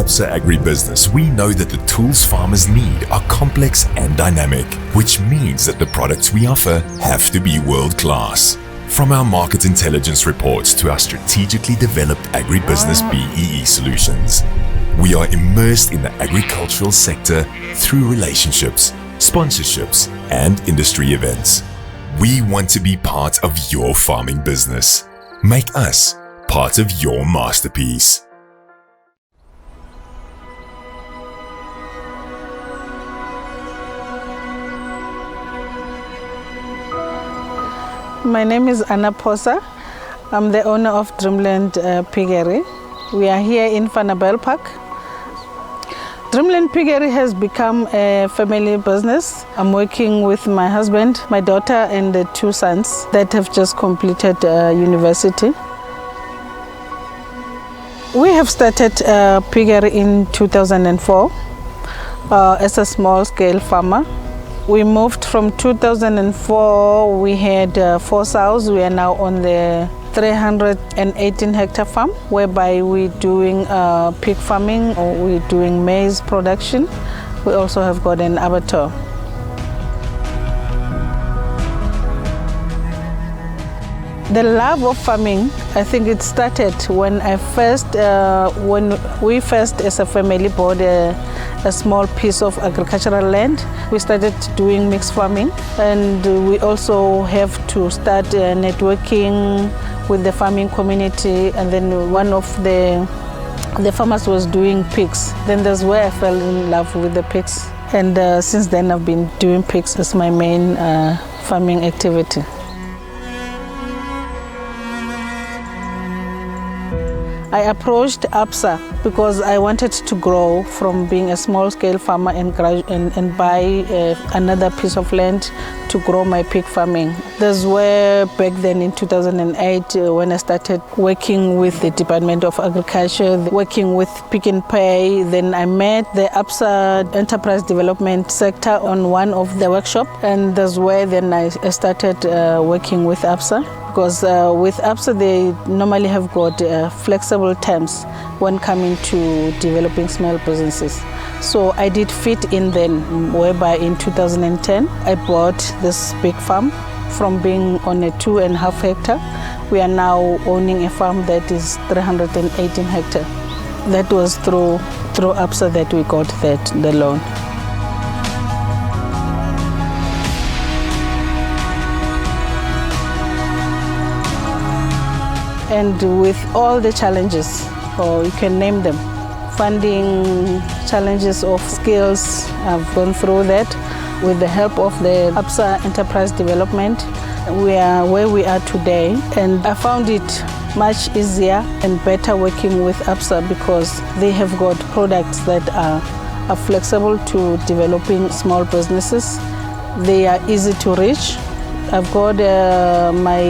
Absa Agribusiness, we know that the tools farmers need are complex and dynamic, which means that the products we offer have to be world-class. From our market intelligence reports to our strategically developed agribusiness BEE solutions, we are immersed in the agricultural sector through relationships, sponsorships, and industry events. We want to be part of your farming business. Make us part of your masterpiece. My name is Anna Posa. I'm the owner of Dreamland Piggery. We are here in Vanabel Park. Dreamland Piggery has become a family business. I'm working with my husband, my daughter, and the 2 sons that have just completed university. We have started piggery in 2004 as a small-scale farmer. We moved from 2004, we had 4 sows. We are now on the 318 hectare farm, whereby we're doing pig farming or we're doing maize production. We also have got an abattoir. The love of farming, I think it started when we first as a family bought a small piece of agricultural land. We started doing mixed farming, and we also have to start networking with the farming community. And then one of the farmers was doing pigs. Then that's where I fell in love with the pigs. And since then I've been doing pigs as my main farming activity. I approached Absa because I wanted to grow from being a small-scale farmer and buy another piece of land to grow my pig farming. That's where back then in 2008 when I started working with the Department of Agriculture, working with Pick and Pay. Then I met the Absa Enterprise Development Sector on one of the workshops, and that's where then I started working with Absa. Because with Absa, they normally have got flexible terms when coming to developing small businesses. So I did fit in then, whereby in 2010, I bought this big farm from being on a 2.5 hectare. We are now owning a farm that is 318 hectare. That was through Absa that we got the loan. And with all the challenges, or you can name them, funding, challenges of skills, I've gone through that. With the help of the Absa Enterprise Development, we are where we are today. And I found it much easier and better working with Absa because they have got products that are flexible to developing small businesses. They are easy to reach. I've got my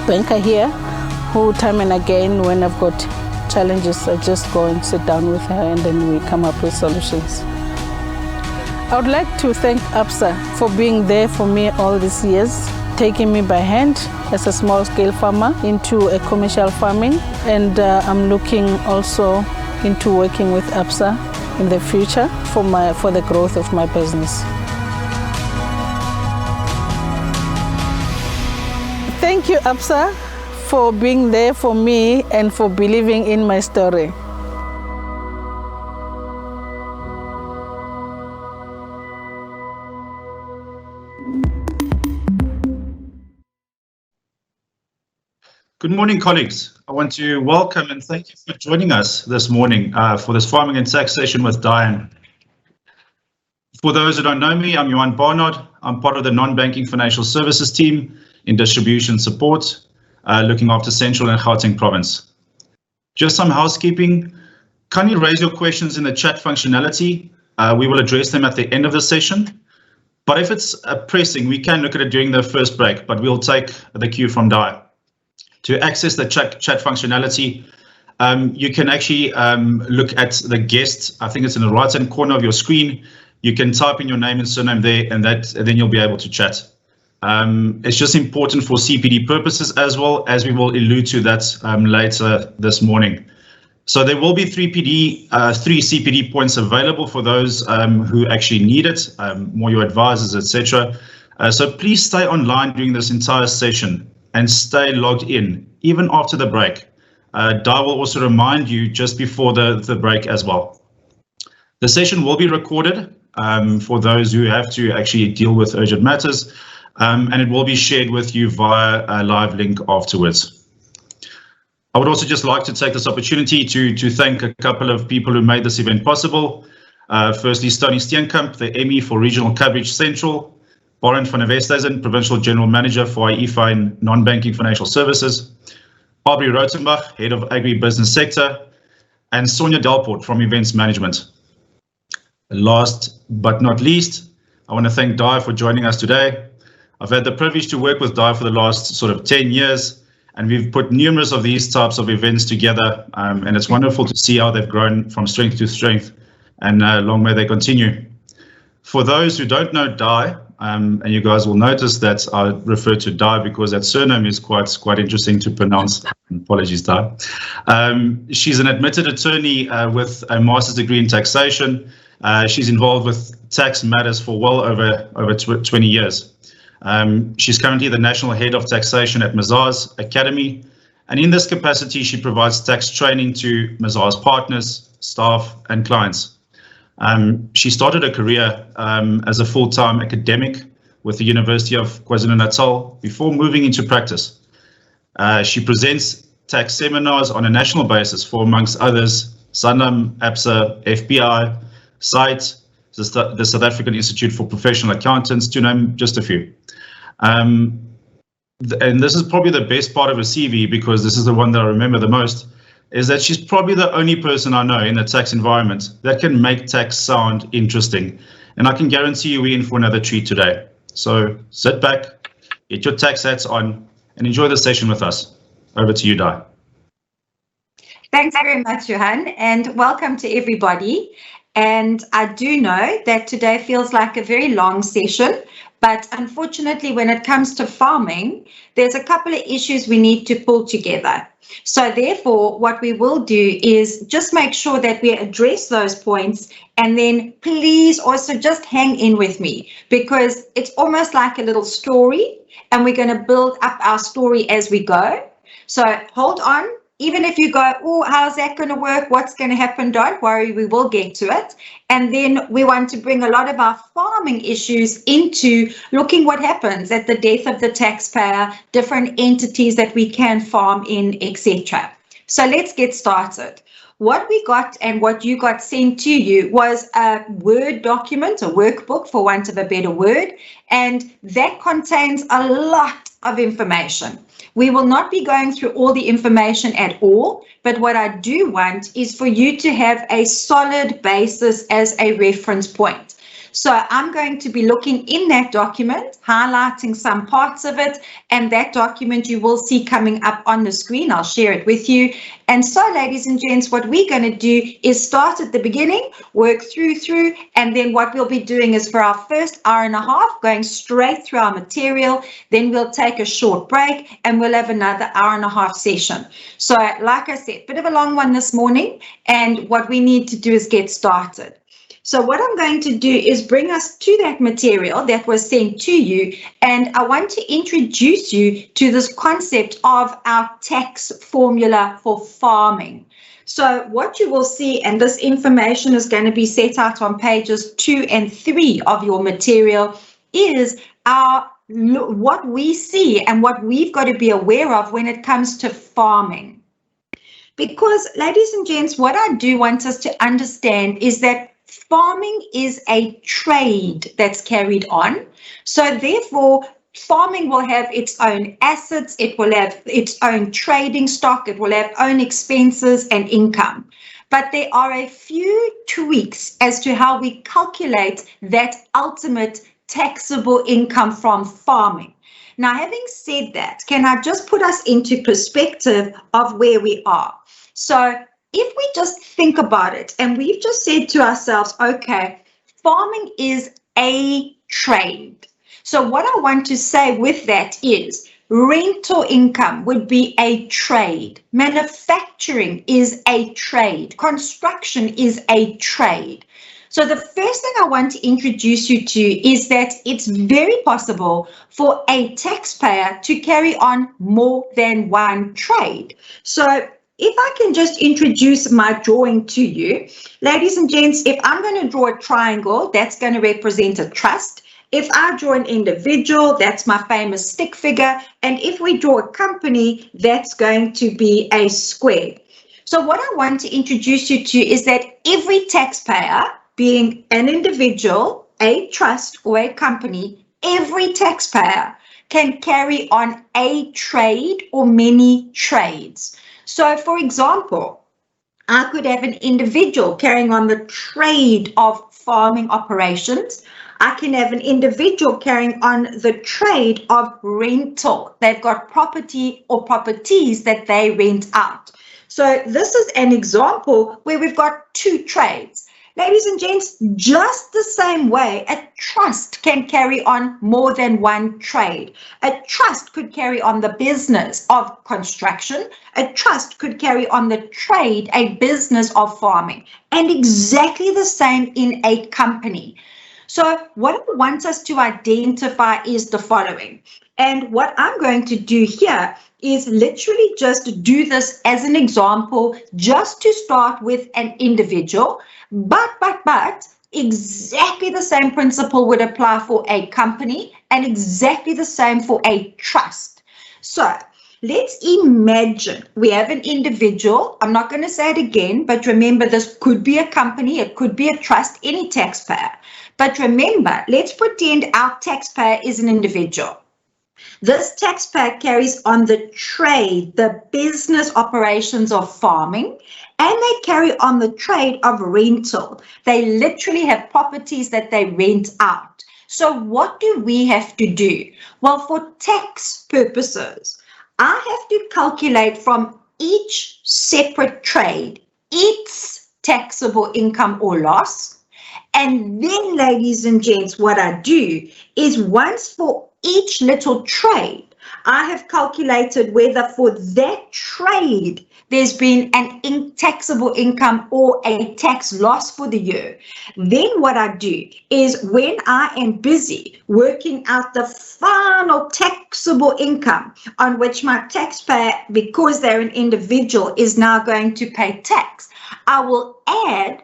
banker here, who time and again when I've got challenges, I just go and sit down with her and then we come up with solutions. I would like to thank Absa for being there for me all these years, taking me by hand as a small-scale farmer into a commercial farming, and I'm looking also into working with Absa in the future for the growth of my business. Thank you, Absa, for being there for me and for believing in my story. Good morning, colleagues. I want to welcome and thank you for joining us this morning for this Farming and Taxation with Diane. For those that don't know me, I'm Johan Barnard. I'm part of the non-banking financial services team in distribution support, looking after Central and Gauteng province. Just some housekeeping. Kindly raise your questions in the chat functionality. We will address them at the end of the session. But if it's pressing, we can look at it during the first break, but we'll take the cue from Di. To access the chat functionality, you can actually look at the guest. I think it's in the right-hand corner of your screen. You can type in your name and surname there, and then you'll be able to chat. It's just important for CPD purposes as well, as we will allude to that later this morning. So there will be three CPD points available for those who actually need it, more your advisors, etc. So please stay online during this entire session and stay logged in, even after the break. Di will also remind you just before the break as well. The session will be recorded for those who have to actually deal with urgent matters, and it will be shared with you via a live link afterwards. I would also just like to take this opportunity to thank a couple of people who made this event possible. Firstly, Stony Steenkamp, the ME for Regional Coverage Central, Barend van der Westhuizen, Provincial General Manager for IFA in Non-Banking Financial Services, Aubrey Rotenbach, Head of Agribusiness Sector, and Sonia Delport from Events Management. Last but not least, I want to thank Di for joining us today. I've had the privilege to work with Di for the last sort of 10 years, and we've put numerous of these types of events together, and it's wonderful to see how they've grown from strength to strength, and long may they continue. For those who don't know Di, and you guys will notice that I refer to Di because that surname is quite interesting to pronounce. Apologies, Di. She's an admitted attorney with a master's degree in taxation. She's involved with tax matters for well over 20 years. She's currently the National Head of Taxation at Mazars Academy, and in this capacity, she provides tax training to Mazars partners, staff, and clients. She started her career as a full-time academic with the University of KwaZulu-Natal before moving into practice. She presents tax seminars on a national basis for, amongst others, Sanlam, ABSA, FBI, SITE, the South African Institute for Professional Accountants, to name just a few. And this is probably the best part of her CV, because this is the one that I remember the most, is that she's probably the only person I know in the tax environment that can make tax sound interesting. And I can guarantee you we're in for another treat today. So sit back, get your tax hats on, and enjoy the session with us. Over to you, Di. Thanks very much, Johan, and welcome to everybody. And I do know that today feels like a very long session, but unfortunately, when it comes to farming, there's a couple of issues we need to pull together. So therefore, what we will do is just make sure that we address those points, and then please also just hang in with me, because it's almost like a little story, and we're going to build up our story as we go. So hold on. Even if you go, oh, how's that going to work? What's going to happen? Don't worry, we will get to it. And then we want to bring a lot of our farming issues into looking what happens at the death of the taxpayer, different entities that we can farm in, etc. So let's get started. What we got and what you got sent to you was a Word document, a workbook, for want of a better word, and that contains a lot of information. We will not be going through all the information at all, but what I do want is for you to have a solid basis as a reference point. So I'm going to be looking in that document, highlighting some parts of it, and that document you will see coming up on the screen. I'll share it with you. And so, ladies and gents, what we're going to do is start at the beginning, work through, and then what we'll be doing is for our first hour and a half, going straight through our material. Then we'll take a short break and we'll have another hour and a half session. So, like I said, bit of a long one this morning, and what we need to do is get started. So what I'm going to do is bring us to that material that was sent to you, and I want to introduce you to this concept of our tax formula for farming. So what you will see, and this information is going to be set out on pages 2 and 3 of your material, is what we see and what we've got to be aware of when it comes to farming. Because, ladies and gents, what I do want us to understand is that farming is a trade that's carried on. So therefore, farming will have its own assets, it will have its own trading stock, it will have own expenses and income. But there are a few tweaks as to how we calculate that ultimate taxable income from farming. Now, having said that, can I just put us into perspective of where we are? So if we just think about it, and we've just said to ourselves, okay, farming is a trade. So what I want to say with that is, Rental income would be a trade. Manufacturing is a trade. Construction is a trade. So the first thing I want to introduce you to is that it's very possible for a taxpayer to carry on more than one trade. So if I can just introduce my drawing to you, ladies and gents, if I'm going to draw a triangle, that's going to represent a trust. If I draw an individual, that's my famous stick figure. And if we draw a company, that's going to be a square. So what I want to introduce you to is that every taxpayer, being an individual, a trust, or a company, every taxpayer can carry on a trade or many trades. So, for example, I could have an individual carrying on the trade of farming operations. I can have an individual carrying on the trade of rental. They've got property or properties that they rent out. So this is an example where we've got two trades. Ladies and gents, just the same way, a trust can carry on more than one trade. A trust could carry on the business of construction. A trust could carry on the trade, a business of farming. And exactly the same in a company. So what I want us to identify is the following. And what I'm going to do here is literally just do this as an example, just to start with an individual. But exactly the same principle would apply for a company and exactly the same for a trust. So let's imagine we have an individual. I'm not going to say it again, but remember, this could be a company, it could be a trust, any taxpayer. But remember, let's pretend our taxpayer is an individual. This taxpayer carries on the trade, the business operations of farming, and they carry on the trade of rental. They literally have properties that they rent out. So what do we have to do? Well, for tax purposes, I have to calculate from each separate trade its taxable income or loss. And then, ladies and gents, what I do is once for each little trade, I have calculated whether for that trade there's been an taxable income or a tax loss for the year. Then what I do is when I am busy working out the final taxable income on which my taxpayer, because they're an individual, is now going to pay tax, I will add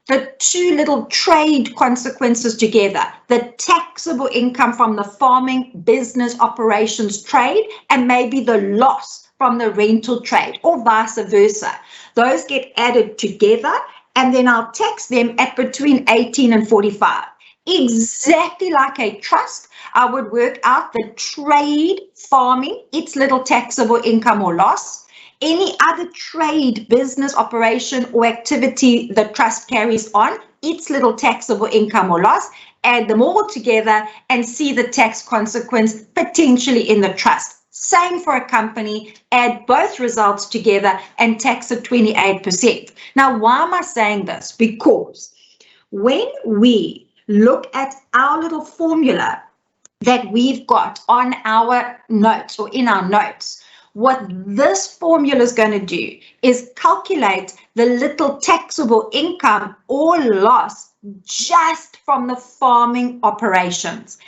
the two little trade consequences together, the taxable income from the farming business operations trade and maybe the loss from the rental trade or vice versa. Those get added together and then I'll tax them at between 18 and 45. Exactly like a trust, I would work out the trade farming, its little taxable income or loss. Any other trade, business, operation, or activity the trust carries on, its little taxable income or loss, add them all together and see the tax consequence potentially in the trust. Same for a company, add both results together and tax at 28%. Now, why am I saying this? Because when we look at our little formula that we've got on our notes or in our notes, what this formula is going to do is calculate the little taxable income or loss just from the farming operations.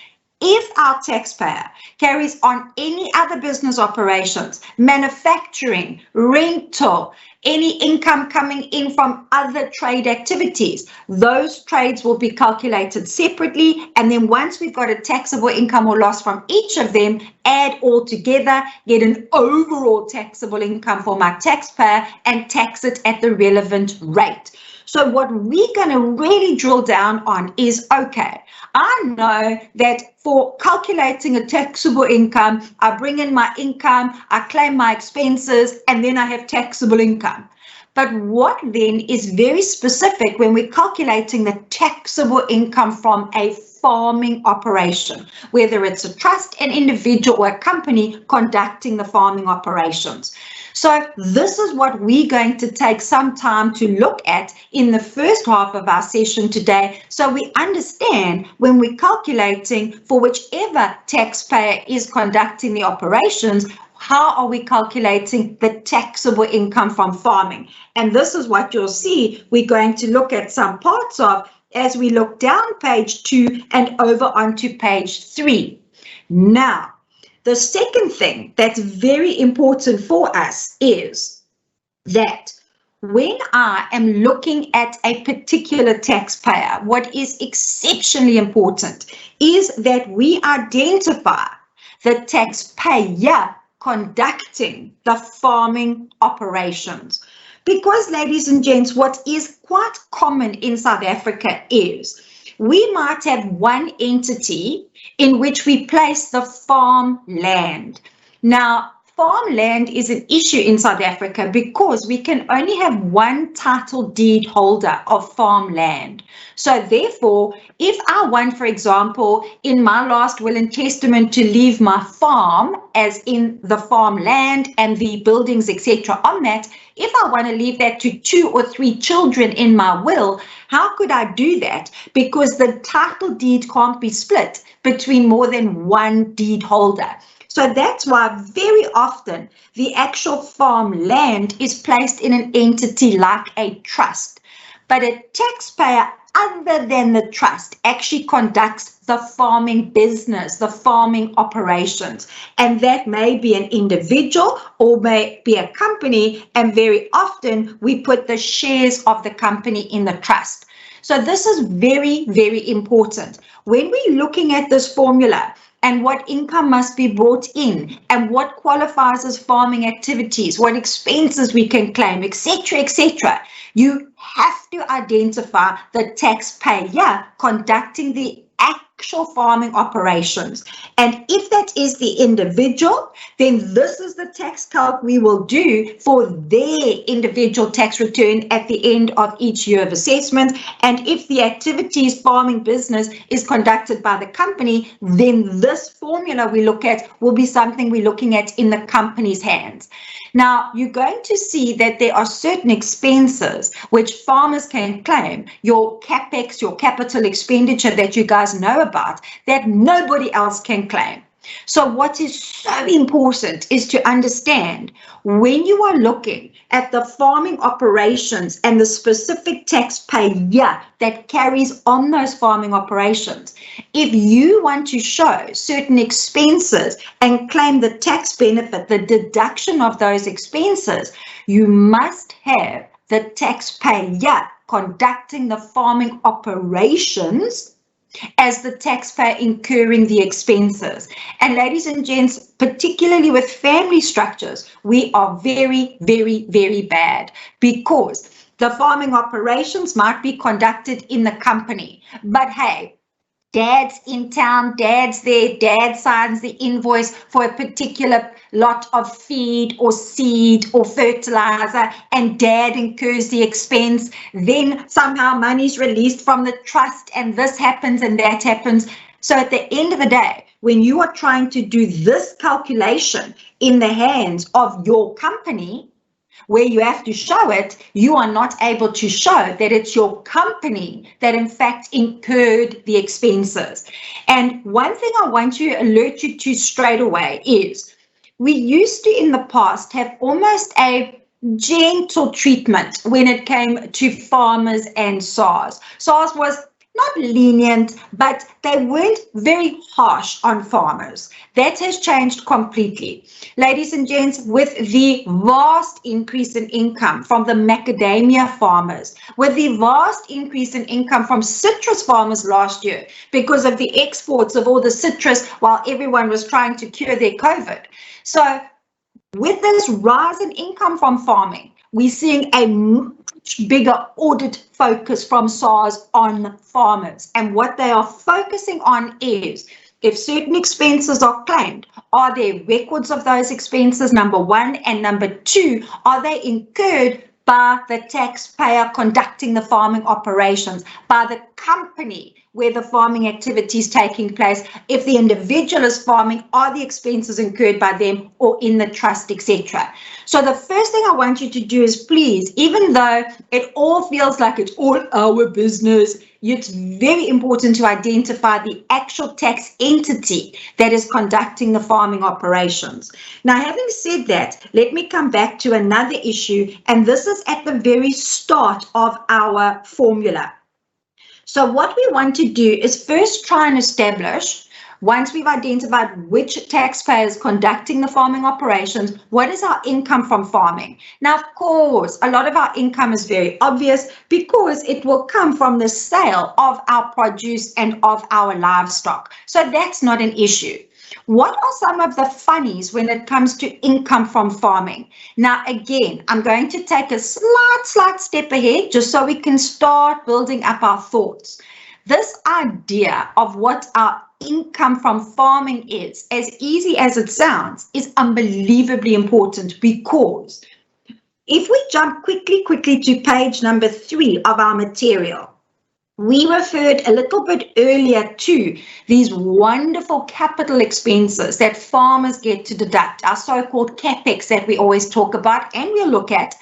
If our taxpayer carries on any other business operations, manufacturing, rental, any income coming in from other trade activities, those trades will be calculated separately. And then once we've got a taxable income or loss from each of them, add all together, get an overall taxable income for my taxpayer and tax it at the relevant rate. So what we're going to really drill down on is, okay, I know that for calculating a taxable income, I bring in my income, I claim my expenses, and then I have taxable income. But what then is very specific when we're calculating the taxable income from a farming operation, whether it's a trust, an individual, or a company conducting the farming operations? So this is what we're going to take some time to look at in the first half of our session today, so we understand when we're calculating for whichever taxpayer is conducting the operations, how are we calculating the taxable income from farming? And this is what you'll see we're going to look at some parts of as we look down page 2 and over onto page 3. Now, the second thing that's very important for us is that when I am looking at a particular taxpayer, what is exceptionally important is that we identify the taxpayer conducting the farming operations. Because, ladies and gents, what is quite common in South Africa is we might have one entity in which we place the farmland. Now, farmland is an issue in South Africa because we can only have one title deed holder of farmland. So therefore, if I want, for example, in my last will and testament to leave my farm, as in the farmland and the buildings, etc. on that, if I want to leave that to 2 or 3 children in my will, how could I do that? Because the title deed can't be split between more than one deed holder. So that's why very often the actual farmland is placed in an entity like a trust. But a taxpayer other than the trust actually conducts the farming business, the farming operations. And that may be an individual or may be a company. And very often we put the shares of the company in the trust. So this is very, very important. When we're looking at this formula, and what income must be brought in, and what qualifies as farming activities, what expenses we can claim, etc., etc. You have to identify the taxpayer conducting the actual farming operations. And if that is the individual, then this is the tax calc we will do for their individual tax return at the end of each year of assessment. And if the activities farming business is conducted by the company, then this formula we look at will be something we're looking at in the company's hands. Now, you're going to see that there are certain expenses which farmers can claim, your capex, your capital expenditure that you guys know about, that nobody else can claim. So what is so important is to understand when you are looking at the farming operations and the specific taxpayer that carries on those farming operations, if you want to show certain expenses and claim the tax benefit, the deduction of those expenses, you must have the taxpayer conducting the farming operations as the taxpayer incurring the expenses. And ladies and gents, particularly with family structures, we are very, very, very bad because the farming operations might be conducted in the company. But hey, dad's in town, dad's there, dad signs the invoice for a particular lot of feed or seed or fertilizer, and dad incurs the expense. Then somehow money's released from the trust and this happens and that happens. So at the end of the day, when you are trying to do this calculation in the hands of your company, where you have to show it, you are not able to show that it's your company that in fact incurred the expenses. And one thing I want to alert you to straight away is we used to in the past have almost a gentle treatment when it came to farmers and SARS. SARS was not lenient, but they weren't very harsh on farmers. That has changed completely. Ladies and gents, with the vast increase in income from the macadamia farmers, with the vast increase in income from citrus farmers last year because of the exports of all the citrus while everyone was trying to cure their COVID. So with this rise in income from farming, we're seeing a much bigger audit focus from SARS on farmers. And what they are focusing on is, if certain expenses are claimed, are there records of those expenses, number one, and number two, are they incurred by the taxpayer conducting the farming operations, by the company where the farming activity is taking place. If the individual is farming, are the expenses incurred by them or in the trust, etc. So the first thing I want you to do is, please, even though it all feels like it's all our business, it's very important to identify the actual tax entity that is conducting the farming operations. Now, having said that, let me come back to another issue, and this is at the very start of our formula. So what we want to do is first try and establish, once we've identified which taxpayer is conducting the farming operations, what is our income from farming? Now, of course, a lot of our income is very obvious because it will come from the sale of our produce and of our livestock. So that's not an issue. What are some of the funnies when it comes to income from farming? Now, again, I'm going to take a slight step ahead just so we can start building up our thoughts. This idea of what our income from farming is, as easy as it sounds, is unbelievably important, because if we jump quickly to page number 3 of our material, we referred a little bit earlier to these wonderful capital expenses that farmers get to deduct, our so-called capex that we always talk about and we'll look at.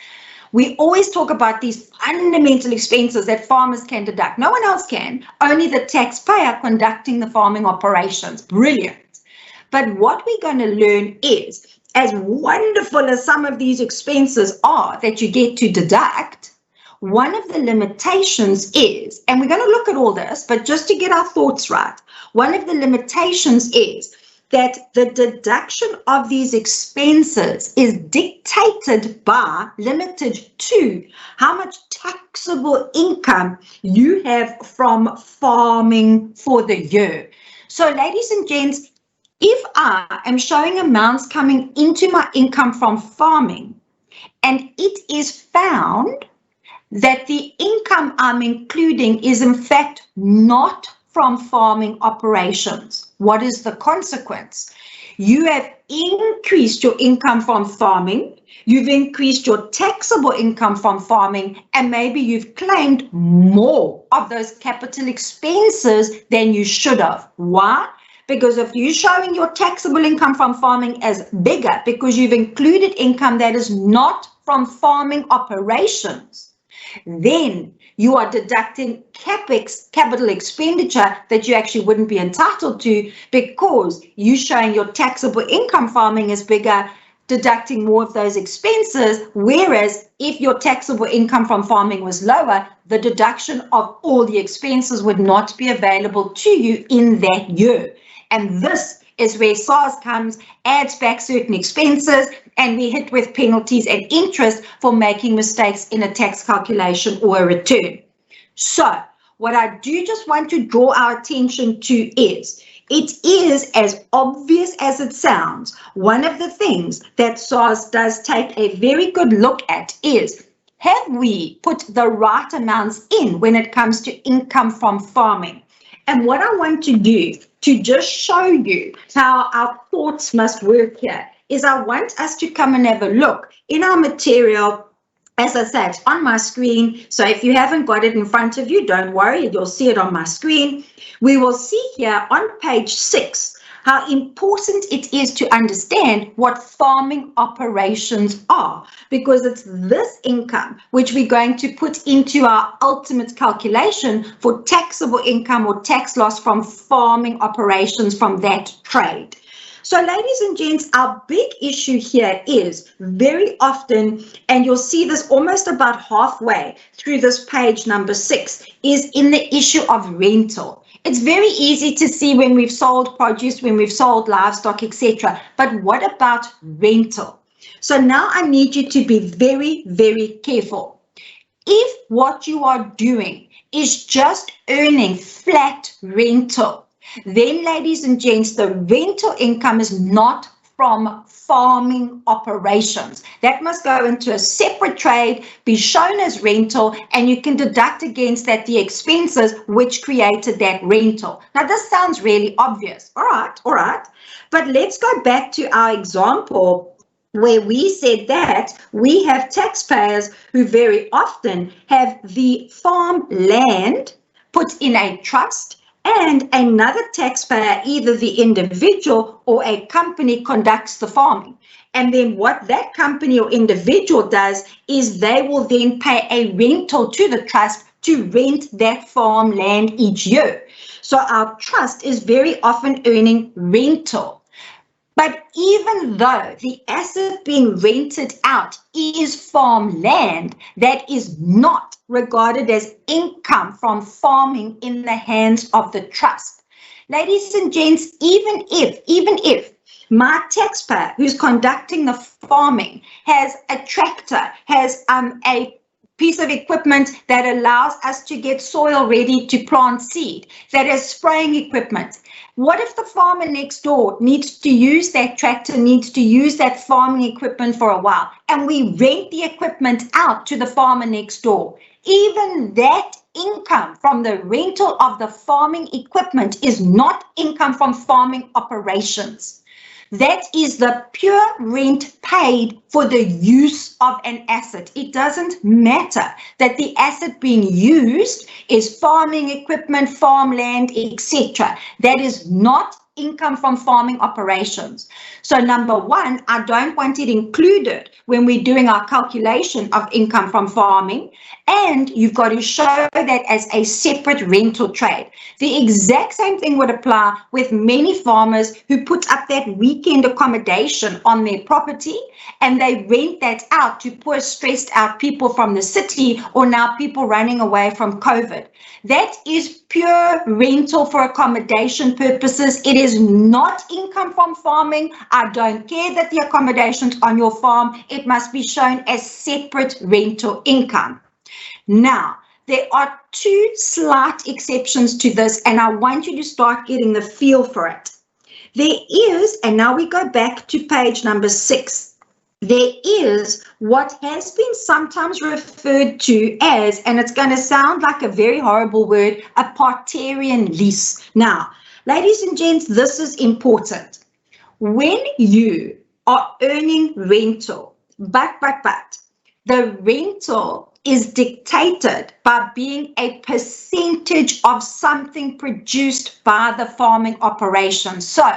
We always talk about these fundamental expenses that farmers can deduct. No one else can, only the taxpayer conducting the farming operations. Brilliant. But what we're going to learn is, as wonderful as some of these expenses are that you get to deduct, one of the limitations is, and we're going to look at all this, but just to get our thoughts right, one of the limitations is that the deduction of these expenses is dictated by, limited to, how much taxable income you have from farming for the year. So, ladies and gents, if I am showing amounts coming into my income from farming, and it is found that the income I'm including is in fact not from farming operations, what is the consequence? You have increased your income from farming, you've increased your taxable income from farming, and maybe you've claimed more of those capital expenses than you should have. Why? Because if you're showing your taxable income from farming as bigger because you've included income that is not from farming operations, then you are deducting capex, capital expenditure, that you actually wouldn't be entitled to because you're showing your taxable income farming is bigger, deducting more of those expenses, whereas if your taxable income from farming was lower, the deduction of all the expenses would not be available to you in that year. And this is where SARS comes, adds back certain expenses, and we hit with penalties and interest for making mistakes in a tax calculation or a return. So what I do just want to draw our attention to is, it is as obvious as it sounds. One of the things that SARS does take a very good look at is, have we put the right amounts in when it comes to income from farming? And what I want to do to just show you how our thoughts must work here is I want us to come and have a look in our material. As I said, it's on my screen. So if you haven't got it in front of you, don't worry, you'll see it on my screen. We will see here on page 6 how important it is to understand what farming operations are, because it's this income which we're going to put into our ultimate calculation for taxable income or tax loss from farming operations from that trade. So ladies and gents, our big issue here is very often, and you'll see this almost about halfway through this page number 6, is in the issue of rental. It's very easy to see when we've sold produce, when we've sold livestock, etc. But what about rental? So now I need you to be very, very careful. If what you are doing is just earning flat rental, then, ladies and gents, the rental income is not from farming operations. That must go into a separate trade, be shown as rental, and you can deduct against that the expenses which created that rental. Now, this sounds really obvious. All right. But let's go back to our example where we said that we have taxpayers who very often have the farm land put in a trust, and another taxpayer, either the individual or a company, conducts the farming. And then what that company or individual does is they will then pay a rental to the trust to rent that farmland each year. So our trust is very often earning rental. But even though the asset being rented out is farmland, that is not regarded as income from farming in the hands of the trust. Ladies and gents, even if my taxpayer who's conducting the farming has a tractor, has a piece of equipment that allows us to get soil ready to plant seed, that has spraying equipment. What if the farmer next door needs to use that tractor, needs to use that farming equipment for a while, and we rent the equipment out to the farmer next door? Even that income from the rental of the farming equipment is not income from farming operations. That is the pure rent paid for the use of an asset. It doesn't matter that the asset being used is farming equipment, farmland, etc. That is not income from farming operations. So number one, I don't want it included when we're doing our calculation of income from farming, and you've got to show that as a separate rental trade. The exact same thing would apply with many farmers who put up that weekend accommodation on their property and they rent that out to poor stressed out people from the city or now people running away from COVID. That is pure rental for accommodation purposes. It is not income from farming. I don't care that the accommodation's on your farm. It must be shown as separate rental income. Now, there are two slight exceptions to this, and I want you to start getting the feel for it. There is, and now we go back to page number 6. There is what has been sometimes referred to as, and it's going to sound like a very horrible word, a parterian lease. Now, ladies and gents, this is important. When you are earning rental, but, the rental is dictated by being a percentage of something produced by the farming operation. So,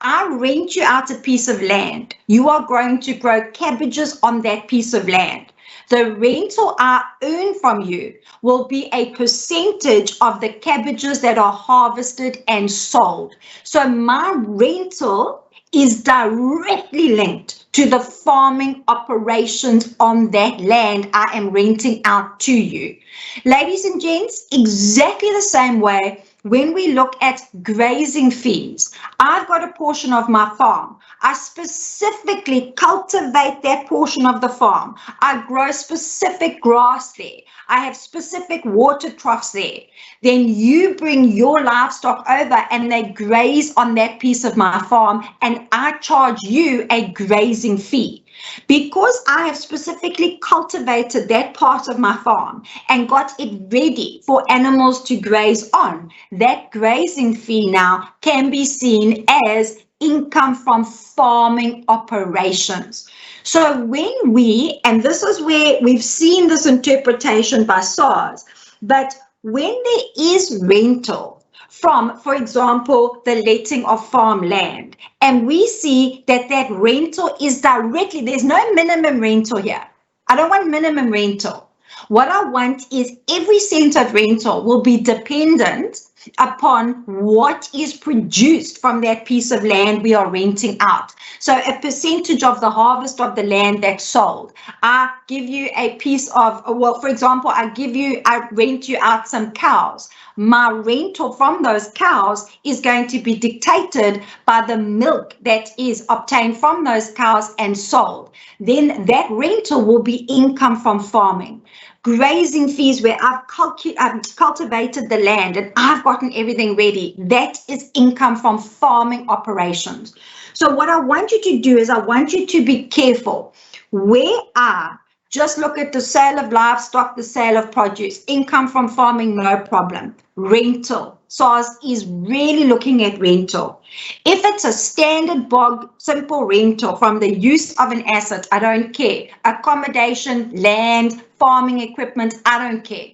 I rent you out a piece of land. You are going to grow cabbages on that piece of land. The rental I earn from you will be a percentage of the cabbages that are harvested and sold. So my rental is directly linked to the farming operations on that land I am renting out to you. Ladies and gents, exactly the same way when we look at grazing fees. I've got a portion of my farm. I specifically cultivate that portion of the farm. I grow specific grass there. I have specific water troughs there. Then you bring your livestock over and they graze on that piece of my farm, and I charge you a grazing fee. Because I have specifically cultivated that part of my farm and got it ready for animals to graze on, that grazing fee now can be seen as income from farming operations. So when we, and this is where we've seen this interpretation by SARS, but when there is rental from, for example, the letting of farmland, and we see that that rental is directly, there's no minimum rental here. I don't want minimum rental. What I want is every cent of rental will be dependent upon what is produced from that piece of land we are renting out. So a percentage of the harvest of the land that's sold. I give you a piece of, well, for example, I rent you out some cows. My rental from those cows is going to be dictated by the milk that is obtained from those cows and sold. Then that rental will be income from farming. Grazing fees where I've cultivated the land and I've gotten everything ready, that is income from farming operations. So what I want you to do is I want you to be careful. Where I just look at the sale of livestock, the sale of produce, income from farming, no problem. Rental. SARS is really looking at rental. If it's a standard bog, simple rental from the use of an asset, I don't care. Accommodation, land, farming equipment, I don't care.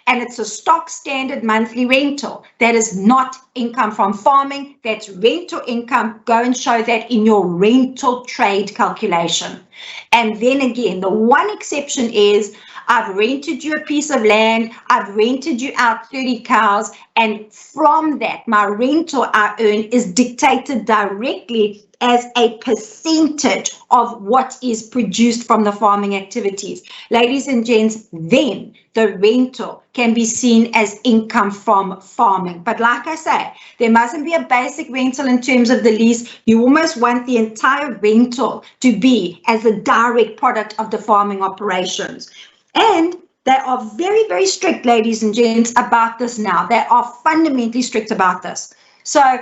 and it's a stock standard monthly rental. That is not income from farming, that's rental income. Go and show that in your rental trade calculation. And then again, the one exception is I've rented you a piece of land, I've rented you out 30 cows, and from that, my rental I earn is dictated directly as a percentage of what is produced from the farming activities. Ladies and gents, then the rental can be seen as income from farming. But like I say, there mustn't be a basic rental in terms of the lease. You almost want the entire rental to be as a direct product of the farming operations. And they are very, very strict, ladies and gents, about this now. They are fundamentally strict about this. So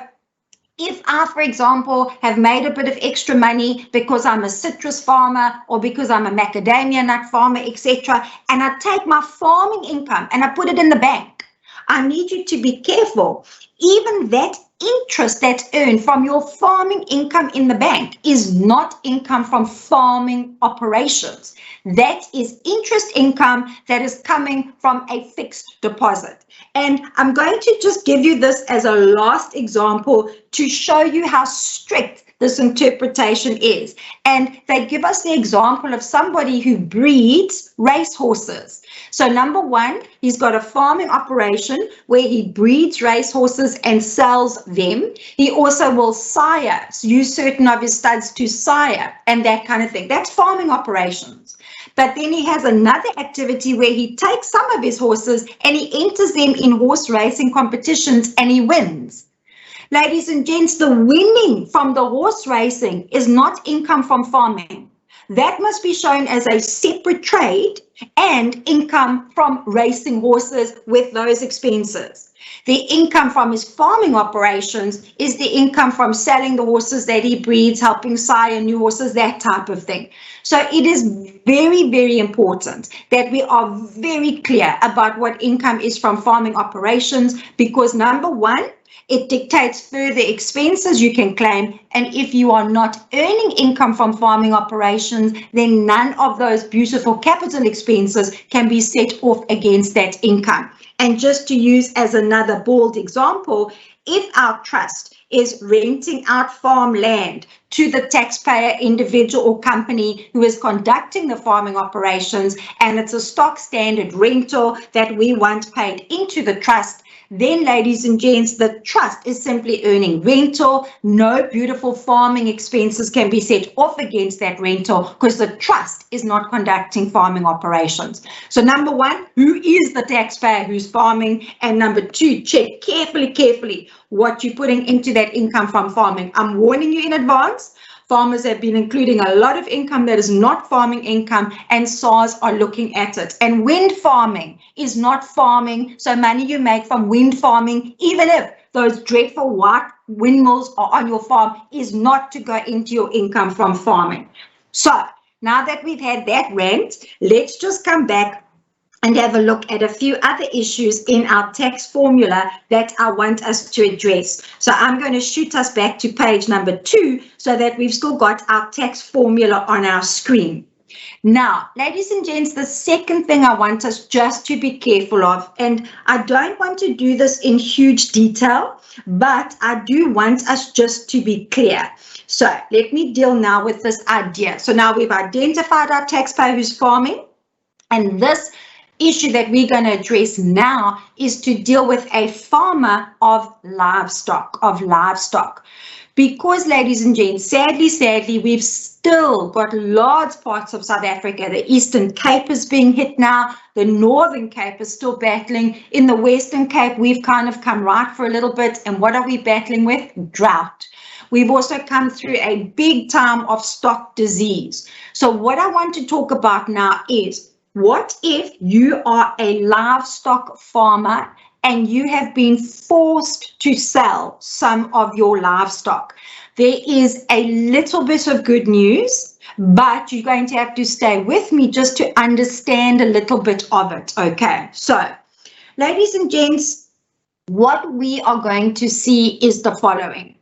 if I, for example, have made a bit of extra money because I'm a citrus farmer or because I'm a macadamia nut farmer, etc., and I take my farming income and I put it in the bank, I need you to be careful. Even that interest that's earned from your farming income in the bank is not income from farming operations. That is interest income that is coming from a fixed deposit. And I'm going to just give you this as a last example to show you how strict this interpretation is. And they give us the example of somebody who breeds racehorses. So number one, he's got a farming operation where he breeds racehorses and sells them. He also will sire, use certain of his studs to sire and that kind of thing. That's farming operations. But then he has another activity where he takes some of his horses and he enters them in horse racing competitions and he wins. Ladies and gents, the winning from the horse racing is not income from farming. That must be shown as a separate trade and income from racing horses with those expenses. The income from his farming operations is the income from selling the horses that he breeds, helping sire new horses, that type of thing. So it is very, very important that we are very clear about what income is from farming operations, because number one, it dictates further expenses you can claim. And if you are not earning income from farming operations, then none of those beautiful capital expenses can be set off against that income. And just to use as another bold example, if our trust is renting out farmland to the taxpayer, individual or company who is conducting the farming operations, and it's a stock standard rental that we want paid into the trust, then, ladies and gents, the trust is simply earning rental. No beautiful farming expenses can be set off against that rental because the trust is not conducting farming operations. So number one, who is the taxpayer who's farming? And number two, check carefully what you're putting into that income from farming. I'm warning you in advance. Farmers have been including a lot of income that is not farming income, and SARS are looking at it. And wind farming is not farming, so money you make from wind farming, even if those dreadful white windmills are on your farm, is not to go into your income from farming. So now that we've had that rant, let's just come back and have a look at a few other issues in our tax formula that I want us to address. So I'm going to shoot us back to page number 2 so that we've still got our tax formula on our screen. Now, ladies and gents, the second thing I want us just to be careful of, and I don't want to do this in huge detail, but I do want us just to be clear. So let me deal now with this idea. So now we've identified our taxpayer who's farming, and this issue that we're going to address now is to deal with a farmer of livestock. Because, ladies and gents, sadly, we've still got large parts of South Africa. The Eastern Cape is being hit now. The Northern Cape is still battling. In the Western Cape, we've kind of come right for a little bit. And what are we battling with? Drought. We've also come through a big time of stock disease. So what I want to talk about now is, what if you are a livestock farmer and you have been forced to sell some of your livestock? There is a little bit of good news, but you're going to have to stay with me just to understand a little bit of it, okay? So, ladies and gents, what we are going to see is the following,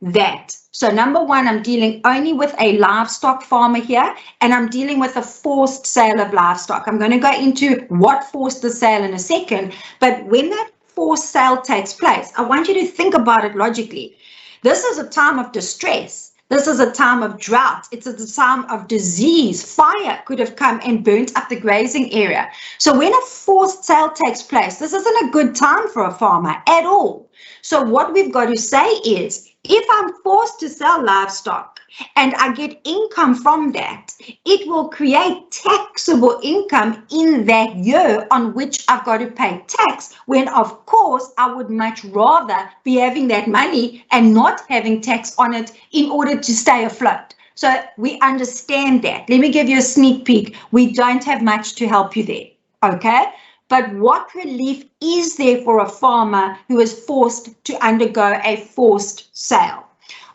so number one, I'm dealing only with a livestock farmer here, and I'm dealing with a forced sale of livestock. I'm going to go into what forced the sale in a second, but when that forced sale takes place, I want you to think about it logically. This is a time of distress. This is a time of drought. It's a time of disease. Fire could have come and burnt up the grazing area. So when a forced sale takes place, this isn't a good time for a farmer at all. So what we've got to say is, if I'm forced to sell livestock and I get income from that, it will create taxable income in that year on which I've got to pay tax, when of course I would much rather be having that money and not having tax on it in order to stay afloat. So we understand that. Let me give you a sneak peek. We don't have much to help you there, okay? But what relief is there for a farmer who is forced to undergo a forced sale?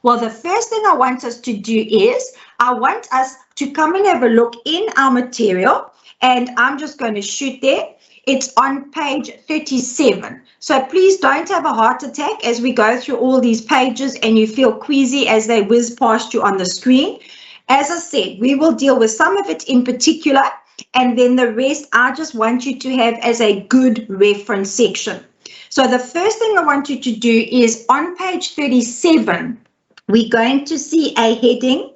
Well, the first thing I want us to do is, I want us to come and have a look in our material, and I'm just going to shoot there. It's on page 37. So please don't have a heart attack as we go through all these pages and you feel queasy as they whiz past you on the screen. As I said, we will deal with some of it in particular, and then the rest I just want you to have as a good reference section. So the first thing I want you to do is, on page 37, we're going to see a heading.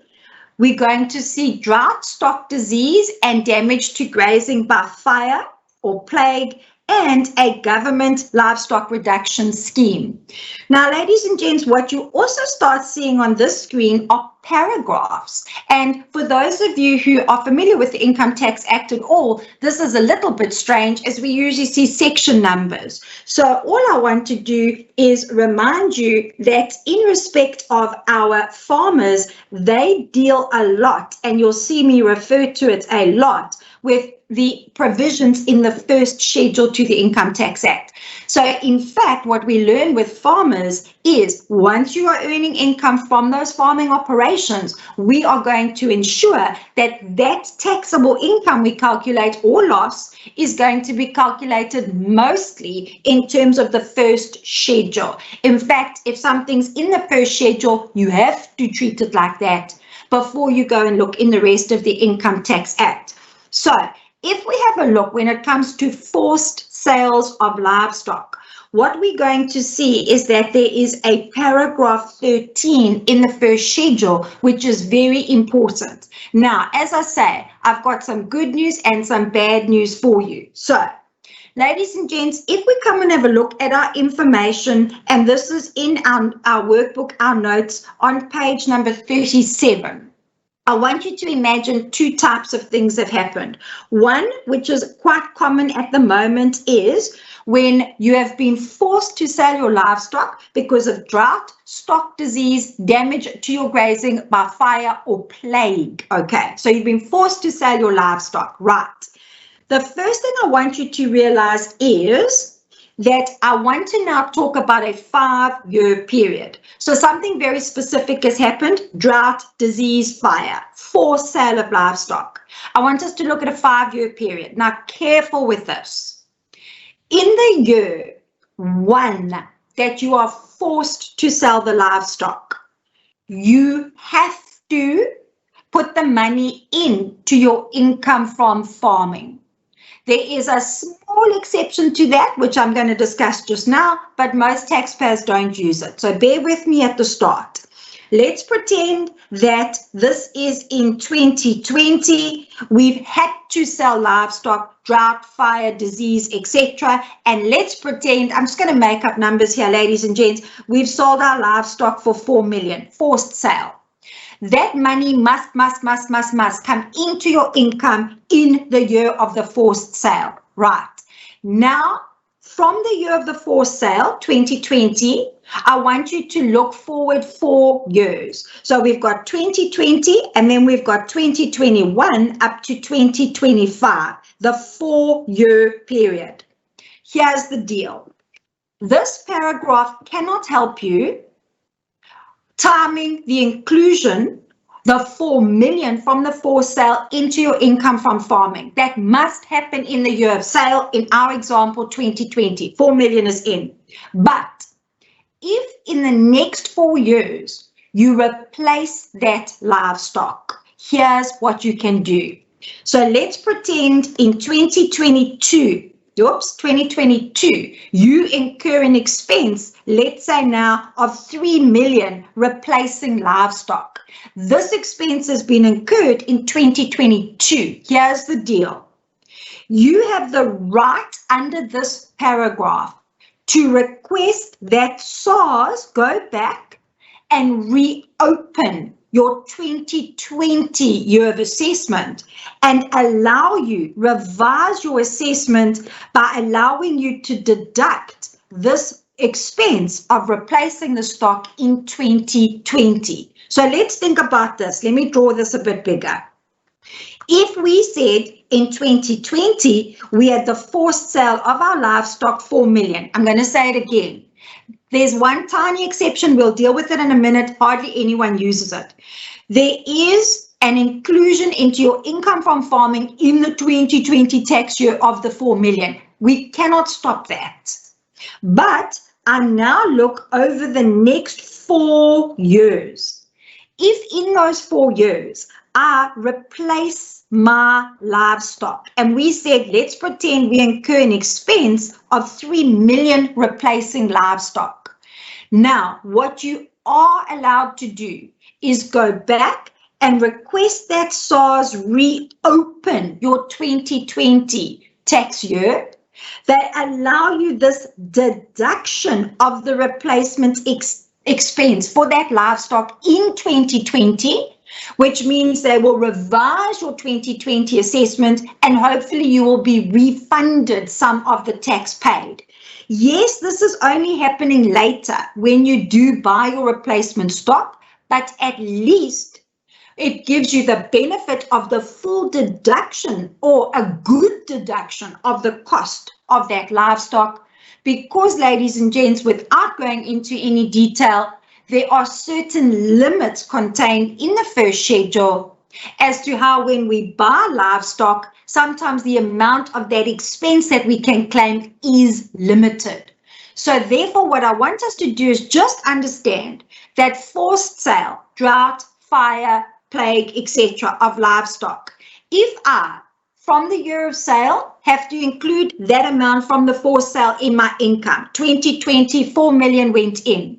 We're going to see drought, stock disease, and damage to grazing by fire or plague, and a government livestock reduction scheme. Now, ladies and gents, what you also start seeing on this screen are paragraphs. And for those of you who are familiar with the Income Tax Act at all, this is a little bit strange, as we usually see section numbers. So all I want to do is remind you that in respect of our farmers, they deal a lot, and you'll see me refer to it a lot, with the provisions in the first schedule to the Income Tax Act. So in fact, what we learn with farmers is, once you are earning income from those farming operations, we are going to ensure that that taxable income we calculate, or loss, is going to be calculated mostly in terms of the first schedule. In fact, if something's in the first schedule, you have to treat it like that before you go and look in the rest of the Income Tax Act. So if we have a look when it comes to forced sales of livestock, what we're going to see is that there is a paragraph 13 in the first schedule, which is very important. Now, as I say, I've got some good news and some bad news for you. So, ladies and gents, if we come and have a look at our information, and this is in our workbook, our notes, on page number 37, I want you to imagine two types of things have happened. One, which is quite common at the moment, is when you have been forced to sell your livestock because of drought, stock disease, damage to your grazing by fire or plague. Okay, so you've been forced to sell your livestock, right? The first thing I want you to realize is that I want to now talk about a 5-year period. So something very specific has happened: drought, disease, fire, forced sale of livestock. I want us to look at a 5-year period. Now, careful with this. In the year 1 that you are forced to sell the livestock, you have to put the money into your income from farming. There is a small exception to that, which I'm going to discuss just now, but most taxpayers don't use it. So bear with me at the start. Let's pretend that this is in 2020. We've had to sell livestock, drought, fire, disease, etc. And let's pretend, I'm just going to make up numbers here, ladies and gents. We've sold our livestock for 4 million, forced sale. That money must come into your income in the year of the forced sale, right? Now, from the year of the forced sale, 2020, I want you to look forward 4 years. So we've got 2020, and then we've got 2021 up to 2025, the 4-year period. Here's the deal. This paragraph cannot help you timing the inclusion, the 4 million from the forced sale into your income from farming. That must happen in the year of sale. In our example, 2020, 4 million is in. But if in the next 4 years you replace that livestock, here's what you can do. So let's pretend in 2022, you incur an expense, let's say now, of 3 million replacing livestock. This expense has been incurred in 2022. Here's the deal. You have the right under this paragraph to request that SARS go back and reopen your 2020 year of assessment and revise your assessment by allowing you to deduct this expense of replacing the stock in 2020. So let's think about this. Let me draw this a bit bigger. If we said in 2020, we had the forced sale of our livestock 4 million. I'm going to say it again. There's one tiny exception. We'll deal with it in a minute. Hardly anyone uses it. There is an inclusion into your income from farming in the 2020 tax year of the 4 million. We cannot stop that. But I now look over the next 4 years. If in those 4 years, I replace my livestock, and we said, let's pretend we incur an expense of 3 million replacing livestock. Now, what you are allowed to do is go back and request that SARS reopen your 2020 tax year. They allow you this deduction of the replacement expense for that livestock in 2020, which means they will revise your 2020 assessment and hopefully you will be refunded some of the tax paid. Yes, this is only happening later when you do buy your replacement stock, but at least it gives you the benefit of the full deduction or a good deduction of the cost of that livestock. Because, ladies and gents, without going into any detail, there are certain limits contained in the first schedule as to how when we buy livestock, sometimes the amount of that expense that we can claim is limited. So therefore, what I want us to do is just understand that forced sale, drought, fire, plague, etc. of livestock, if I, from the year of sale, have to include that amount from the forced sale in my income, 2020, 4 million went in,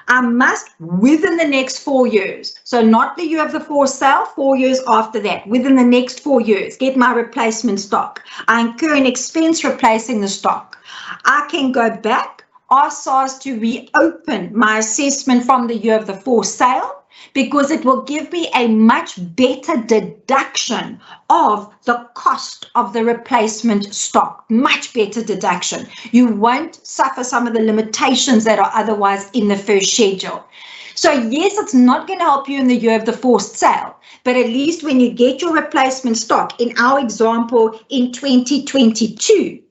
I must, within the next 4 years, so not the year of the forced sale, 4 years after that, within the next 4 years, get my replacement stock. I incur an expense replacing the stock. I can go back, ask SARS to reopen my assessment from the year of the forced sale, because it will give me a much better deduction of the cost of the replacement stock, much better deduction. You won't suffer some of the limitations that are otherwise in the first schedule. So yes, it's not going to help you in the year of the forced sale, but at least when you get your replacement stock, in our example, in 2022,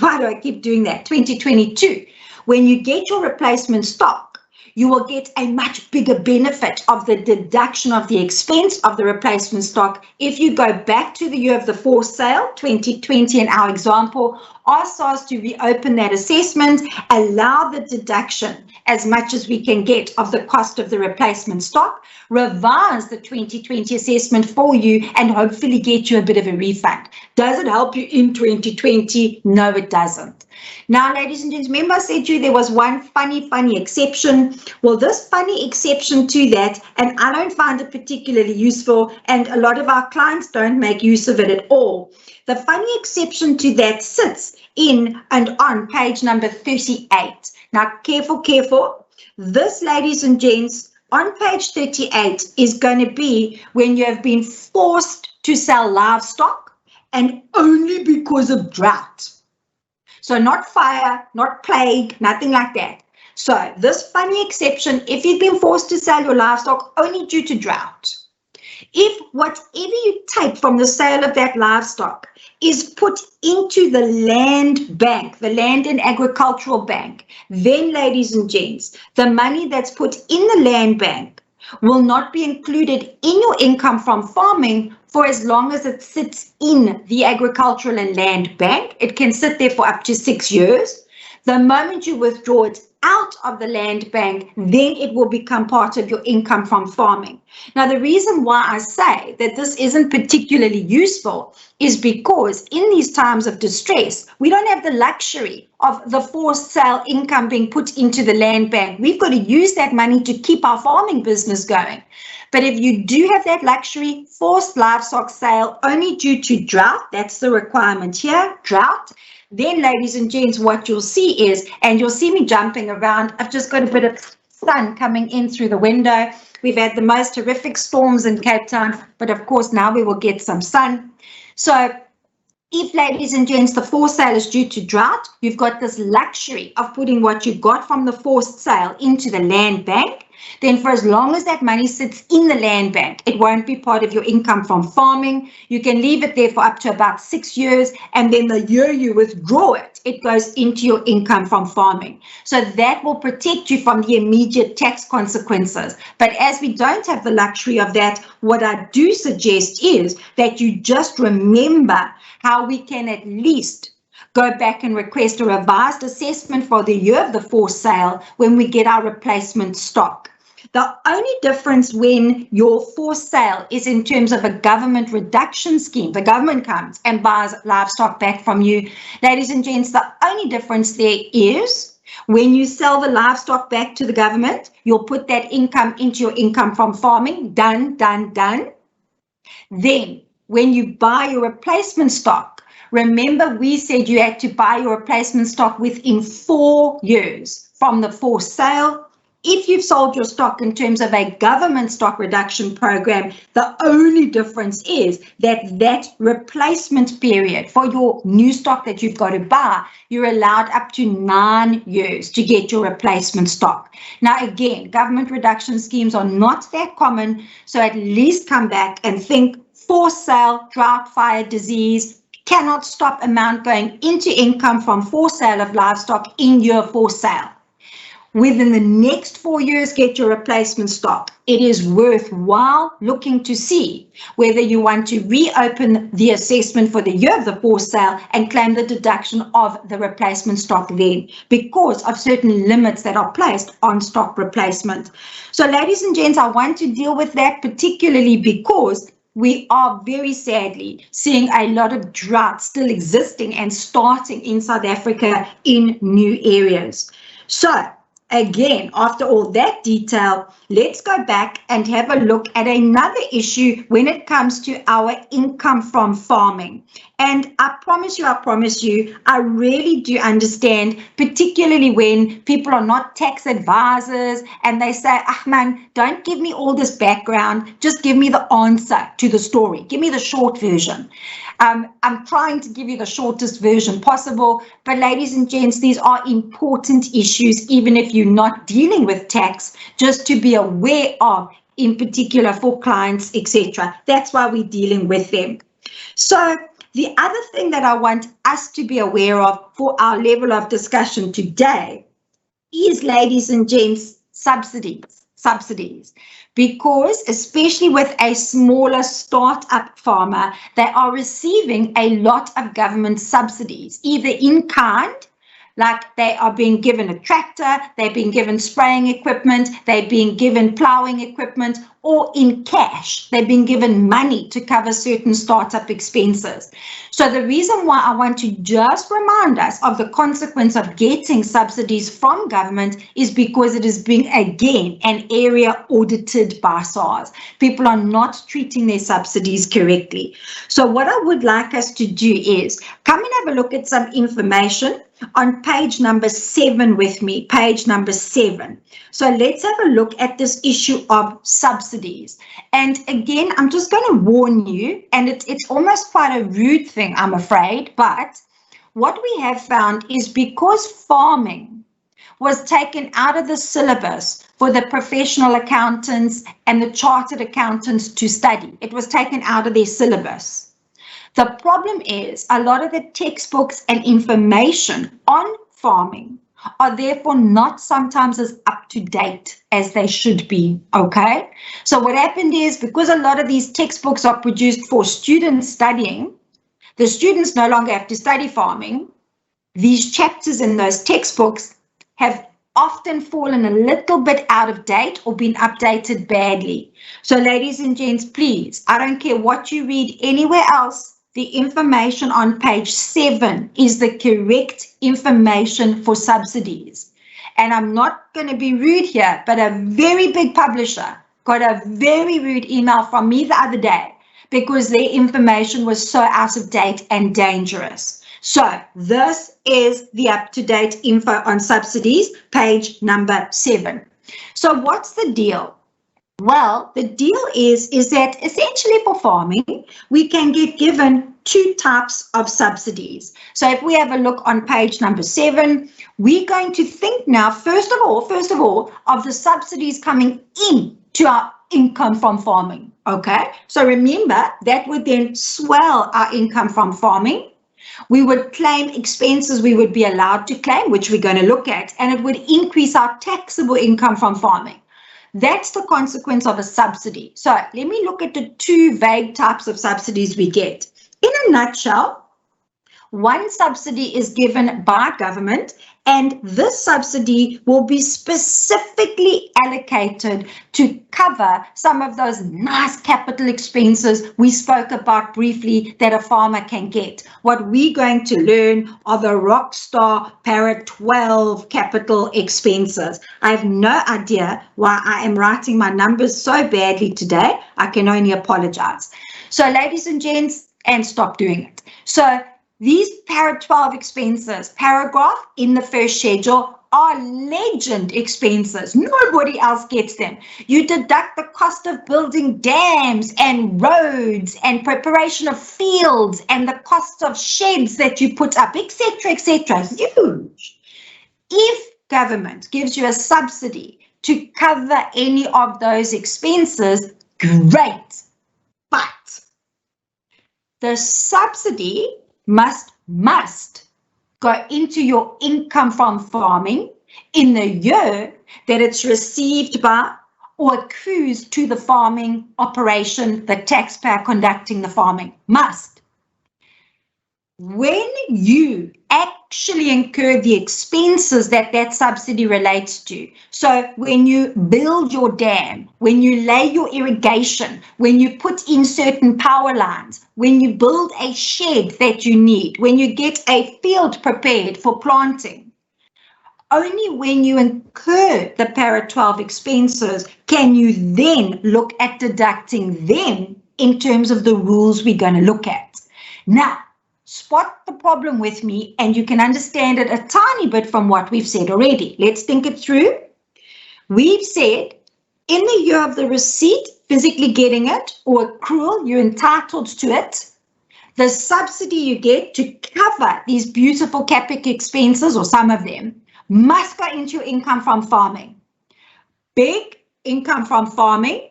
why do I keep doing that? 2022, when you get your replacement stock, you will get a much bigger benefit of the deduction of the expense of the replacement stock if you go back to the year of the forced sale, 2020 in our example, ask SARS to reopen that assessment, allow the deduction as much as we can get of the cost of the replacement stock, revise the 2020 assessment for you and hopefully get you a bit of a refund. Does it help you in 2020? No, it doesn't. Now, ladies and gents, remember I said to you there was one funny exception. Well, this funny exception to that, and I don't find it particularly useful, and a lot of our clients don't make use of it at all. The funny exception to that sits in and on page number 38. Now, careful. This, ladies and gents, on page 38 is going to be when you have been forced to sell livestock and only because of drought. So not fire, not plague, nothing like that. So this funny exception, if you've been forced to sell your livestock only due to drought, if whatever you take from the sale of that livestock is put into the land bank, the land and agricultural bank, then, ladies and gents, the money that's put in the land bank will not be included in your income from farming for as long as it sits in the agricultural and land bank. It can sit there for up to 6 years. The moment you withdraw it out of the land bank, then it will become part of your income from farming. Now, the reason why I say that this isn't particularly useful is because in these times of distress, we don't have the luxury of the forced sale income being put into the land bank. We've got to use that money to keep our farming business going. But if you do have that luxury, forced livestock sale only due to drought, that's the requirement here, drought, then, ladies and gents, what you'll see is, and you'll see me jumping around, I've just got a bit of sun coming in through the window. We've had the most horrific storms in Cape Town, but of course now we will get some sun. So if, ladies and gents, the forced sale is due to drought, you've got this luxury of putting what you got from the forced sale into the land bank. Then for as long as that money sits in the land bank, it won't be part of your income from farming. You can leave it there for up to about 6 years, and then the year you withdraw it, it goes into your income from farming. So that will protect you from the immediate tax consequences. But as we don't have the luxury of that, what I do suggest is that you just remember how we can at least go back and request a revised assessment for the year of the forced sale when we get our replacement stock. The only difference when your forced sale is in terms of a government reduction scheme, the government comes and buys livestock back from you. Ladies and gents, the only difference there is when you sell the livestock back to the government, you'll put that income into your income from farming. Done, done, done. Then when you buy your replacement stock, remember we said you had to buy your replacement stock within 4 years from the forced sale. If you've sold your stock in terms of a government stock reduction program, the only difference is that that replacement period for your new stock that you've got to buy, you're allowed up to 9 years to get your replacement stock. Now, again, government reduction schemes are not that common, so at least come back and think forced sale, drought, fire, disease, cannot stop amount going into income from forced sale of livestock in year forced sale. Within the next 4 years, get your replacement stock. It is worthwhile looking to see whether you want to reopen the assessment for the year of the forced sale and claim the deduction of the replacement stock then, because of certain limits that are placed on stock replacement. So, ladies and gents, I want to deal with that particularly because we are very sadly seeing a lot of drought still existing and starting in South Africa in new areas. So, again, after all that detail, let's go back and have a look at another issue when it comes to our income from farming. And I promise you, I really do understand, particularly when people are not tax advisors and they say, man, don't give me all this background, just give me the answer to the story. Give me the short version. I'm trying to give you the shortest version possible, but ladies and gents, these are important issues, even if you're not dealing with tax, just to be aware of, in particular for clients, etc. That's why we're dealing with them. So the other thing that I want us to be aware of for our level of discussion today is, ladies and gents, subsidies. Because especially with a smaller startup farmer, they are receiving a lot of government subsidies, either in kind, like they are being given a tractor, they're being given spraying equipment, they're being given plowing equipment, or in cash, they're being given money to cover certain startup expenses. So the reason why I want to just remind us of the consequence of getting subsidies from government is because it is being, again, an area audited by SARS. People are not treating their subsidies correctly. So what I would like us to do is come and have a look at some information on page number 7 with me, page number 7. So let's have a look at this issue of subsidies. And again, I'm just going to warn you, and it's almost quite a rude thing, I'm afraid, but what we have found is because farming was taken out of the syllabus for the professional accountants and the chartered accountants to study, it was taken out of their syllabus. The problem is a lot of the textbooks and information on farming are therefore not sometimes as up to date as they should be, okay? So what happened is, because a lot of these textbooks are produced for students studying, the students no longer have to study farming. These chapters in those textbooks have often fallen a little bit out of date or been updated badly. So ladies and gents, please, I don't care what you read anywhere else, the information on page 7 is the correct information for subsidies. And I'm not going to be rude here, but a very big publisher got a very rude email from me the other day because their information was so out of date and dangerous. So this is the up-to-date info on subsidies, page number 7. So what's the deal? Well, the deal is that essentially for farming, we can get given 2 types of subsidies. So if we have a look on page number 7, we're going to think now, first of all, of the subsidies coming in to our income from farming. Okay, so remember that would then swell our income from farming. We would claim expenses we would be allowed to claim, which we're going to look at, and it would increase our taxable income from farming. That's the consequence of a subsidy. So let me look at the 2 vague types of subsidies we get. In a nutshell, one subsidy is given by government, and this subsidy will be specifically allocated to cover some of those nice capital expenses we spoke about briefly that a farmer can get. What we're going to learn are the rockstar Para 12 capital expenses. I have no idea why I am writing my numbers so badly today. I can only apologize. So ladies and gents, and stop doing it. So these Para 12 expenses, paragraph in the first schedule, are legend expenses. Nobody else gets them. You deduct the cost of building dams and roads and preparation of fields and the cost of sheds that you put up, etc., etc. Huge. If government gives you a subsidy to cover any of those expenses, great. But the subsidy must go into your income from farming in the year that it's received by or accrues to the farming operation, the taxpayer conducting the farming. Must. When you actually incur the expenses that subsidy relates to, so when you build your dam, when you lay your irrigation, when you put in certain power lines, when you build a shed that you need, when you get a field prepared for planting, only when you incur the Para 12 expenses can you then look at deducting them in terms of the rules we're going to look at. Now, spot the problem with me and you can understand it a tiny bit from what we've said already. Let's think it through. We've said in the year of the receipt, physically getting it, or accrual, you're entitled to it. The subsidy you get to cover these beautiful capital expenses, or some of them, must go into your income from farming. Big income from farming,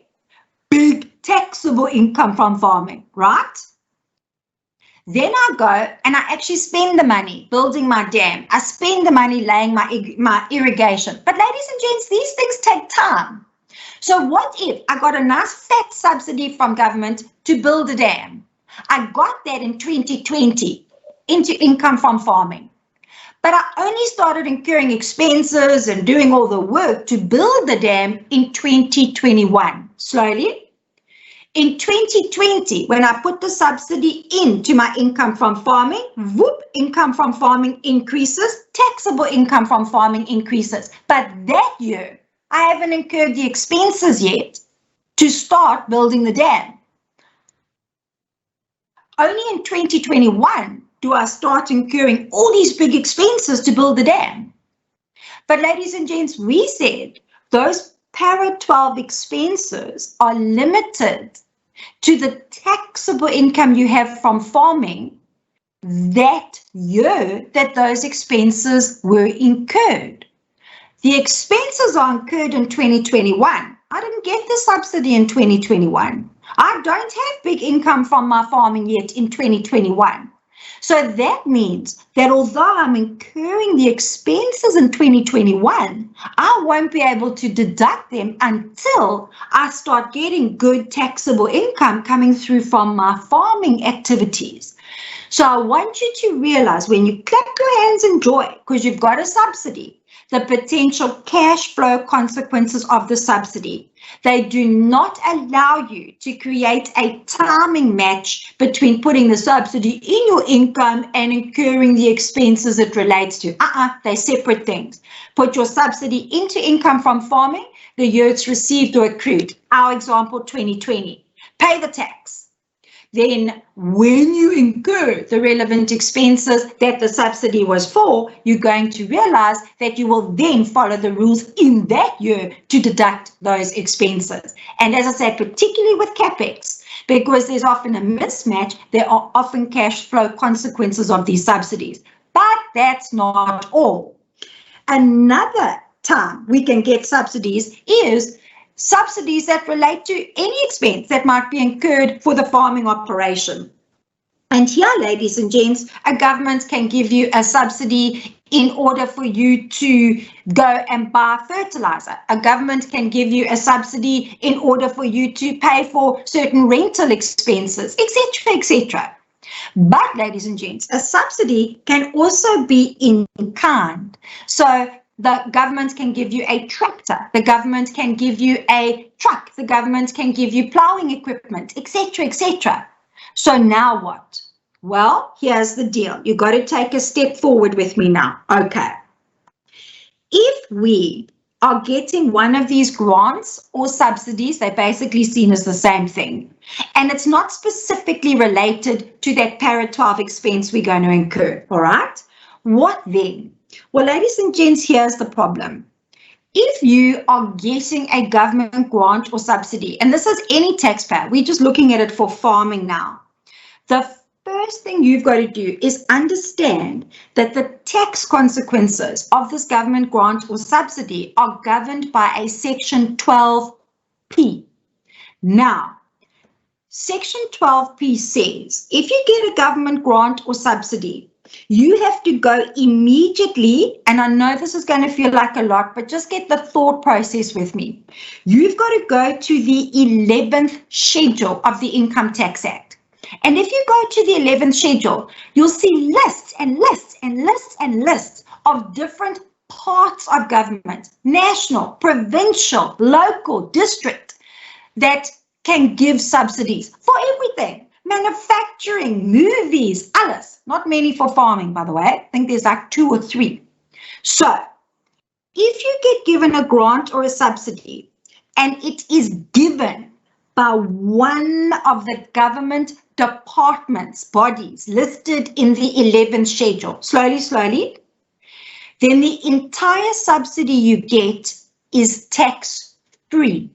big taxable income from farming, right? Then I go and I actually spend the money building my dam. I spend the money laying my irrigation. But ladies and gents, these things take time. So what if I got a nice fat subsidy from government to build a dam? I got that in 2020 into income from farming. But I only started incurring expenses and doing all the work to build the dam in 2021, slowly. In 2020, when I put the subsidy into my income from farming, whoop, income from farming increases, taxable income from farming increases. But that year, I haven't incurred the expenses yet to start building the dam. Only in 2021 do I start incurring all these big expenses to build the dam. But ladies and gents, we said those Para 12 expenses are limited to the taxable income you have from farming that year that those expenses were incurred. The expenses are incurred in 2021. I didn't get the subsidy in 2021. I don't have big income from my farming yet in 2021. So that means that although I'm incurring the expenses in 2021, I won't be able to deduct them until I start getting good taxable income coming through from my farming activities. So I want you to realize when you clap your hands in joy because you've got a subsidy, the potential cash flow consequences of the subsidy. They do not allow you to create a timing match between putting the subsidy in your income and incurring the expenses it relates to. They're separate things. Put your subsidy into income from farming the year it's received or accrued. Our example, 2020. Pay the tax. Then when you incur the relevant expenses that the subsidy was for, you're going to realize that you will then follow the rules in that year to deduct those expenses. And as I said, particularly with CapEx, because there's often a mismatch, there are often cash flow consequences of these subsidies. But that's not all. Another time we can get subsidies is subsidies that relate to any expense that might be incurred for the farming operation. And here, ladies and gents, a government can give you a subsidy in order for you to go and buy fertilizer. A government can give you a subsidy in order for you to pay for certain rental expenses, etc., etc. But, ladies and gents, a subsidy can also be in kind. So the government can give you a tractor, the government can give you a truck, the government can give you plowing equipment, etc., etc. So now what? Well, here's the deal. You've got to take a step forward with me now. Okay. If we are getting one of these grants or subsidies, they're basically seen as the same thing, and it's not specifically related to that para 12 expense we're going to incur, all right? What then? Well, ladies and gents, here's the problem. If you are getting a government grant or subsidy, and this is any taxpayer, we're just looking at it for farming now, the first thing you've got to do is understand that the tax consequences of this government grant or subsidy are governed by a Section 12P. Now, Section 12P says if you get a government grant or subsidy, you have to go immediately, and I know this is going to feel like a lot, but just get the thought process with me. You've got to go to the 11th schedule of the Income Tax Act. And if you go to the 11th schedule, you'll see lists and lists and lists and lists of different parts of government, national, provincial, local, district, that can give subsidies for everything. Manufacturing, movies, alles. Not many for farming, by the way. I think there's like 2 or 3. So if you get given a grant or a subsidy and it is given by one of the government departments, bodies listed in the 11th schedule, slowly, then the entire subsidy you get is tax-free.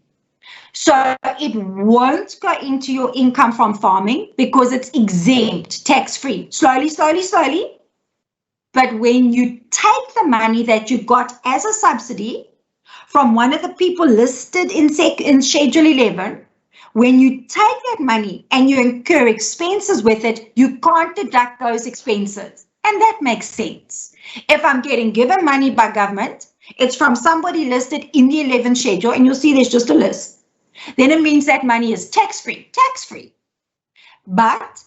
So it won't go into your income from farming because it's exempt, tax-free. Slowly. But when you take the money that you got as a subsidy from one of the people listed in Schedule 11, when you take that money and you incur expenses with it, you can't deduct those expenses. And that makes sense. If I'm getting given money by government, it's from somebody listed in the 11th schedule, and you'll see there's just a list. Then it means that money is tax-free. But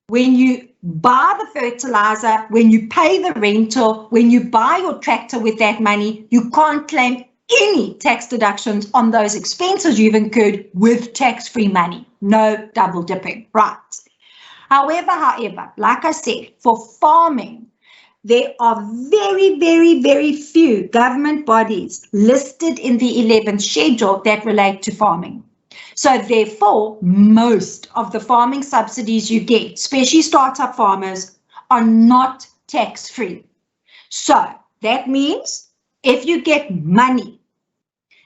when you buy the fertilizer, when you pay the rental, when you buy your tractor with that money, you can't claim any tax deductions on those expenses you've incurred with tax-free money. No double dipping, right? However, like I said, for farming, there are very few government bodies listed in the 11th schedule that relate to farming. So therefore, most of the farming subsidies you get, especially startup farmers, are not tax-free. So that means if you get money,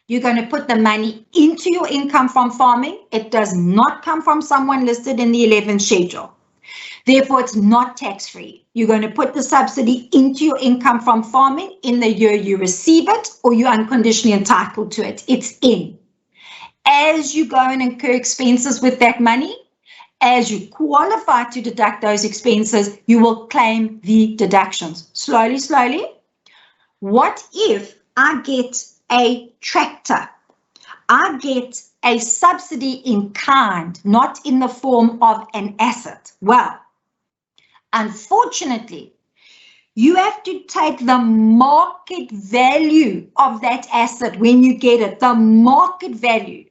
you're going to put the money into your income from farming. It does not come from someone listed in the 11th schedule. Therefore, it's not tax-free. You're going to put the subsidy into your income from farming in the year you receive it, or you're unconditionally entitled to it. It's in. As you go and incur expenses with that money, as you qualify to deduct those expenses, you will claim the deductions. Slowly. What if I get a tractor? I get a subsidy in kind, not in the form of an asset. Well, unfortunately, You have to take the market value of that asset when you get it, the market value,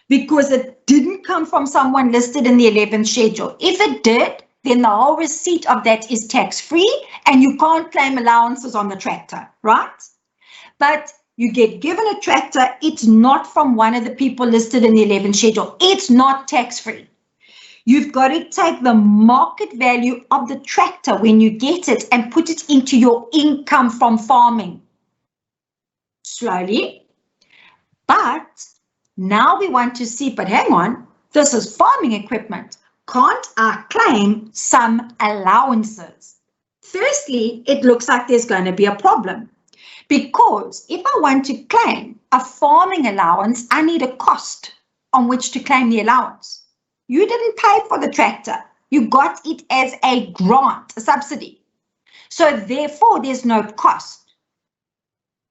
because it didn't come from someone listed in the 11th schedule. If it did, then the whole receipt of that is tax-free and you can't claim allowances on the tractor, right? But you get given a tractor, it's not from one of the people listed in the 11th schedule. It's not tax-free. You've got to take the market value of the tractor when you get it and put it into your income from farming. Slowly. But now we want to see, but hang on, this is farming equipment. Can't I claim some allowances? Firstly, it looks like there's going to be a problem. Because if I want to claim a farming allowance, I need a cost on which to claim the allowance. You didn't pay for the tractor. You got it as a grant, a subsidy. So therefore, there's no cost.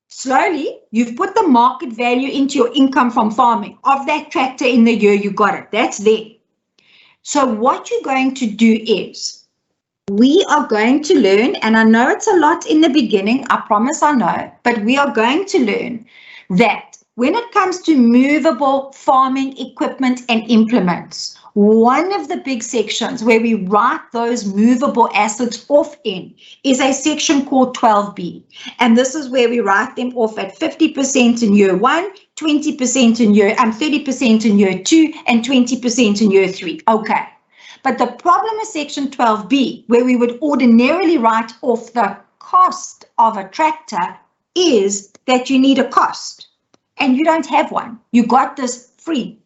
Slowly, you've put the market value into your income from farming of that tractor in the year you got it. That's there. So what you're going to do is, we are going to learn, and I know it's a lot in the beginning, I promise I know, but we are going to learn that when it comes to movable farming equipment and implements, one of the big sections where we write those movable assets off in is a section called 12B. And this is where we write them off at 50% in year 1, 20% in year, 30% in year 2, and 20% in year 3. Okay. But the problem is section 12B, where we would ordinarily write off the cost of a tractor, is that you need a cost. And you don't have one. You got this free.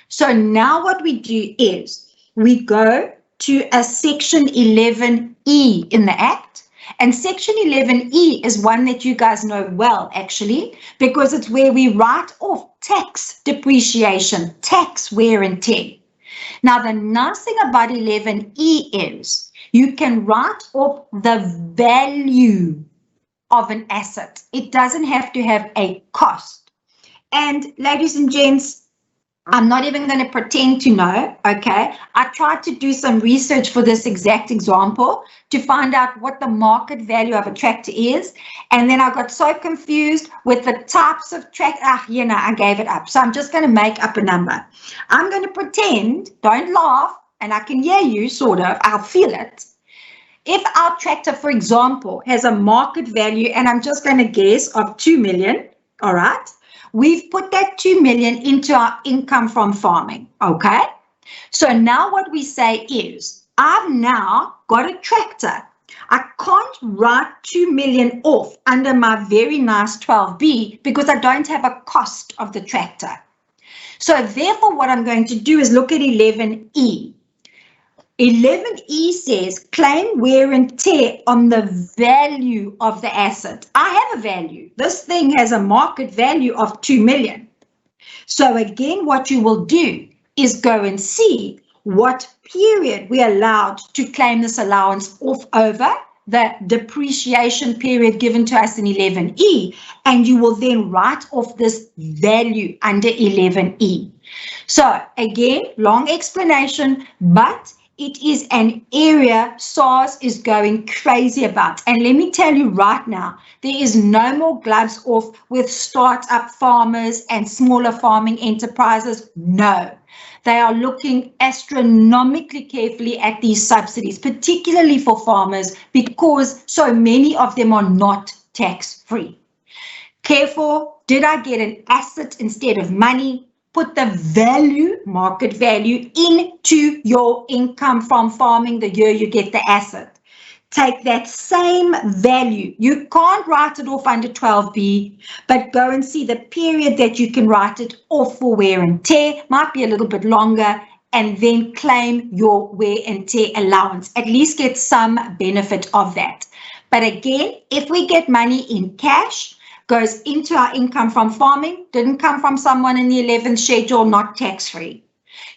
So now what we do is we go to a section 11E in the Act. And section 11E is one that you guys know well, actually, because it's where we write off tax depreciation, tax wear and tear. Now, the nice thing about 11E is you can write off the value of an asset. It doesn't have to have a cost. And ladies and gents, I'm not even going to pretend to know, okay? I tried to do some research for this exact example to find out what the market value of a tractor is. And then I got so confused with the types of tractor. I gave it up. So I'm just going to make up a number. I'm going to pretend, don't laugh, and I can hear you, sort of, I'll feel it. If our tractor, for example, has a market value, and I'm just going to guess, of 2 million, all right? We've put that 2 million into our income from farming, okay? So now what we say is, I've now got a tractor. I can't write 2 million off under my very nice 12B because I don't have a cost of the tractor. So therefore, what I'm going to do is look at 11E. 11E says claim wear and tear on the value of the asset. I have a value. This thing has a market value of 2 million. So again, what you will do is go and see what period we're allowed to claim this allowance off over, the depreciation period given to us in 11E, and you will then write off this value under 11E. So again, long explanation, but it is an area SARS is going crazy about. And let me tell you right now, there is no more gloves off with start-up farmers and smaller farming enterprises. No, they are looking astronomically carefully at these subsidies, particularly for farmers, because so many of them are not tax-free. Careful, did I get an asset instead of money? Put the value, market value, into your income from farming the year you get the asset. Take that same value. You can't write it off under 12B, but go and see the period that you can write it off for wear and tear. Might be a little bit longer, and then claim your wear and tear allowance. At least get some benefit of that. But again, if we get money in cash, goes into our income from farming, didn't come from someone in the 11th schedule, not tax-free.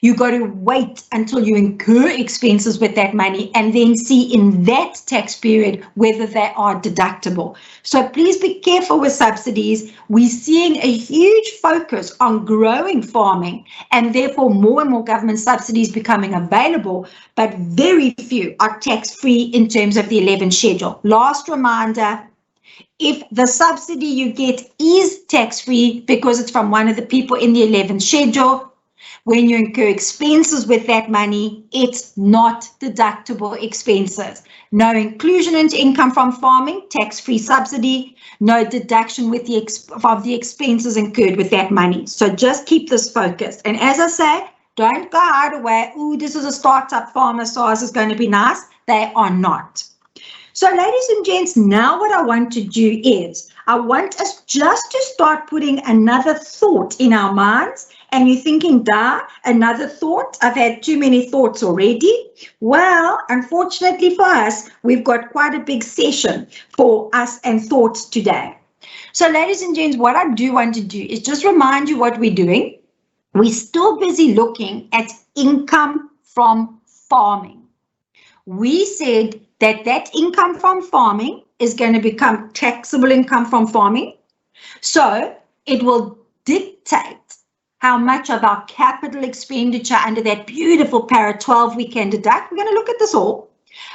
You got to wait until you incur expenses with that money and then see in that tax period whether they are deductible. So please be careful with subsidies. We're seeing a huge focus on growing farming and therefore more and more government subsidies becoming available, but very few are tax-free in terms of the 11 schedule. Last reminder, if the subsidy you get is tax-free because it's from one of the people in the 11 schedule, when you incur expenses with that money, it's not deductible expenses. No inclusion into income from farming, tax-free subsidy, no deduction with of the expenses incurred with that money. So just keep this focused. And as I say, don't go out away, ooh, this is a startup farmer, so ours is going to be nice. They are not. So ladies and gents, now what I want to do is, I want us just to start putting another thought in our minds. And you're thinking, another thought? I've had too many thoughts already. Well, unfortunately for us, we've got quite a big session for us and thoughts today. So ladies and gents, what I do want to do is just remind you what we're doing. We're still busy looking at income from farming. We said that income from farming is going to become taxable income from farming. So it will dictate how much of our capital expenditure under that beautiful para 12 we can deduct. We're going to look at this all.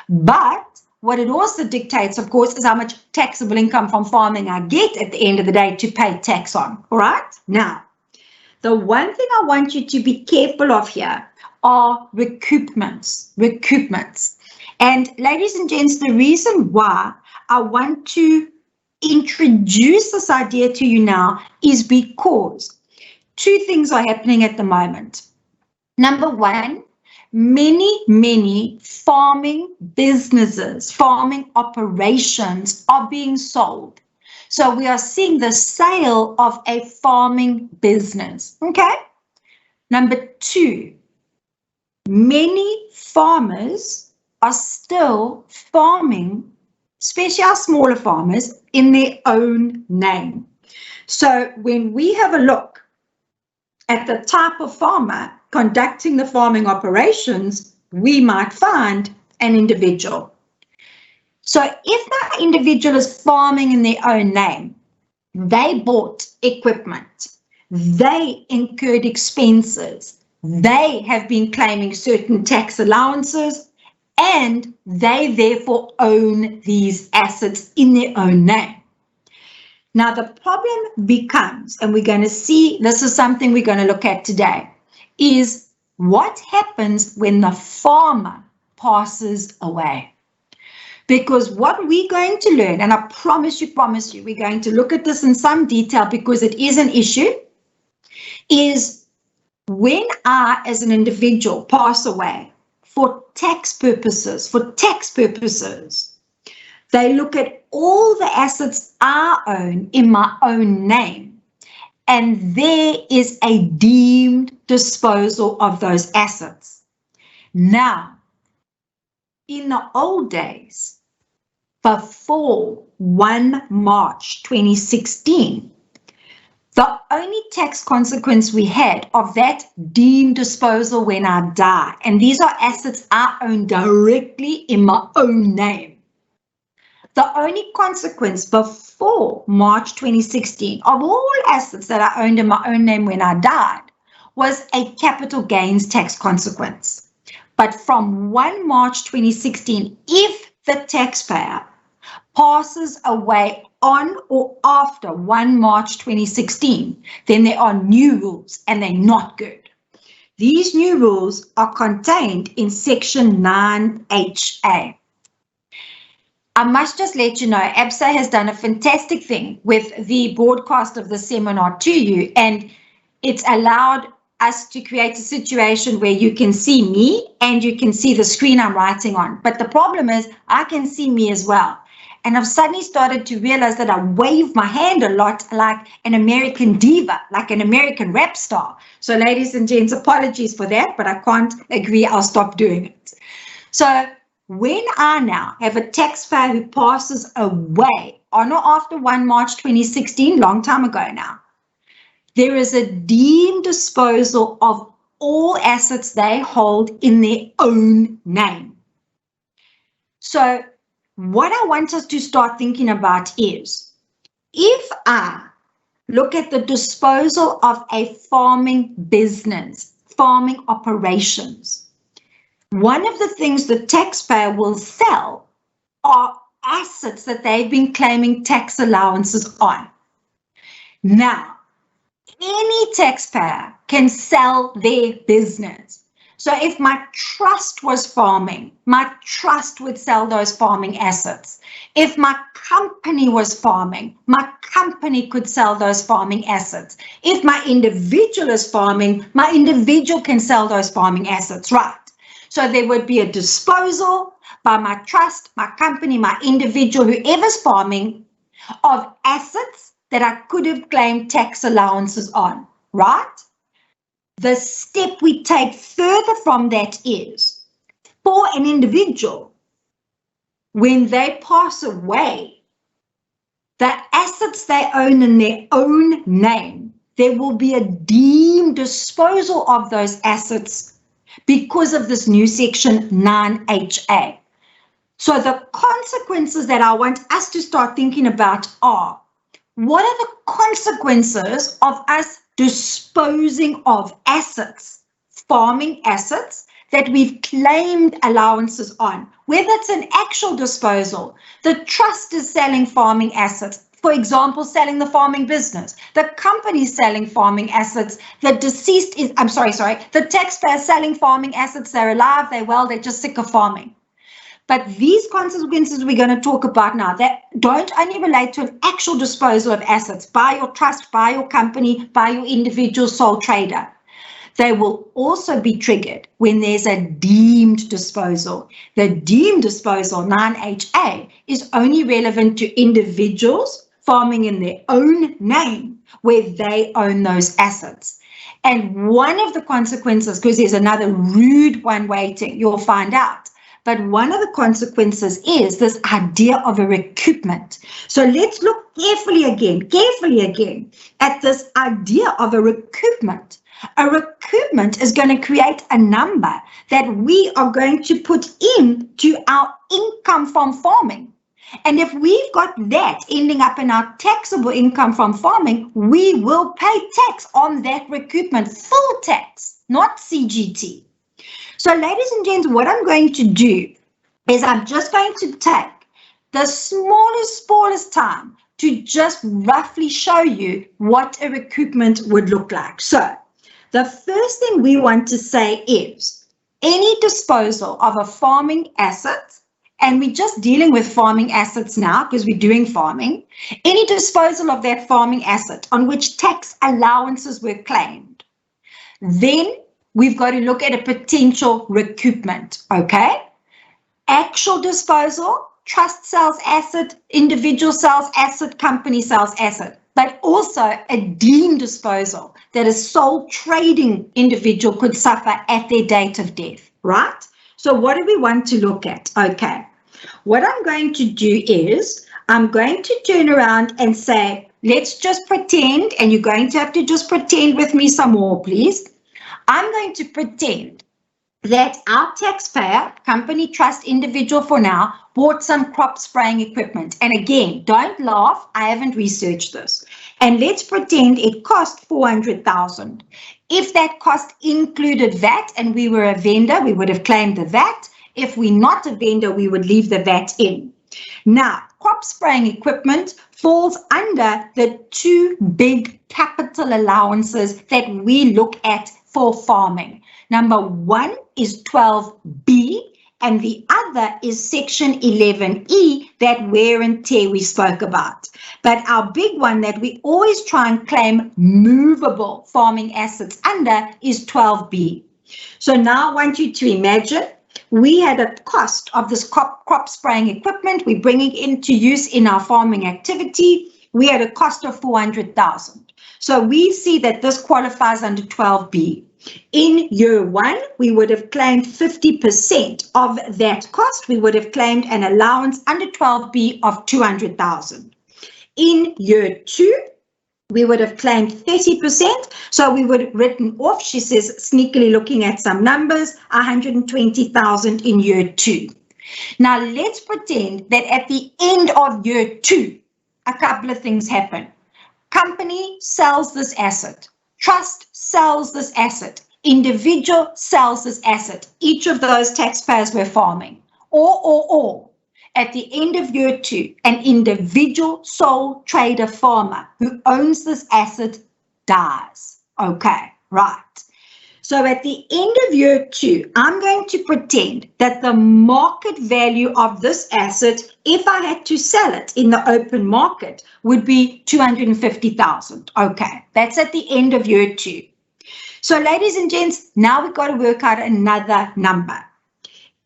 But what it also dictates, of course, is how much taxable income from farming I get at the end of the day to pay tax on. All right? Now, the one thing I want you to be careful of here are recoupments. And ladies and gents, the reason why I want to introduce this idea to you now is because two things are happening at the moment. Number one, many farming businesses, farming operations are being sold. So we are seeing the sale of a farming business, okay? Number two, many farmers are still farming, especially our smaller farmers, in their own name. So when we have a look at the type of farmer conducting the farming operations, we might find an individual. So if that individual is farming in their own name, they bought equipment, they incurred expenses, they have been claiming certain tax allowances, and they therefore own these assets in their own name. Now, the problem becomes, and we're going to see, this is something we're going to look at today, is what happens when the farmer passes away. Because what we're going to learn, and I promise you, we're going to look at this in some detail because it is an issue, is when I, as an individual, pass away for tax purposes, they look at all the assets I own in my own name, and there is a deemed disposal of those assets. Now, in the old days, before 1 March 2016, the only tax consequence we had of that deemed disposal when I die, and these are assets I own directly in my own name. The only consequence before March 2016 of all assets that I owned in my own name when I died was a capital gains tax consequence. But from 1 March 2016, if the taxpayer passes away on or after 1 March 2016, then there are new rules and they're not good. These new rules are contained in Section 9HA. I must just let you know, ABSA has done a fantastic thing with the broadcast of the seminar to you, and it's allowed us to create a situation where you can see me and you can see the screen I'm writing on. But the problem is I can see me as well. And I've suddenly started to realize that I wave my hand a lot like an American diva, like an American rap star. So ladies and gents, apologies for that, but I can't agree. I'll stop doing it. So when I now have a taxpayer who passes away on or after 1 March 2016, long time ago now, there is a deemed disposal of all assets they hold in their own name. So what I want us to start thinking about is, if I look at the disposal of a farming business, farming operations, one of the things the taxpayer will sell are assets that they've been claiming tax allowances on. Now, any taxpayer can sell their business. So if my trust was farming, my trust would sell those farming assets. If my company was farming, my company could sell those farming assets. If my individual is farming, my individual can sell those farming assets, right? So there would be a disposal by my trust, my company, my individual, whoever's farming, of assets that I could have claimed tax allowances on, right? The step we take further from that is, for an individual, when they pass away, the assets they own in their own name, there will be a deemed disposal of those assets because of this new section 9HA. So the consequences that I want us to start thinking about are, what are the consequences of us disposing of assets, farming assets that we've claimed allowances on, whether it's an actual disposal, the trust is selling farming assets, for example, selling the farming business, the company selling farming assets, the deceased is, the taxpayer selling farming assets, they're alive, they're well, they're just sick of farming. But these consequences we're going to talk about now, that don't only relate to an actual disposal of assets by your trust, by your company, by your individual sole trader. They will also be triggered when there's a deemed disposal. The deemed disposal, 9HA, is only relevant to individuals farming in their own name where they own those assets. And one of the consequences, because there's another rude one waiting, you'll find out. But one of the consequences is this idea of a recoupment. So let's look carefully again at this idea of a recoupment. A recoupment is going to create a number that we are going to put into our income from farming. And if we've got that ending up in our taxable income from farming, we will pay tax on that recoupment, full tax, not CGT. So ladies and gents, what I'm going to do is I'm just going to take the smallest time to just roughly show you what a recoupment would look like. So the first thing we want to say is any disposal of a farming asset, and we're just dealing with farming assets now because we're doing farming, any disposal of that farming asset on which tax allowances were claimed, then we've got to look at a potential recoupment, okay? Actual disposal, trust sells asset, individual sells asset, company sells asset, but also a deemed disposal that a sole trading individual could suffer at their date of death, right? So what do we want to look at? Okay, what I'm going to do is I'm going to turn around and say, let's just pretend, and you're going to have to just pretend with me some more, please. I'm going to pretend that our taxpayer, company, trust, individual for now, bought some crop spraying equipment. And again, don't laugh, I haven't researched this. And let's pretend it cost 400,000. If that cost included VAT and we were a vendor, we would have claimed the VAT. If we're not a vendor, we would leave the VAT in. Now, crop spraying equipment falls under the two big capital allowances that we look at for farming. Number one is 12B and the other is section 11E, that wear and tear we spoke about. But our big one that we always try and claim movable farming assets under is 12B. So now I want you to imagine we had a cost of this crop spraying equipment. We're bringing it into use in our farming activity. We had a cost of 400,000. So we see that this qualifies under 12B. In year one, we would have claimed 50% of that cost. We would have claimed an allowance under 12B of 200,000. In year two, we would have claimed 30%. So we would have written off, she says, sneakily looking at some numbers, 120,000 in year 2. Now let's pretend that at the end of year 2, a couple of things happen. Company sells this asset. Trust sells this asset. Individual sells this asset. Each of those taxpayers were farming. Or, at the end of year 2, an individual sole trader farmer who owns this asset dies. Okay, right. So at the end of year 2, I'm going to pretend that the market value of this asset, if I had to sell it in the open market, would be 250,000. Okay, that's at the end of year 2. So ladies and gents, now we've got to work out another number.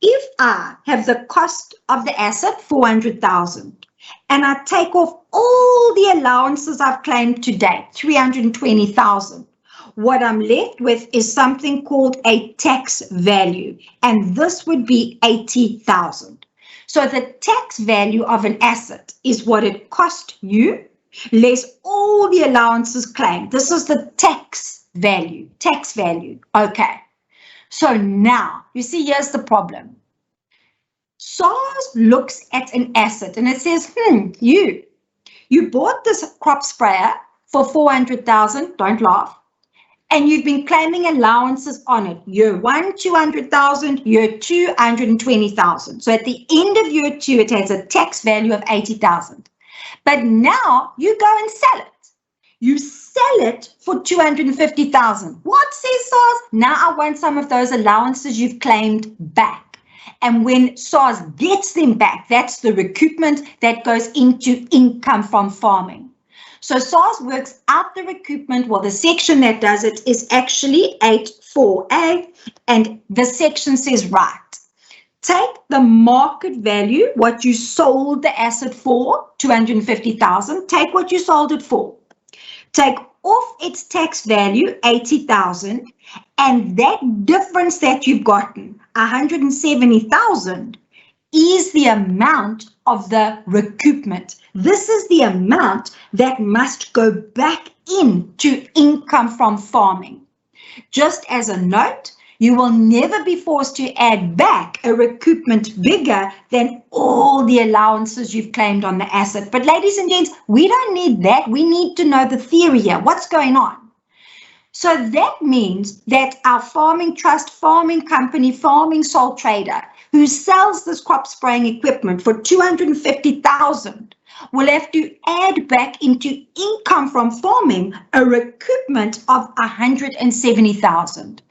If I have the cost of the asset, 400,000, and I take off all the allowances I've claimed to date, 320,000, what I'm left with is something called a tax value, and this would be 80,000. So the tax value of an asset is what it cost you, less all the allowances claimed. This is the tax value. Okay. So now, you see, here's the problem. SARS looks at an asset and it says, you bought this crop sprayer for 400,000, don't laugh, and you've been claiming allowances on it. Year 1, 200,000, year 2, 120,000. So at the end of year 2, it has a tax value of 80,000. But now you go and sell it. You sell it for 250,000. What says SARS? Now I want some of those allowances you've claimed back. And when SARS gets them back, that's the recoupment that goes into income from farming. So SARS works out the recoupment. Well, the section that does it is actually 8.4a, and the section says, right, take the market value, what you sold the asset for, 250,000, take what you sold it for. Take off its tax value, 80,000, and that difference that you've gotten, 170,000, is the amount of the recoupment. This is the amount that must go back into income from farming. Just as a note, you will never be forced to add back a recoupment bigger than all the allowances you've claimed on the asset. But ladies and gents, we don't need that. We need to know the theory here. What's going on? So that means that our farming trust, farming company, farming sole trader who sells this crop spraying equipment for 250,000 will have to add back into income from farming a recoupment of 170,000.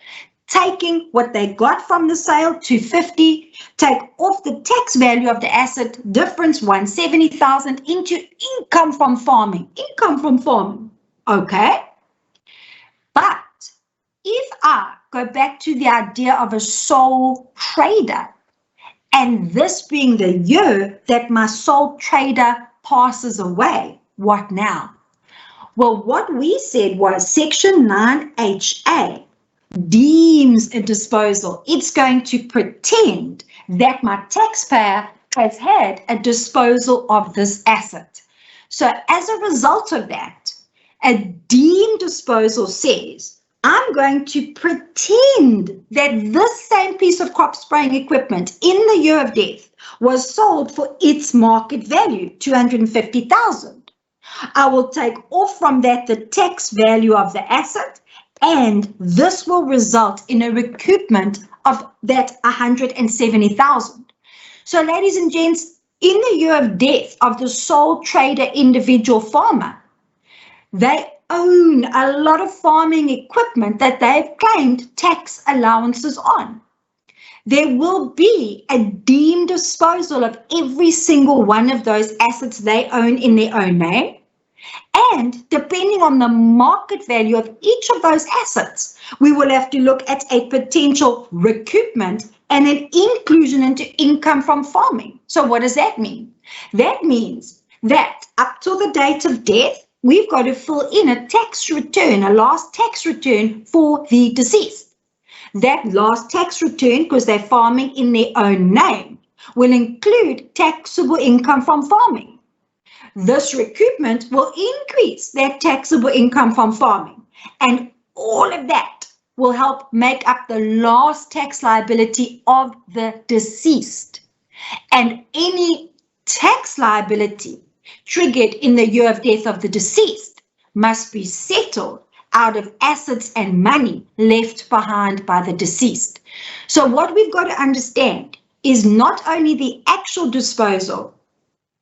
Taking what they got from the sale, 250, take off the tax value of the asset, difference 170,000 into income from farming. Okay. But if I go back to the idea of a sole trader, and this being the year that my sole trader passes away, what now? Well, what we said was Section 9HA deems a disposal. It's going to pretend that my taxpayer has had a disposal of this asset. So as a result of that, a deemed disposal says, I'm going to pretend that this same piece of crop spraying equipment in the year of death was sold for its market value, 250,000. I will take off from that the tax value of the asset, and this will result in a recoupment of that 170,000. So ladies and gents, in the year of death of the sole trader individual farmer, they own a lot of farming equipment that they've claimed tax allowances on. There will be a deemed disposal of every single one of those assets they own in their own name. And depending on the market value of each of those assets, we will have to look at a potential recoupment and an inclusion into income from farming. So what does that mean? That means that up till the date of death, we've got to fill in a tax return, a last tax return for the deceased. That last tax return, because they're farming in their own name, will include taxable income from farming. This recoupment will increase their taxable income from farming, and all of that will help make up the last tax liability of the deceased. And any tax liability triggered in the year of death of the deceased must be settled out of assets and money left behind by the deceased. So what we've got to understand is not only the actual disposal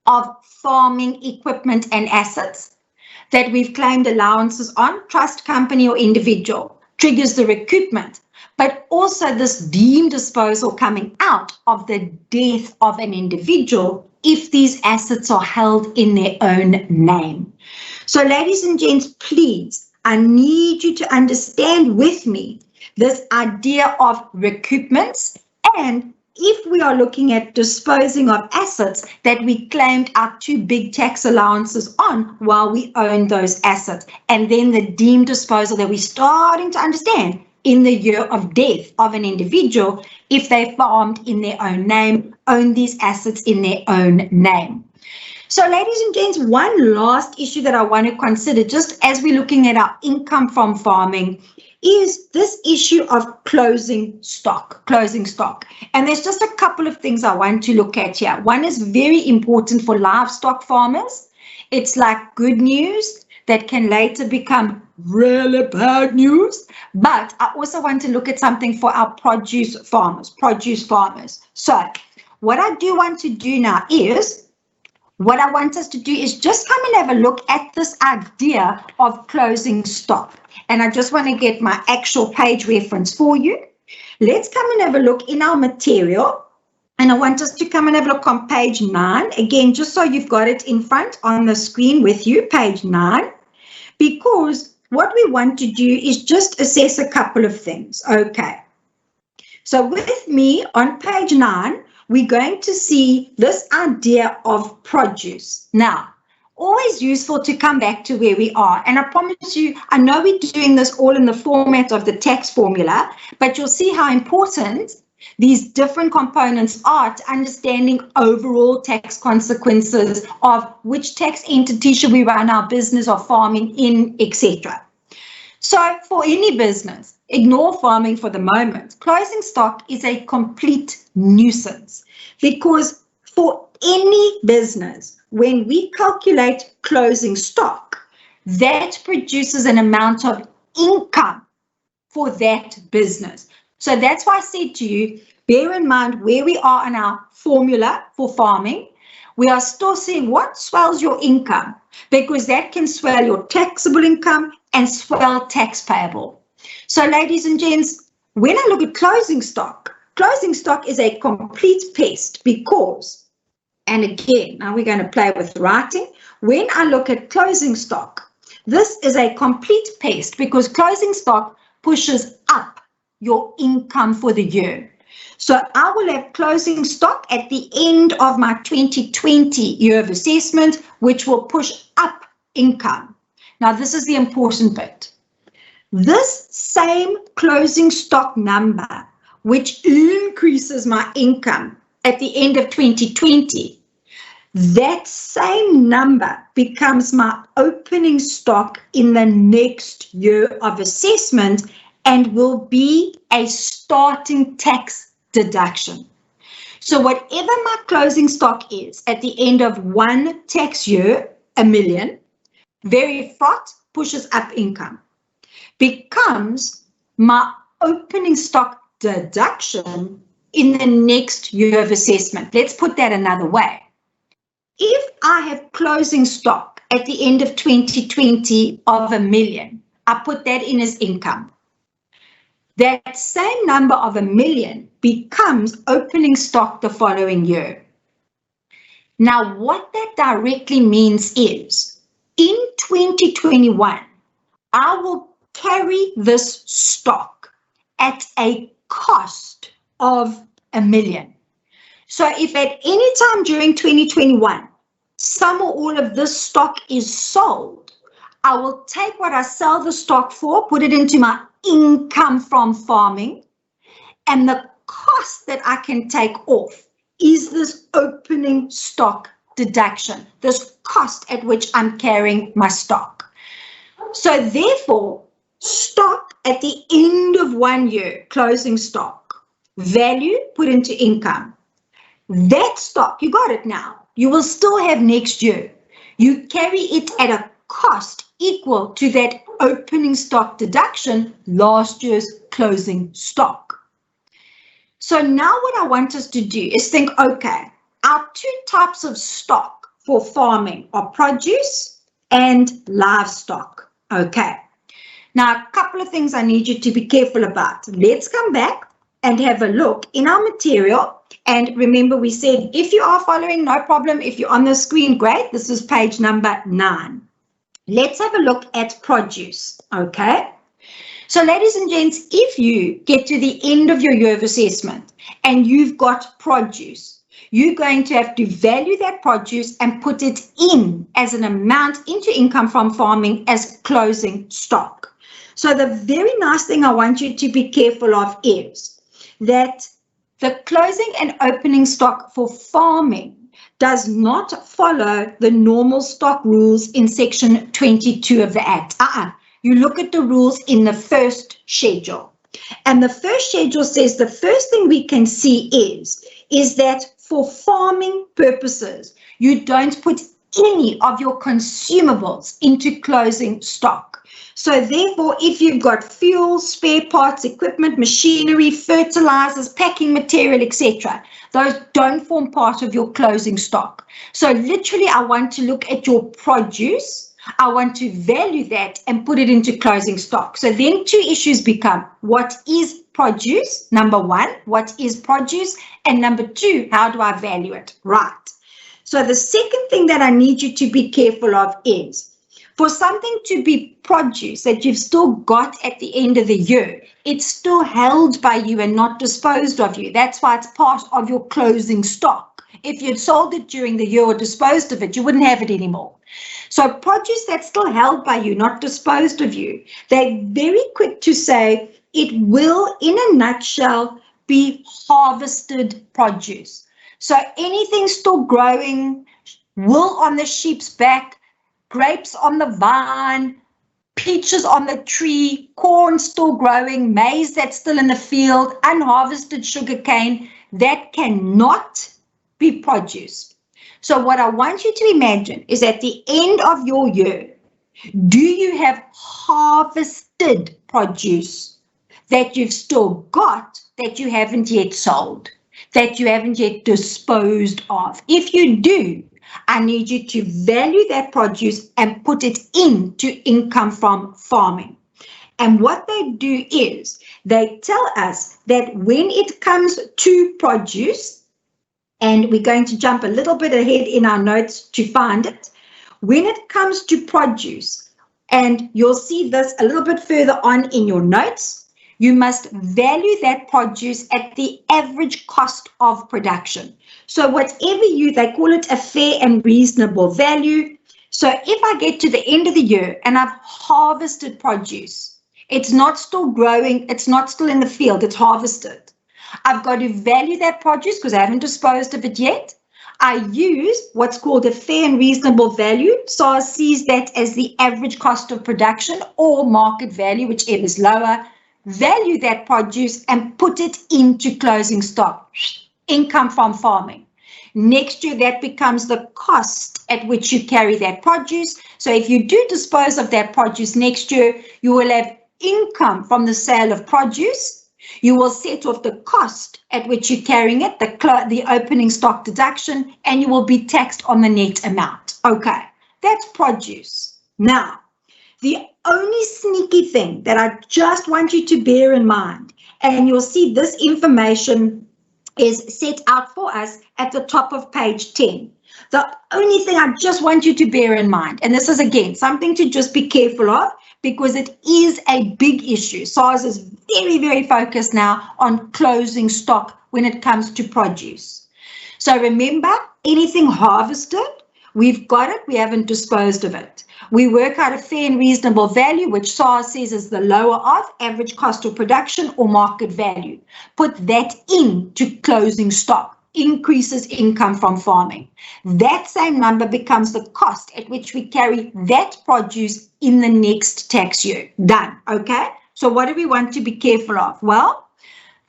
of farming equipment and assets that we've claimed allowances on, trust, company or individual, triggers the recoupment, but also this deemed disposal coming out of the death of an individual if these assets are held in their own name. So ladies and gents, please, I need you to understand with me this idea of recoupments, and if we are looking at disposing of assets that we claimed our too big tax allowances on while we own those assets, and then the deemed disposal that we're starting to understand in the year of death of an individual if they farmed in their own name, own these assets in their own name. So ladies and gents, one last issue that I want to consider just as we're looking at our income from farming is this issue of closing stock. And there's just a couple of things I want to look at here. One is very important for livestock farmers. It's like good news that can later become really bad news. But I also want to look at something for our produce farmers. So what I do want to do now is, what I want us to do is just come and have a look at this idea of closing stock. And I just want to get my actual page reference for you. Let's come and have a look in our material. And I want us to come and have a look on page 9. Again, just so you've got it in front on the screen with you, page 9. Because what we want to do is just assess a couple of things. Okay. So with me on page 9, we're going to see this idea of produce. Now, always useful to come back to where we are. And I promise you, I know we're doing this all in the format of the tax formula, but you'll see how important these different components are to understanding overall tax consequences of which tax entity should we run our business or farming in, etc. So for any business, ignore farming for the moment. Closing stock is a complete nuisance because for any business, when we calculate closing stock, that produces an amount of income for that business. So that's why I said to you, bear in mind where we are in our formula for farming. We are still seeing what swells your income, because that can swell your taxable income and swell tax payable. So ladies and gents, when I look at closing stock is a complete pest because, and again, now we're going to play with writing. When I look at closing stock, this is a complete pest because closing stock pushes up your income for the year. So I will have closing stock at the end of my 2020 year of assessment, which will push up income. Now, this is the important bit. This same closing stock number, which increases my income at the end of 2020, that same number becomes my opening stock in the next year of assessment and will be a starting tax deduction. So whatever my closing stock is at the end of one tax year, $1 million, very fraught, pushes up income, becomes my opening stock deduction in the next year of assessment. Let's put that another way. If I have closing stock at the end of 2020 of $1 million, I put that in as income. That same number of $1 million becomes opening stock the following year. Now, what that directly means is, in 2021, I will carry this stock at a cost of $1 million. So if at any time during 2021, some or all of this stock is sold, I will take what I sell the stock for, put it into my income from farming, and the cost that I can take off is this opening stock deduction, this cost at which I'm carrying my stock. So therefore, stock at the end of 1 year, closing stock, value put into income. That stock, you got it now. You will still have next year. You carry it at a cost equal to that opening stock deduction, last year's closing stock. So now what I want us to do is think, okay, our two types of stock for farming are produce and livestock. Okay. Now, a couple of things I need you to be careful about. Let's come back and have a look in our material. And remember, we said, if you are following, no problem. If you're on the screen, great. This is page number 9. Let's have a look at produce, okay? So, ladies and gents, if you get to the end of your year of assessment and you've got produce, you're going to have to value that produce and put it in as an amount into income from farming as closing stock. So the very nice thing I want you to be careful of is that the closing and opening stock for farming does not follow the normal stock rules in section 22 of the Act. You look at the rules in the first schedule. And the first schedule says the first thing we can see is that for farming purposes, you don't put any of your consumables into closing stock. So therefore, if you've got fuel, spare parts, equipment, machinery, fertilizers, packing material, etc., those don't form part of your closing stock. So literally, I want to look at your produce. I want to value that and put it into closing stock. So then two issues become, what is produce? Number one, what is produce? And number two, how do I value it? Right. So the second thing that I need you to be careful of is, for something to be produce that you've still got at the end of the year, it's still held by you and not disposed of you. That's why it's part of your closing stock. If you'd sold it during the year or disposed of it, you wouldn't have it anymore. So produce that's still held by you, not disposed of you, they're very quick to say it will, in a nutshell, be harvested produce. So anything still growing, wool on the sheep's back, grapes on the vine, peaches on the tree, corn still growing, maize that's still in the field, unharvested sugarcane, that cannot be produce. So what I want you to imagine is at the end of your year, do you have harvested produce that you've still got that you haven't yet sold, that you haven't yet disposed of? If you do, I need you to value that produce and put it into income from farming. And what they do is they tell us that when it comes to produce, and we're going to jump a little bit ahead in our notes to find it, when it comes to produce, and you'll see this a little bit further on in your notes, you must value that produce at the average cost of production. So whatever they call it a fair and reasonable value. So if I get to the end of the year and I've harvested produce, it's not still growing, it's not still in the field, it's harvested. I've got to value that produce because I haven't disposed of it yet. I use what's called a fair and reasonable value. SARS sees that as the average cost of production or market value, whichever is lower. Value that produce and put it into closing stock, income from farming. Next year, that becomes the cost at which you carry that produce. So if you do dispose of that produce next year, you will have income from the sale of produce. You will set off the cost at which you're carrying it, the opening stock deduction, and you will be taxed on the net amount. Okay, that's produce. Now, the only sneaky thing that I just want you to bear in mind, and you'll see this information is set out for us at the top of page 10. The only thing I just want you to bear in mind, and this is again something to just be careful of because it is a big issue. SARS is very, very focused now on closing stock when it comes to produce. So remember, anything harvested, we've got it, we haven't disposed of it. We work out a fair and reasonable value, which SARS says is the lower of average cost of production or market value. Put that into closing stock, increases income from farming. That same number becomes the cost at which we carry that produce in the next tax year. Done, okay? So what do we want to be careful of? Well,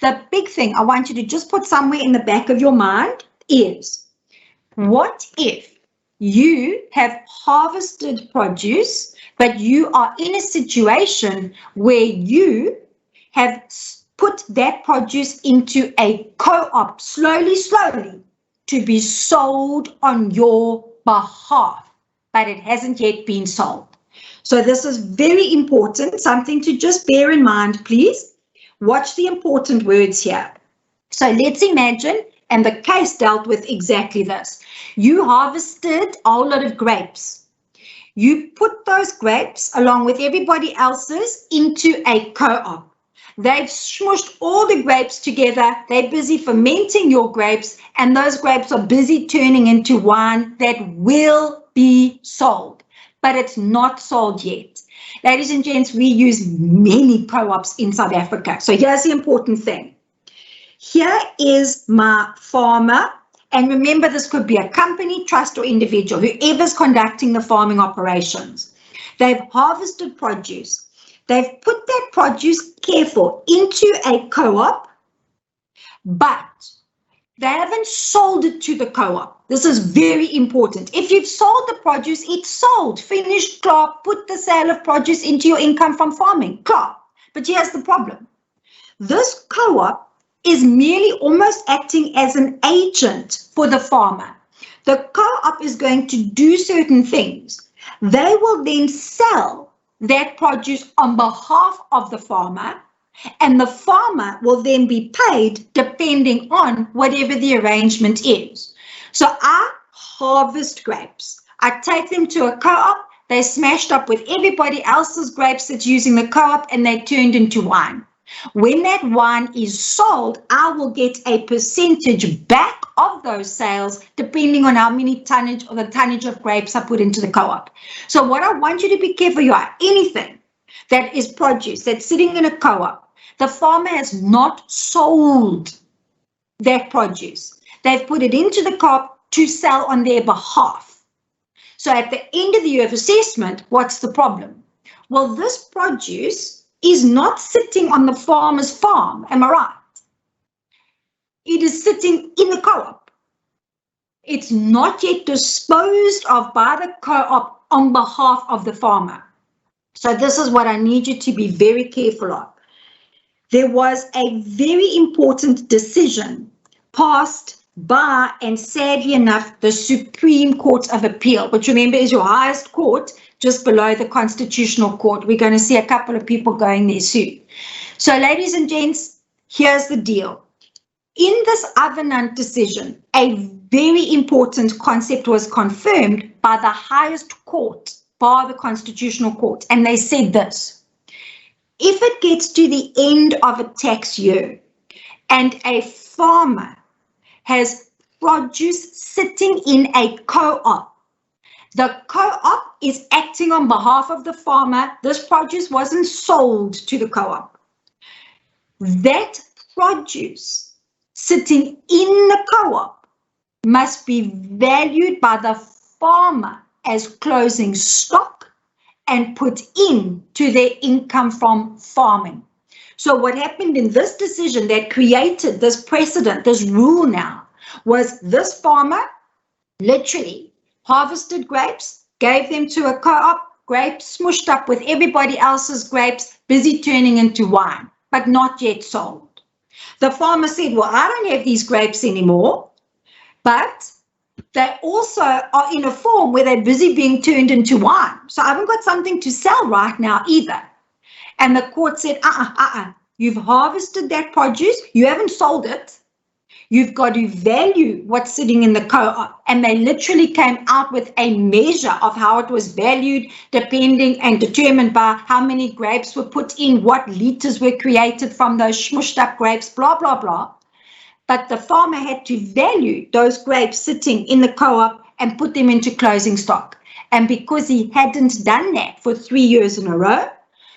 the big thing I want you to just put somewhere in the back of your mind is, what if you have harvested produce, but you are in a situation where you have put that produce into a co-op slowly to be sold on your behalf, but it hasn't yet been sold. So this is very important, something to just bear in mind, please. Watch the important words here. So let's imagine, and the case dealt with exactly this. You harvested a whole lot of grapes. You put those grapes along with everybody else's into a co-op. They've smushed all the grapes together. They're busy fermenting your grapes, and those grapes are busy turning into wine that will be sold, but it's not sold yet. Ladies and gents, we use many co-ops in South Africa. So here's the important thing. Here is my farmer, and remember, this could be a company, trust, or individual, whoever's conducting the farming operations. They've harvested produce. They've put that produce, careful, into a co-op, but they haven't sold it to the co-op. This is very important. If you've sold the produce, it's sold, finished, klar, put the sale of produce into your income from farming, klar. But here's the problem. This co-op is merely almost acting as an agent for the farmer. The co-op is going to do certain things. They will then sell that produce on behalf of the farmer, and the farmer will then be paid depending on whatever the arrangement is. So I harvest grapes. I take them to a co-op. They're smashed up with everybody else's grapes that's using the co-op, and they're turned into wine. When that wine is sold, I will get a percentage back of those sales depending on how many tonnage or the tonnage of grapes I put into the co-op. So what I want you to be careful, you are anything that is produce that's sitting in a co-op, the farmer has not sold that produce. They've put it into the co-op to sell on their behalf. So at the end of the year of assessment, what's the problem? Well, this produce is not sitting on the farmer's farm, am I right? It is sitting in the co-op. It's not yet disposed of by the co-op on behalf of the farmer. So this is what I need you to be very careful of. There was a very important decision passed by, and sadly enough, the Supreme Court of Appeal, which remember is your highest court, just below the Constitutional Court. We're going to see a couple of people going there soon. So ladies and gents, here's the deal. In this Avenant decision, a very important concept was confirmed by the highest court, by the Constitutional Court, and they said this: if it gets to the end of a tax year and a farmer has produce sitting in a co-op, the co-op is acting on behalf of the farmer. This produce wasn't sold to the co-op. That produce sitting in the co-op must be valued by the farmer as closing stock and put into their income from farming. So what happened in this decision that created this precedent, this rule now, was this farmer literally harvested grapes, gave them to a co-op, grapes smushed up with everybody else's grapes, busy turning into wine, but not yet sold. The farmer said, well, I don't have these grapes anymore, but they also are in a form where they're busy being turned into wine. So I haven't got something to sell right now either. And the court said, you've harvested that produce, you haven't sold it. You've got to value what's sitting in the co-op. And they literally came out with a measure of how it was valued, depending and determined by how many grapes were put in, what liters were created from those smushed up grapes, blah, blah, blah. But the farmer had to value those grapes sitting in the co-op and put them into closing stock. And because he hadn't done that for 3 years in a row,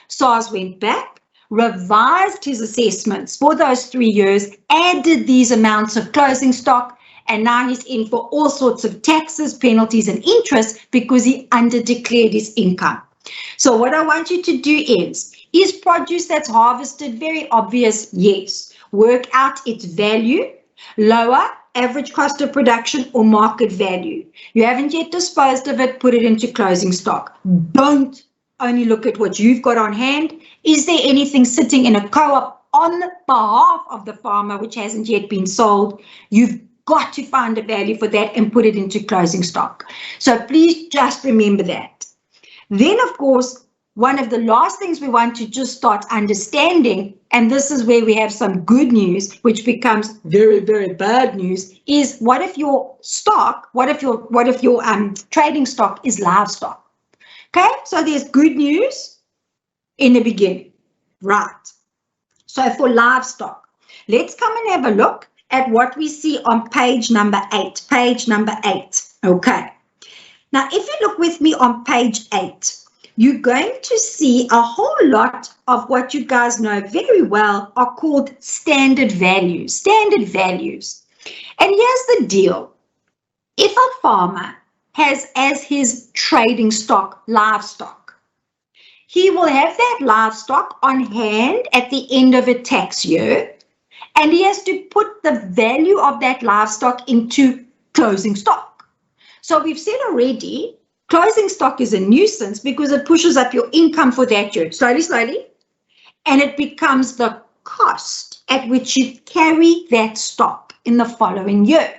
SARS went back, revised his assessments for those 3 years, added these amounts of closing stock, And now he's in for all sorts of taxes, penalties, and interest because he underdeclared his income. So what I want you to do is produce that's harvested very obvious? Yes. Work out its value, lower, average cost of production, or market value. You haven't yet disposed of it, put it into closing stock. Don't only look at what you've got on hand. Is there anything sitting in a co-op on behalf of the farmer which hasn't yet been sold? You've got to find a value for that and put it into closing stock. So please just remember that. Then, of course, one of the last things we want to just start understanding, and this is where we have some good news, which becomes very, very bad news, is what if your stock, what if your trading stock is livestock? Okay, so there's good news in the beginning, right? So for livestock, let's come and have a look at what we see on page number 8. Page number 8. Okay. Now, if you look with me on page 8, you're going to see a whole lot of what you guys know very well are called standard values. Standard values. And here's the deal. If a farmer has as his trading stock livestock, he will have that livestock on hand at the end of a tax year, and he has to put the value of that livestock into closing stock. So we've said already, closing stock is a nuisance because it pushes up your income for that year, slowly, and it becomes the cost at which you carry that stock in the following year.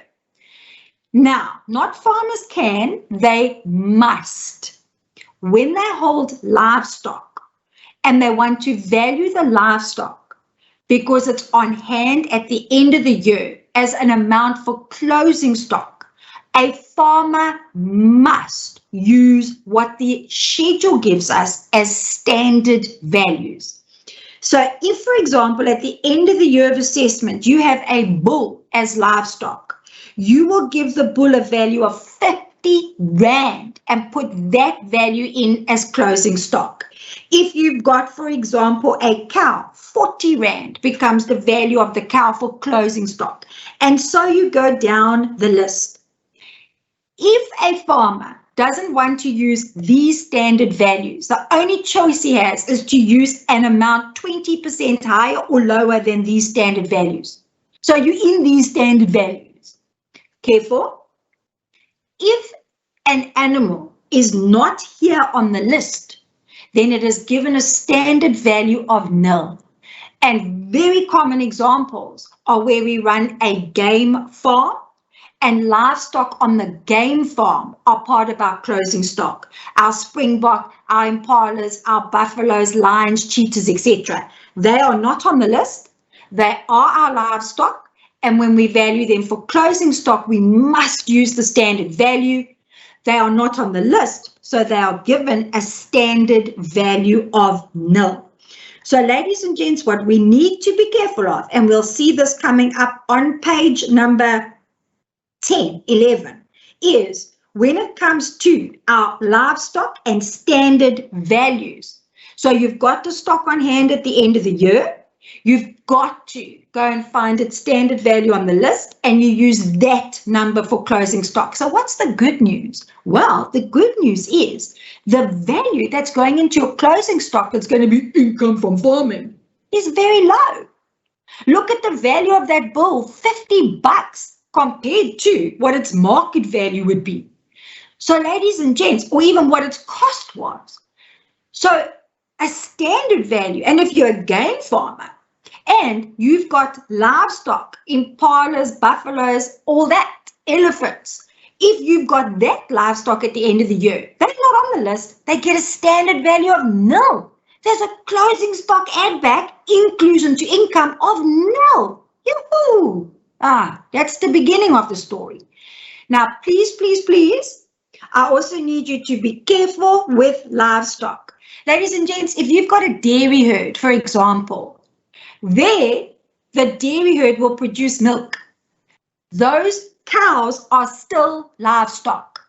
Now, not farmers can, they must. When they hold livestock and they want to value the livestock because it's on hand at the end of the year as an amount for closing stock, a farmer must use what the schedule gives us as standard values. So if, for example, at the end of the year of assessment, you have a bull as livestock, you will give the bull a value of 50 Rand and put that value in as closing stock. If you've got, for example, a cow, 40 Rand becomes the value of the cow for closing stock. And so you go down the list. If a farmer doesn't want to use these standard values, the only choice he has is to use an amount 20% higher or lower than these standard values. So you're in these standard values. Careful. If an animal is not here on the list, then it is given a standard value of nil. And very common examples are where we run a game farm, and livestock on the game farm are part of our closing stock. Our springbok, our impalas, our buffaloes, lions, cheetahs, etc. They are not on the list. They are our livestock. And when we value them for closing stock, we must use the standard value. They are not on the list, so they are given a standard value of nil. So ladies and gents, what we need to be careful of, and we'll see this coming up on page number 10, 11, is when it comes to our livestock and standard values. So you've got the stock on hand at the end of the year. You've got to go and find its standard value on the list, and you use that number for closing stock. So what's the good news? Well, the good news is the value that's going into your closing stock that's going to be income from farming is very low. Look at the value of that bull, $50 compared to what its market value would be. So ladies and gents, or even what its cost was. So a standard value, and if you're a game farmer and you've got livestock, impalas, buffaloes, all that, elephants, if you've got that livestock at the end of the year, they're not on the list, they get a standard value of nil. There's a closing stock add back, inclusion to income of nil. Yahoo! That's the beginning of the story. Now, please, I also need you to be careful with livestock. Ladies and gents, if you've got a dairy herd, for example, there, the dairy herd will produce milk. Those cows are still livestock.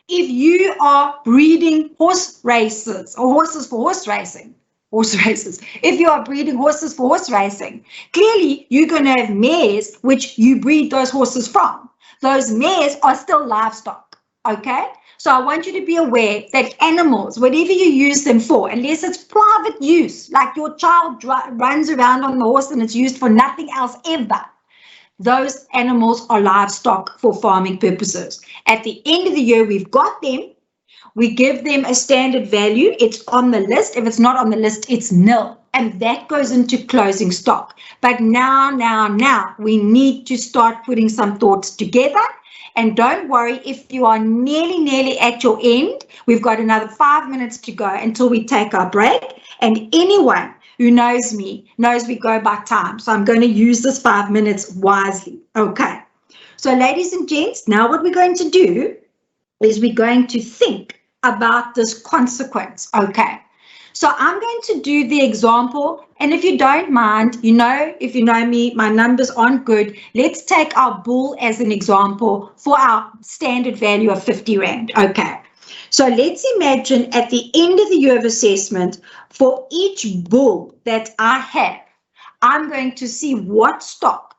If you are breeding horse races or horses for horse racing, if you are breeding horses for horse racing, clearly you're going to have mares which you breed those horses from. those mares are still livestock, okay? So I want you to be aware that animals, whatever you use them for, unless it's private use, like your child runs around on the horse and it's used for nothing else ever, those animals are livestock for farming purposes. At the end of the year, we've got them. We give them a standard value. It's on the list. If it's not on the list, it's nil. And that goes into closing stock. But now, we need to start putting some thoughts together. And don't worry if you are nearly at your end. We've got another 5 minutes to go until we take our break. And anyone who knows me knows we go by time. So I'm going to use this 5 minutes wisely. Okay. So ladies and gents, now what we're going to do is we're going to think about this consequence. Okay. So I'm going to do the example, and if you don't mind, if you know me, my numbers aren't good. Let's take our bull as an example for our standard value of 50 Rand. Okay. So let's imagine at the end of the year of assessment, for each bull that I have, I'm going to see what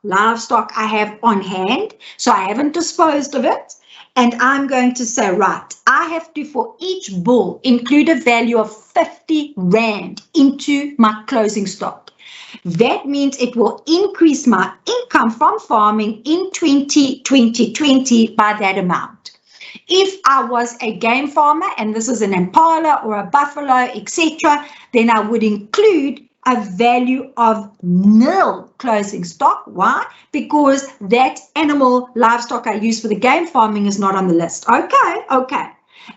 livestock I have on hand. So I haven't disposed of it. And I'm going to say, right, I have to, for each bull, include a value of 50 Rand into my closing stock. That means it will increase my income from farming in 2020 by that amount. If I was a game farmer and this is an impala or a buffalo, etc., then I would include a value of nil closing stock. Why? Because that animal livestock I use for the game farming is not on the list. Okay.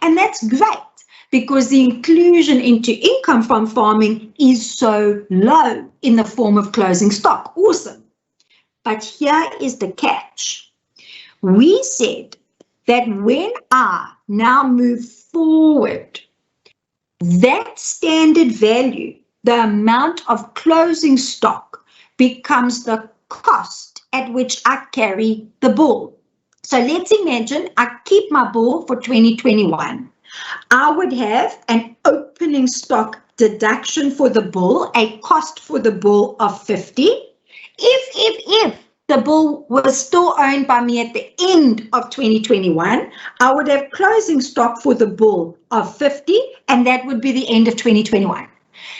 And that's great because the inclusion into income from farming is so low in the form of closing stock. Awesome. But here is the catch. We said that when I now move forward, that standard value, the amount of closing stock, becomes the cost at which I carry the bull. So let's imagine I keep my bull for 2021. I would have an opening stock deduction for the bull, a cost for the bull of 50. If the bull was still owned by me at the end of 2021, I would have closing stock for the bull of 50, and that would be the end of 2021.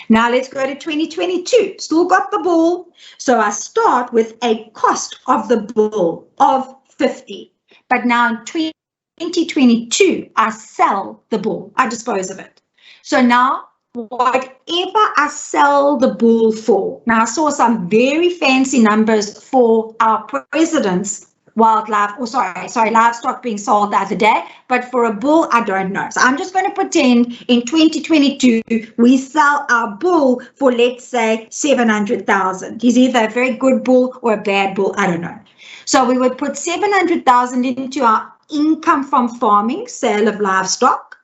Now let's go to 2022. Still got the bull. So I start with a cost of the bull of 50. But now in 2022, I sell the bull. I dispose of it. So now whatever I sell the bull for. Now I saw some very fancy numbers for our president's livestock being sold the other day, but for a bull, I don't know. So I'm just going to pretend in 2022, we sell our bull for, let's say, 700,000. He's either a very good bull or a bad bull, I don't know. So we would put 700,000 into our income from farming, sale of livestock,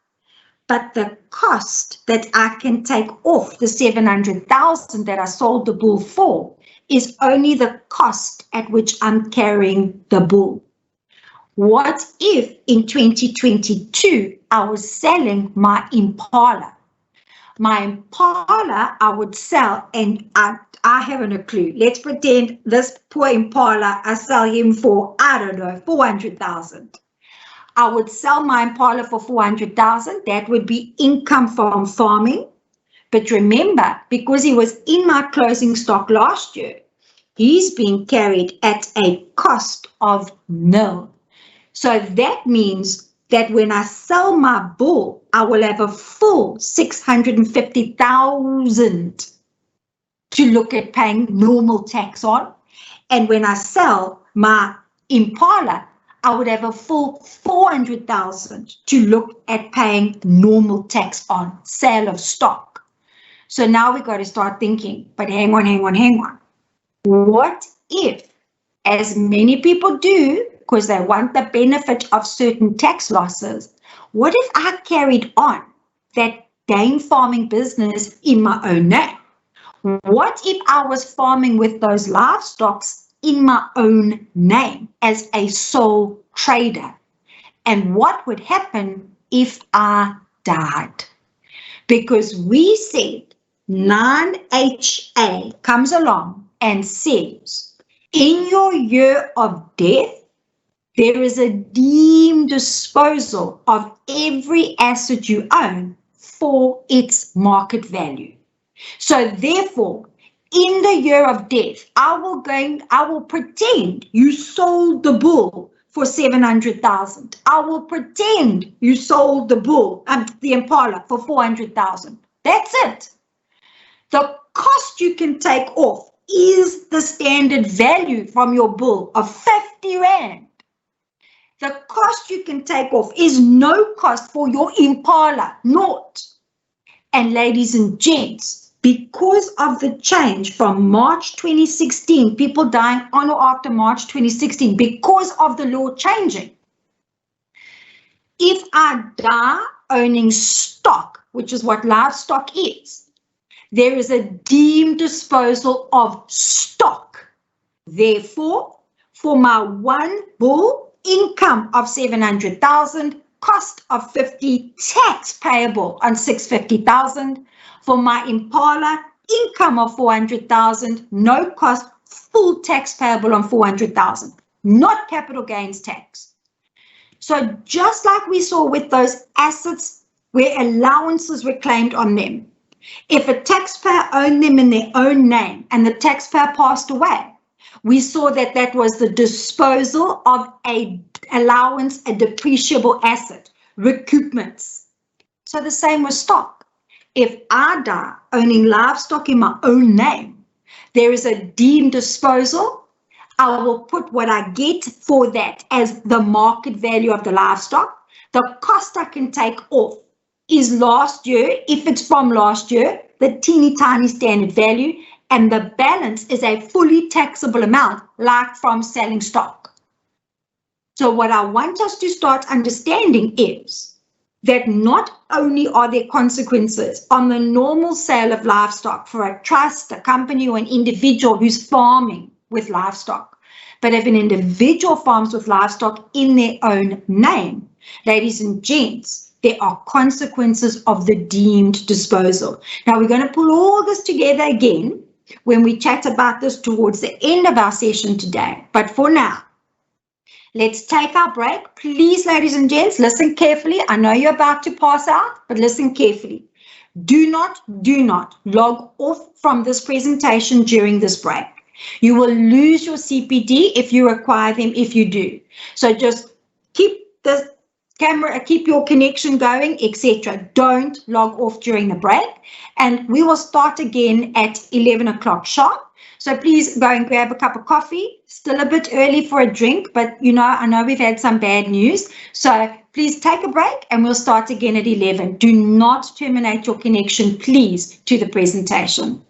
but the cost that I can take off the 700,000 that I sold the bull for is only the cost at which I'm carrying the bull. What if in 2022 I was selling my impala? My impala I would sell, and I haven't a clue. Let's pretend this poor impala, I sell him for, 400,000. I would sell my impala for 400,000. That would be income from farming. But remember, because he was in my closing stock last year, he's being carried at a cost of nil. So that means that when I sell my bull, I will have a full 650,000 to look at paying normal tax on. And when I sell my impala, I would have a full 400,000 to look at paying normal tax on, sale of stock. So now we've got to start thinking, but hang on. What if, as many people do, because they want the benefit of certain tax losses, what if I carried on that game farming business in my own name? What if I was farming with those livestock in my own name as a sole trader? And what would happen if I died? Because we said 9HA comes along and says, in your year of death, there is a deemed disposal of every asset you own for its market value. So therefore, in the year of death, I will pretend you sold the bull for 700,000. I will pretend you sold the bull, the Impala, for 400,000. That's it. The cost you can take off is the standard value from your bull of 50 Rand. The cost you can take off is no cost for your Impala, naught. And ladies and gents, because of the change from March 2016, people dying on or after March 2016, because of the law changing, if I die owning stock, which is what livestock is, there is a deemed disposal of stock. Therefore, for my one bull, income of 700,000, cost of 50, tax payable on 650,000. For my Impala, income of 400,000, no cost, full tax payable on 400,000, not capital gains tax. So just like we saw with those assets where allowances were claimed on them, if a taxpayer owned them in their own name and the taxpayer passed away, we saw that that was the disposal of a allowance, a depreciable asset, recoupments. So the same with stock. If I die owning livestock in my own name, there is a deemed disposal. I will put what I get for that as the market value of the livestock. The cost I can take off is last year, if it's from last year, the teeny tiny standard value, and the balance is a fully taxable amount, like from selling stock. So what I want us to start understanding is that not only are there consequences on the normal sale of livestock for a trust, a company, or an individual who's farming with livestock, but if an individual farms with livestock in their own name, ladies and gents, there are consequences of the deemed disposal. Now we're going to pull all this together again when we chat about this towards the end of our session today. But for now, let's take our break. Please, ladies and gents, listen carefully. I know you're about to pass out, but listen carefully. Do not log off from this presentation during this break. You will lose your CPD if you require them if you do. So just keep the camera, keep your connection going, etc. Don't log off during the break. And we will start again at 11 o'clock sharp. So please go and grab a cup of coffee. Still a bit early for a drink, but I know we've had some bad news. So please take a break and we'll start again at 11. Do not terminate your connection, please, to the presentation.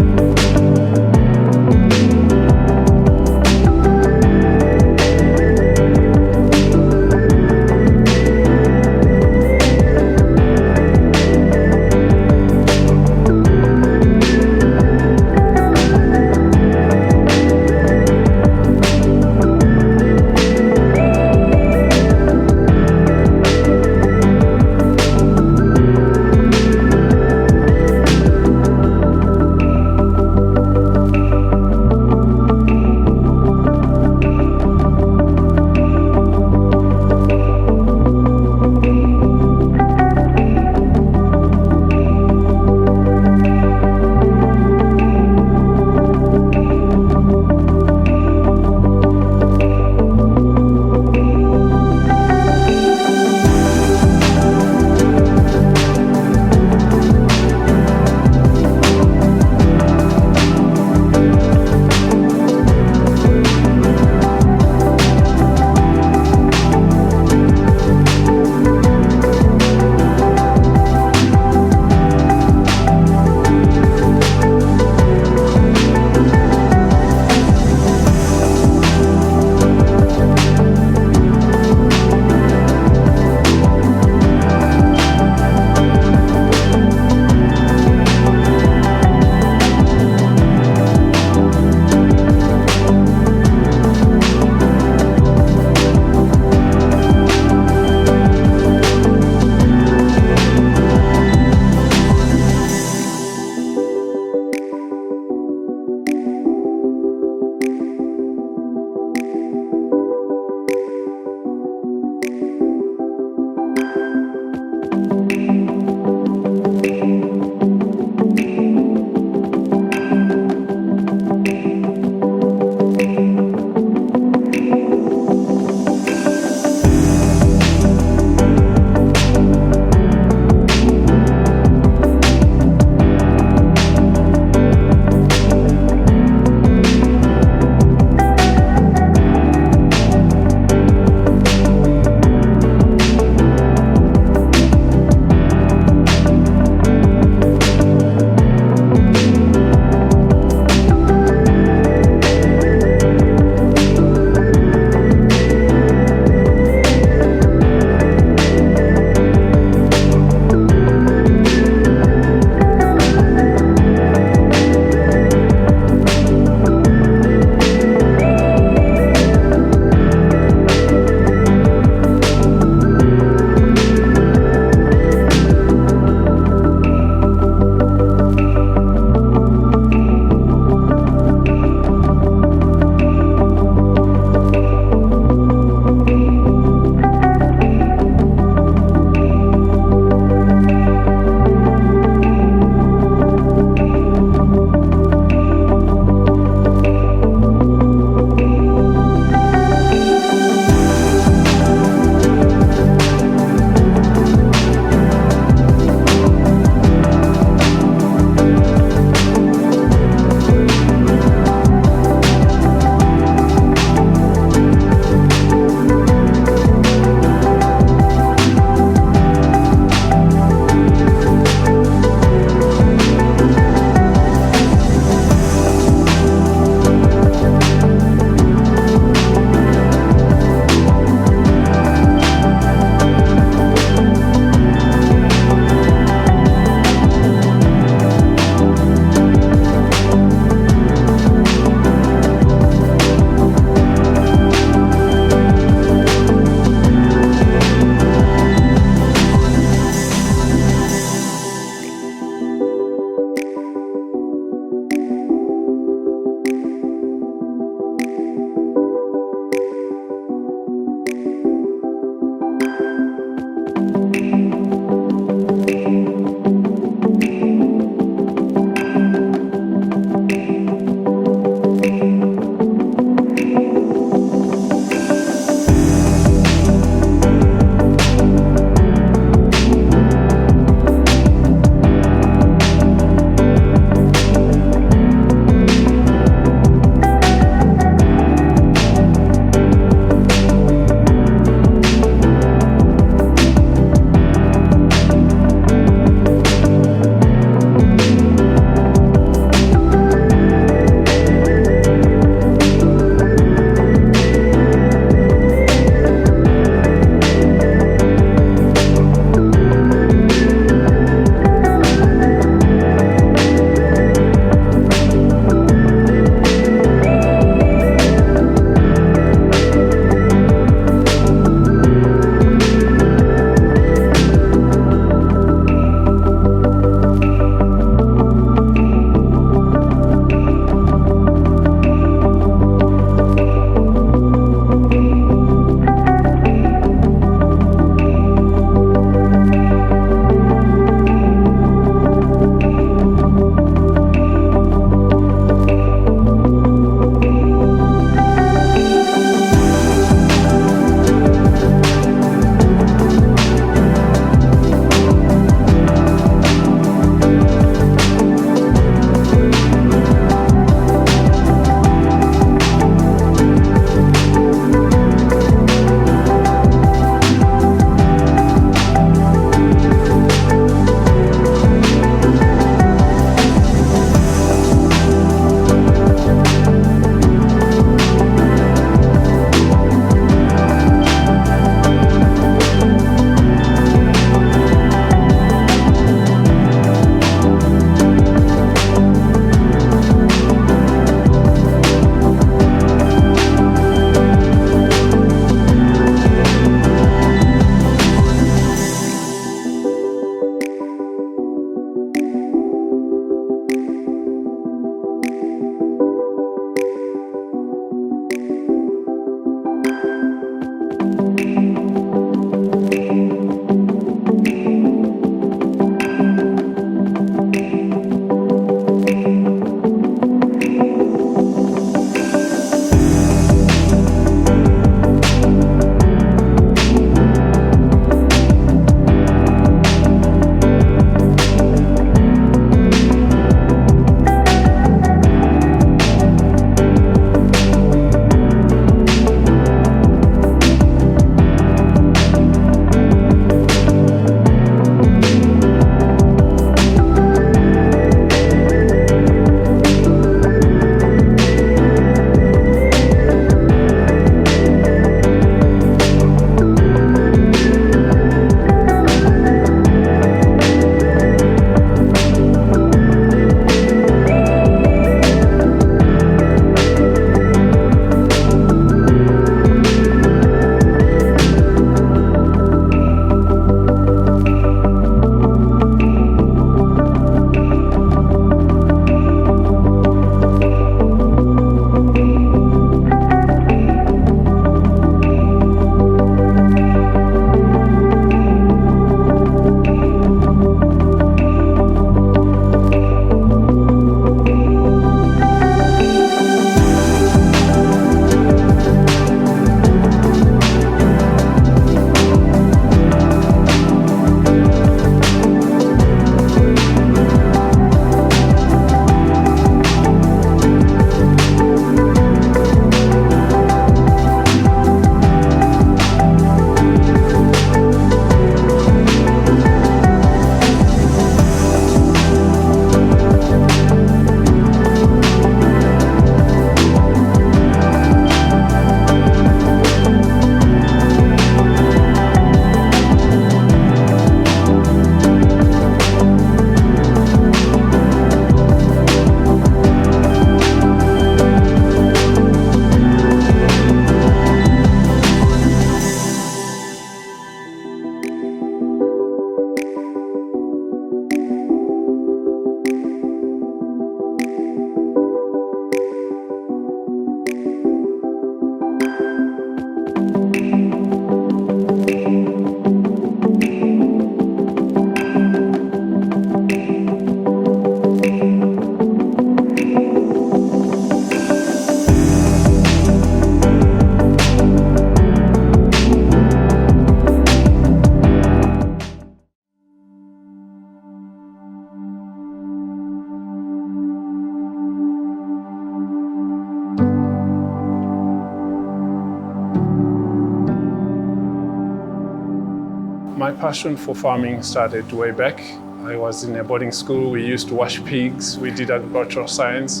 My passion for farming started way back. I was in a boarding school. We used to wash pigs. We did agricultural science.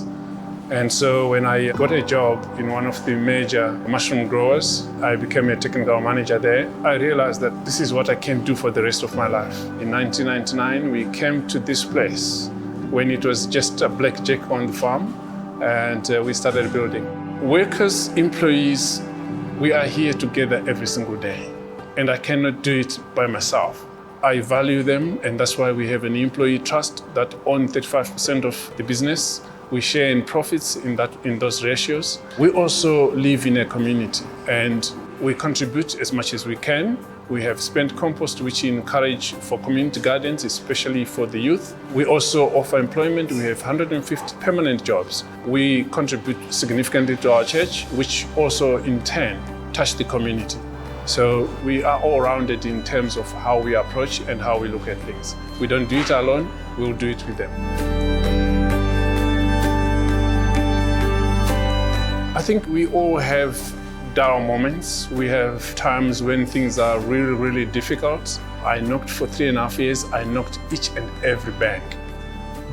And so when I got a job in one of the major mushroom growers, I became a technical manager there. I realized that this is what I can do for the rest of my life. In 1999, we came to this place when it was just a blackjack on the farm, and we started building. Workers, employees, we are here together every single day, and I cannot do it by myself. I value them, and that's why we have an employee trust that owns 35% of the business. We share in profits in those ratios. We also live in a community, and we contribute as much as we can. We have spent compost, which we encourage for community gardens, especially for the youth. We also offer employment. We have 150 permanent jobs. We contribute significantly to our church, which also in turn touch the community. So we are all rounded in terms of how we approach and how we look at things. We don't do it alone, we'll do it with them. I think we all have down moments. We have times when things are really, really difficult. I knocked for 3.5 years. I knocked each and every bank.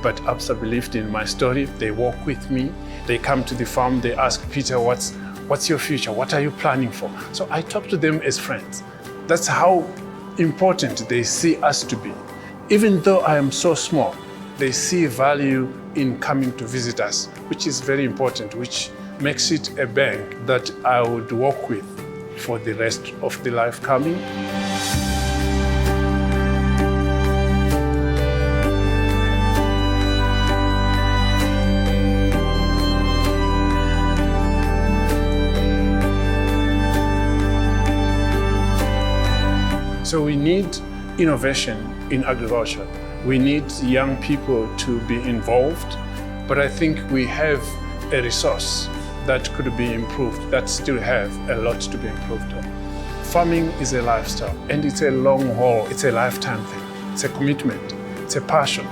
But ABSA believed in my story. They walk with me. They come to the farm. They ask, Peter, what's your future? What are you planning for? So I talk to them as friends. That's how important they see us to be. Even though I am so small, they see value in coming to visit us, which is very important, which makes it a bank that I would work with for the rest of the life coming. So we need innovation in agriculture. We need young people to be involved, but I think we have a resource that could be improved, that still have a lot to be improved on. Farming is a lifestyle, and it's a long haul, it's a lifetime thing. It's a commitment, it's a passion.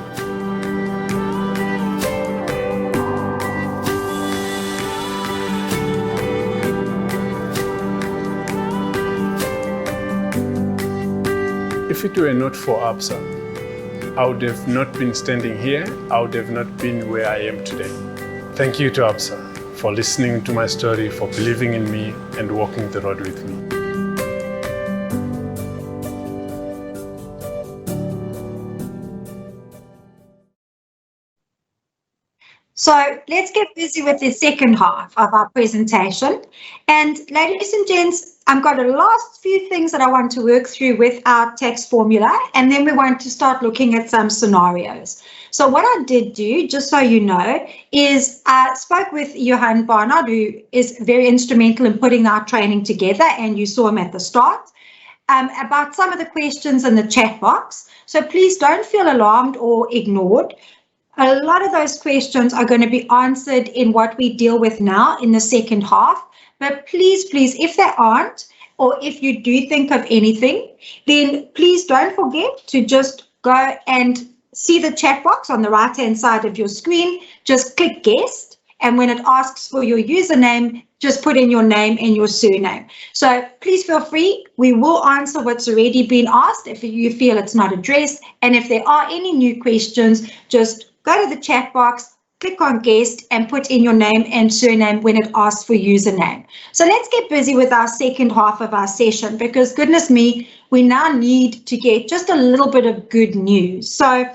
If it were not for ABSA, I would have not been standing here, I would have not been where I am today. Thank you to ABSA for listening to my story, for believing in me and walking the road with me. So let's get busy with the second half of our presentation. And ladies and gents, I've got a last few things that I want to work through with our tax formula, and then we want to start looking at some scenarios. So what I did do, just so you know, is I spoke with Johan Barnard, who is very instrumental in putting our training together, and you saw him at the start, about some of the questions in the chat box. So please don't feel alarmed or ignored. A lot of those questions are going to be answered in what we deal with now in the second half. But please, if they aren't, or if you do think of anything, then please don't forget to just go and see the chat box on the right-hand side of your screen. Just click guest, and when it asks for your username, just put in your name and your surname. So please feel free. We will answer what's already been asked if you feel it's not addressed. And if there are any new questions, just go to the chat box, click on guest, and put in your name and surname when it asks for username. So let's get busy with our second half of our session, because goodness me, we now need to get just a little bit of good news. So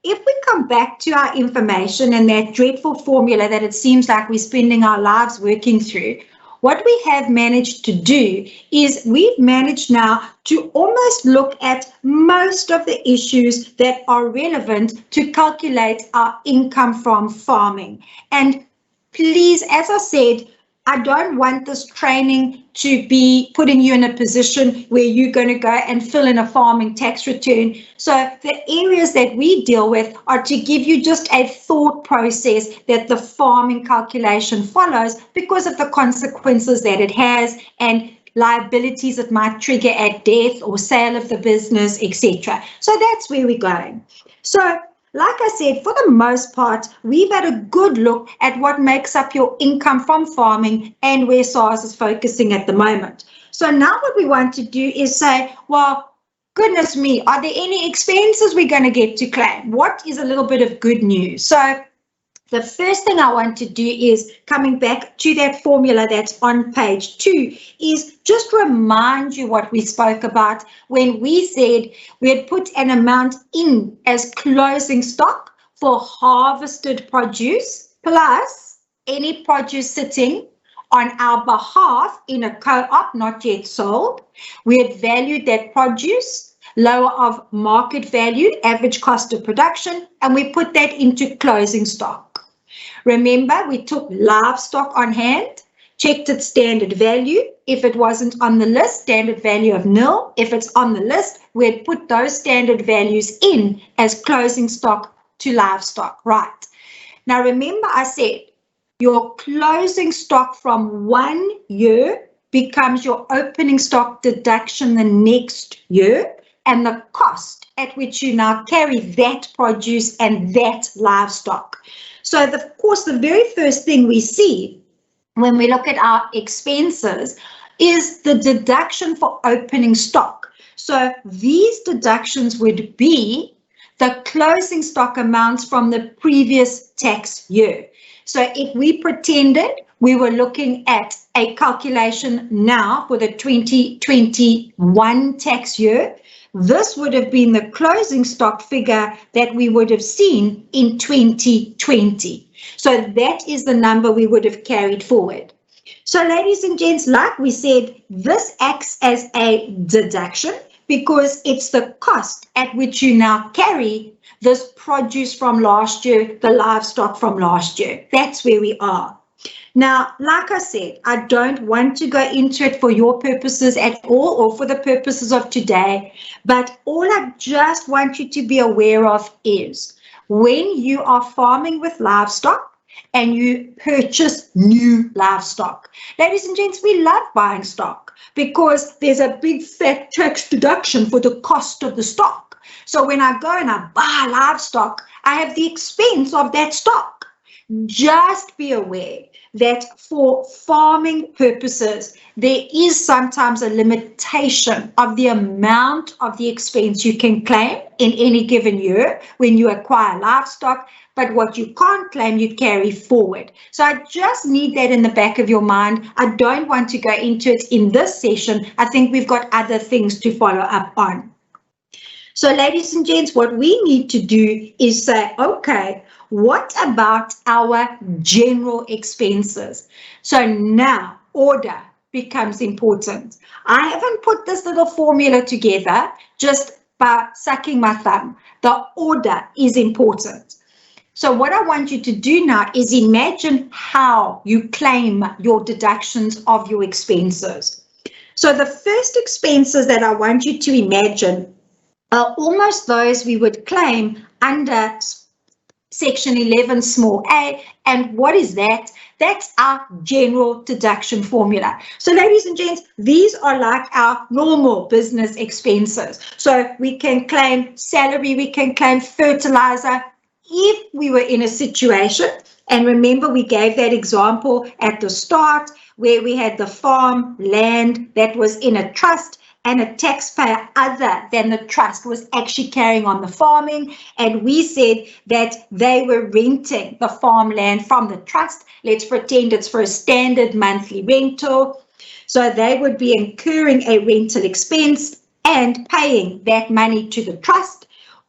if we come back to our information and that dreadful formula that it seems like we're spending our lives working through, what we have managed to do is we've managed now to almost look at most of the issues that are relevant to calculate our income from farming. And please, as I said, I don't want this training to be putting you in a position where you're going to go and fill in a farming tax return. So the areas that we deal with are to give you just a thought process that the farming calculation follows because of the consequences that it has and liabilities it might trigger at death or sale of the business, etc. So that's where we're going. So like I said, for the most part, we've had a good look at what makes up your income from farming and where SARS is focusing at the moment. So now what we want to do is say, well, goodness me, are there any expenses we're going to get to claim? What is a little bit of good news? So the first thing I want to do is, coming back to that formula that's on page 2, is just remind you what we spoke about when we said we had put an amount in as closing stock for harvested produce plus any produce sitting on our behalf in a co-op not yet sold. We had valued that produce lower of market value, average cost of production, and we put that into closing stock. Remember, we took livestock on hand, checked its standard value. If it wasn't on the list, standard value of nil. If it's on the list, we had put those standard values in as closing stock to livestock, right? Now, remember I said your closing stock from 1 year becomes your opening stock deduction the next year, and the cost at which you now carry that produce and that livestock. So, of course, the very first thing we see when we look at our expenses is the deduction for opening stock. So these deductions would be the closing stock amounts from the previous tax year. So if we pretended we were looking at a calculation now for the 2021 tax year, this would have been the closing stock figure that we would have seen in 2020. So that is the number we would have carried forward. So ladies and gents, like we said, this acts as a deduction because it's the cost at which you now carry this produce from last year, the livestock from last year. That's where we are. Now, like I said, I don't want to go into it for your purposes at all or for the purposes of today, but all I just want you to be aware of is when you are farming with livestock and you purchase new livestock. Ladies and gents, we love buying stock because there's a big fat tax deduction for the cost of the stock. So when I go and I buy livestock, I have the expense of that stock. Just be aware that for farming purposes, there is sometimes a limitation of the amount of the expense you can claim in any given year when you acquire livestock, but what you can't claim, you carry forward. So I just need that in the back of your mind. I don't want to go into it in this session. I think we've got other things to follow up on. So ladies and gents, what we need to do is say, okay, what about our general expenses? So now order becomes important. I haven't put this little formula together just by sucking my thumb. The order is important. So what I want you to do now is imagine how you claim your deductions of your expenses. So the first expenses that I want you to imagine are almost those we would claim under Section 11 small a, and what is that? That's our general deduction formula. So ladies and gents, these are like our normal business expenses. So we can claim salary, we can claim fertilizer if we were in a situation, and remember we gave that example at the start where we had the farm land that was in a trust and a taxpayer other than the trust was actually carrying on the farming, and we said that they were renting the farmland from the trust. Let's pretend it's for a standard monthly rental. So they would be incurring a rental expense and paying that money to the trust.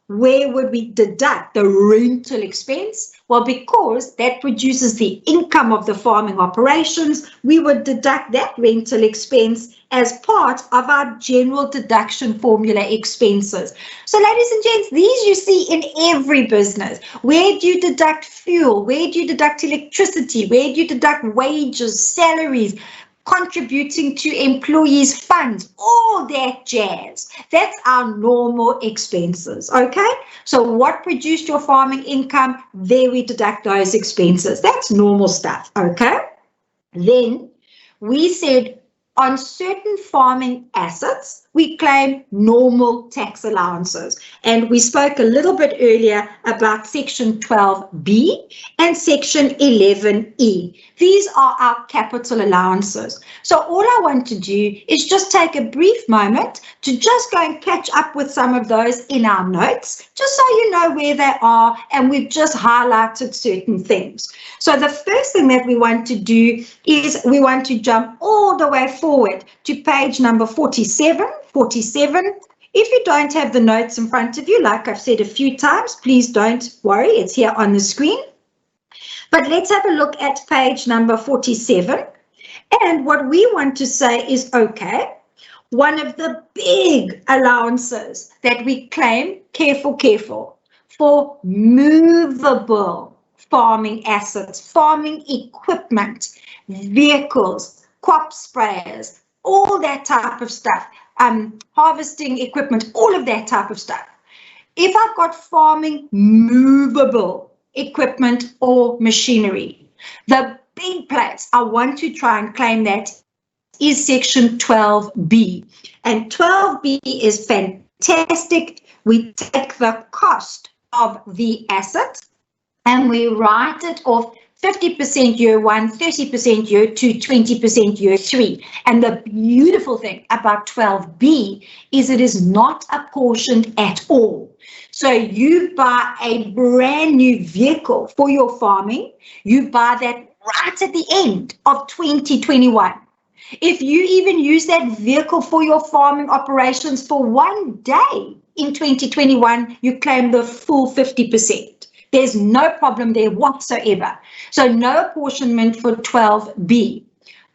Where would we deduct the rental expense? Well, because that produces the income of the farming operations, we would deduct that rental expense as part of our general deduction formula expenses. So ladies and gents, these you see in every business. Where do you deduct fuel? Where do you deduct electricity? Where do you deduct wages, salaries, contributing to employees' funds, all that jazz? That's our normal expenses, okay? So what produced your farming income? There we deduct those expenses. That's normal stuff, okay? Then we said on certain farming assets, we claim normal tax allowances. And we spoke a little bit earlier about Section 12B and Section 11E. These are our capital allowances. So all I want to do is just take a brief moment to just go and catch up with some of those in our notes, just so you know where they are, and we've just highlighted certain things. So the first thing that we want to do is we want to jump all the way forward to page number 47. If you don't have the notes in front of you, like I've said a few times, please don't worry, it's here on the screen. But let's have a look at page number 47. And what we want to say is, okay, one of the big allowances that we claim, careful, for movable farming assets, farming equipment, vehicles, crop sprayers, all that type of stuff, harvesting equipment, all of that type of stuff. If I've got farming movable equipment or machinery, the big place I want to try and claim that is Section 12B. And 12B is fantastic. We take the cost of the asset and we write it off 50% year 1, 30% year 2, 20% year 3. And the beautiful thing about 12B is it is not apportioned at all. So you buy a brand new vehicle for your farming, you buy that right at the end of 2021. If you even use that vehicle for your farming operations for one day in 2021, you claim the full 50%. There's no problem there whatsoever. So no apportionment for 12B.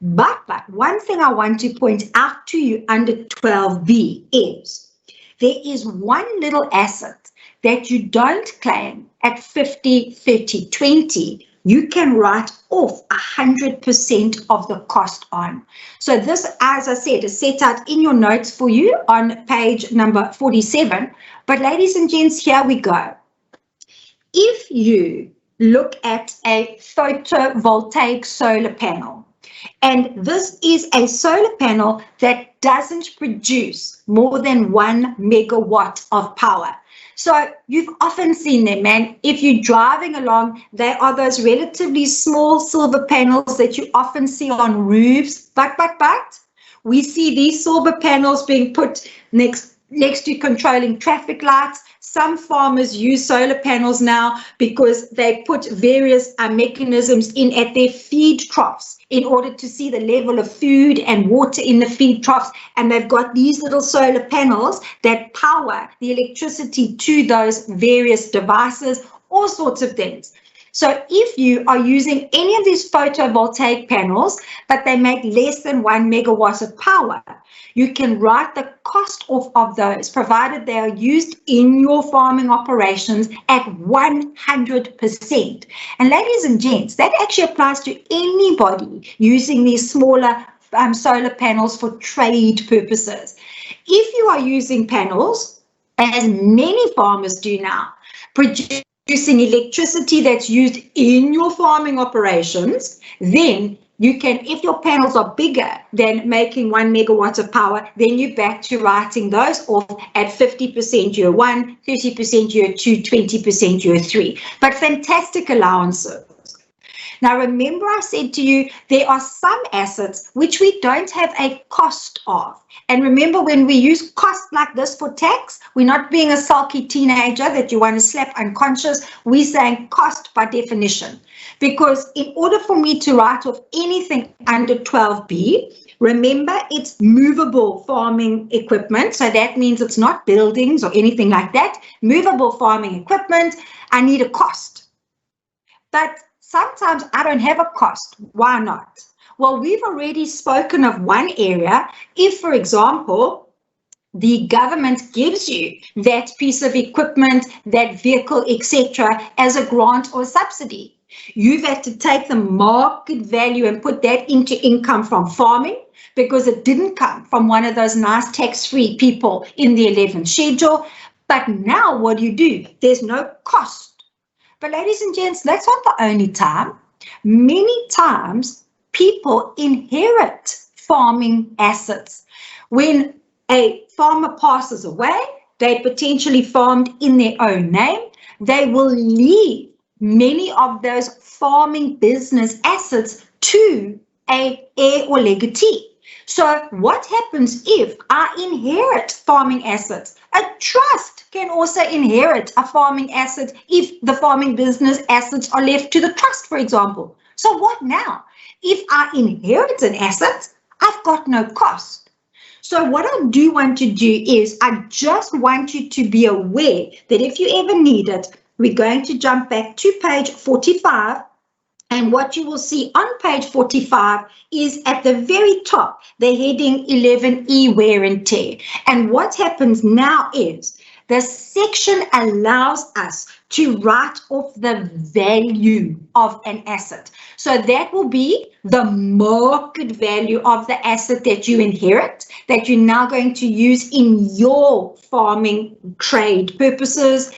But one thing I want to point out to you under 12B is there is one little asset that you don't claim at 50, 30, 20. You can write off 100% of the cost on. So this, as I said, is set out in your notes for you on page number 47. But ladies and gents, here we go. If you look at a photovoltaic solar panel, and this is a solar panel that doesn't produce more than 1 megawatt of power. So you've often seen them, and if you're driving along, they are those relatively small silver panels that you often see on roofs. But we see these silver panels being put next to controlling traffic lights. Some farmers use solar panels now because they put various mechanisms in at their feed troughs in order to see the level of food and water in the feed troughs. And they've got these little solar panels that power the electricity to those various devices, all sorts of things. So if you are using any of these photovoltaic panels, but they make less than 1 megawatt of power, you can write the cost off of those, provided they are used in your farming operations at 100%. And ladies and gents, that actually applies to anybody using these smaller solar panels for trade purposes. If you are using panels, as many farmers do now, producing electricity that's used in your farming operations, then you can, if your panels are bigger than making 1 megawatt of power, then you're back to writing those off at 50% year 1, 30% year 2, 20% year 3. But fantastic allowances. Now, remember I said to you, there are some assets which we don't have a cost of. And remember, when we use cost like this for tax, we're not being a sulky teenager that you want to slap unconscious. We're saying cost by definition. Because in order for me to write off anything under 12B, remember it's movable farming equipment. So that means it's not buildings or anything like that. Movable farming equipment, I need a cost. But sometimes I don't have a cost. Why not? Well, we've already spoken of one area. If, for example, the government gives you that piece of equipment, that vehicle, etc., as a grant or subsidy, you've had to take the market value and put that into income from farming because it didn't come from one of those nice tax-free people in the 11th schedule. But now what do? There's no cost. But ladies and gents, that's not the only time. Many times people inherit farming assets. When a farmer passes away, they potentially farmed in their own name, they will leave many of those farming business assets to a heir or legatee. So what happens if I inherit farming assets? A trust can also inherit a farming asset if the farming business assets are left to the trust, for example. So what now? If I inherit an asset, I've got no cost. So what I do want to do is I just want you to be aware that if you ever need it, we're going to jump back to page 45. And what you will see on page 45 is at the very top, the heading 11E, wear and tear. And what happens now is the section allows us to write off the value of an asset. So that will be the market value of the asset that you inherit, that you're now going to use in your farming trade purposes.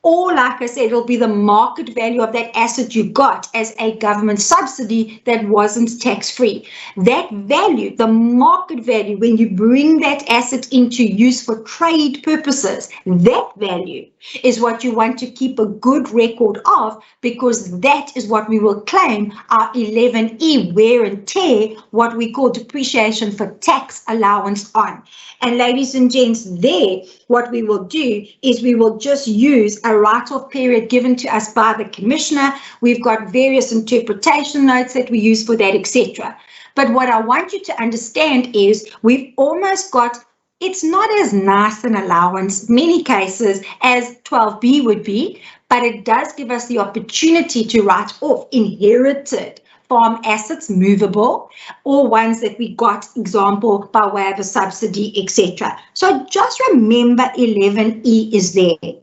Or, like I said, it'll be the market value of that asset you got as a government subsidy that wasn't tax-free. That value, the market value, when you bring that asset into use for trade purposes, that value is what you want to keep a good record of, because that is what we will claim our 11E, wear and tear, what we call depreciation for tax allowance on. And ladies and gents, there, what we will do is we will just use a write-off period given to us by the commissioner. We've got various interpretation notes that we use for that, etc. But what I want you to understand is we've almost got, it's not as nice an allowance, many cases, as 12B would be, but it does give us the opportunity to write off inherited farm assets, movable, or ones that we got, example, by way of a subsidy, etc. So just remember 11E is there.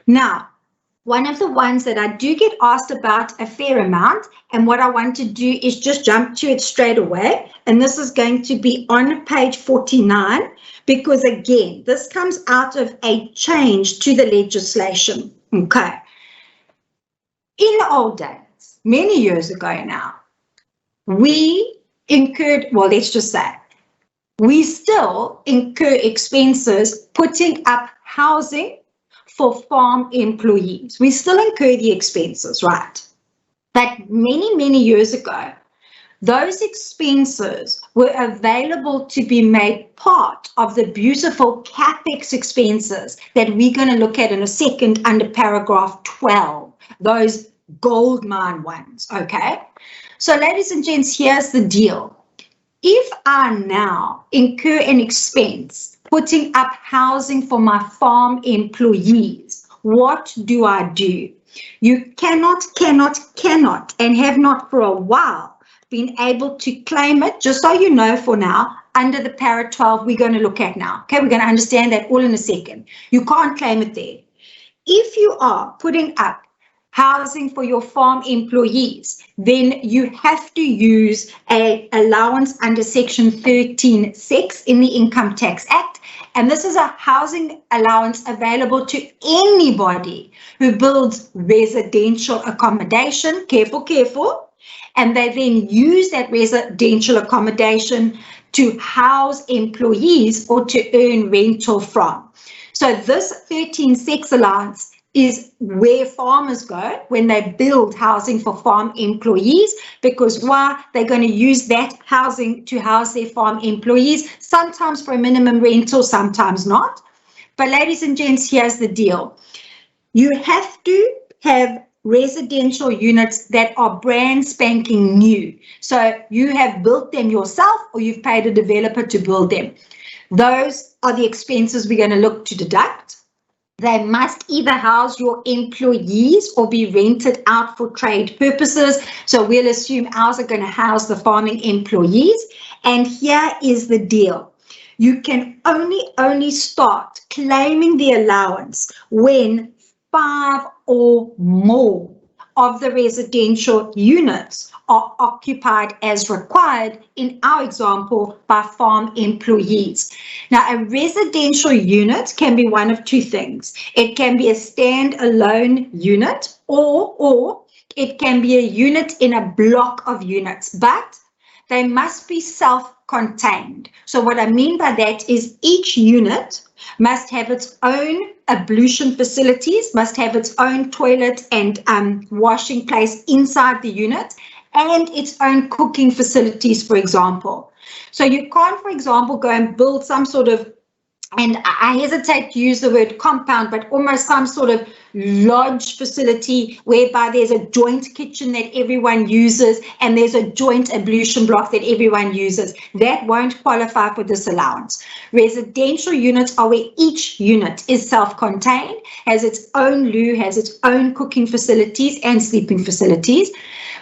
Now, one of the ones that I do get asked about a fair amount, and what I want to do is just jump to it straight away, and this is going to be on page 49, because again, this comes out of a change to the legislation. Okay. In the old days, many years ago now, we incurred, well, let's just say, we still incur expenses putting up housing for farm employees. We still incur the expenses, right? But many, many years ago, those expenses were available to be made part of the beautiful CapEx expenses that we're going to look at in a second under paragraph 12, those gold mine ones, okay? So ladies and gents, here's the deal. If I now incur an expense putting up housing for my farm employees, what do I do? You cannot, and have not for a while been able to claim it, just so you know for now, under the para 12 we're going to look at now. Okay, we're going to understand that all in a second. You can't claim it there. If you are putting up housing for your farm employees, then you have to use an allowance under section 13(6) in the Income Tax Act. And this is a housing allowance available to anybody who builds residential accommodation, careful, and they then use that residential accommodation to house employees or to earn rental from. So this 13(6) allowance is where farmers go when they build housing for farm employees, because why? They're going to use that housing to house their farm employees, sometimes for a minimum rental, sometimes not. But ladies and gents, here's the deal. You have to have residential units that are brand spanking new. So you have built them yourself or you've paid a developer to build them. Those are the expenses we're going to look to deduct. They must either house your employees or be rented out for trade purposes. So we'll assume ours are going to house the farming employees. And here is the deal. You can only start claiming the allowance when 5 or more of the residential units are occupied as required, in our example, by farm employees. Now, a residential unit can be one of two things. It can be a standalone unit, or it can be a unit in a block of units. But they must be self-contained. So what I mean by that is each unit must have its own ablution facilities, must have its own toilet and washing place inside the unit, and its own cooking facilities, for example. So you can't, for example, go and build some sort of, and I hesitate to use the word compound, but almost some sort of lodge facility whereby there's a joint kitchen that everyone uses and there's a joint ablution block that everyone uses. That won't qualify for this allowance. Residential units are where each unit is self-contained, has its own loo, has its own cooking facilities and sleeping facilities.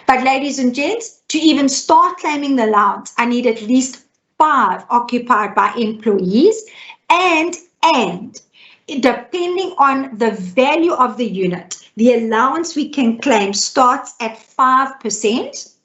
But ladies and gents, to even start claiming the allowance, I need at least 5 occupied by employees, and depending on the value of the unit, the allowance we can claim starts at 5%.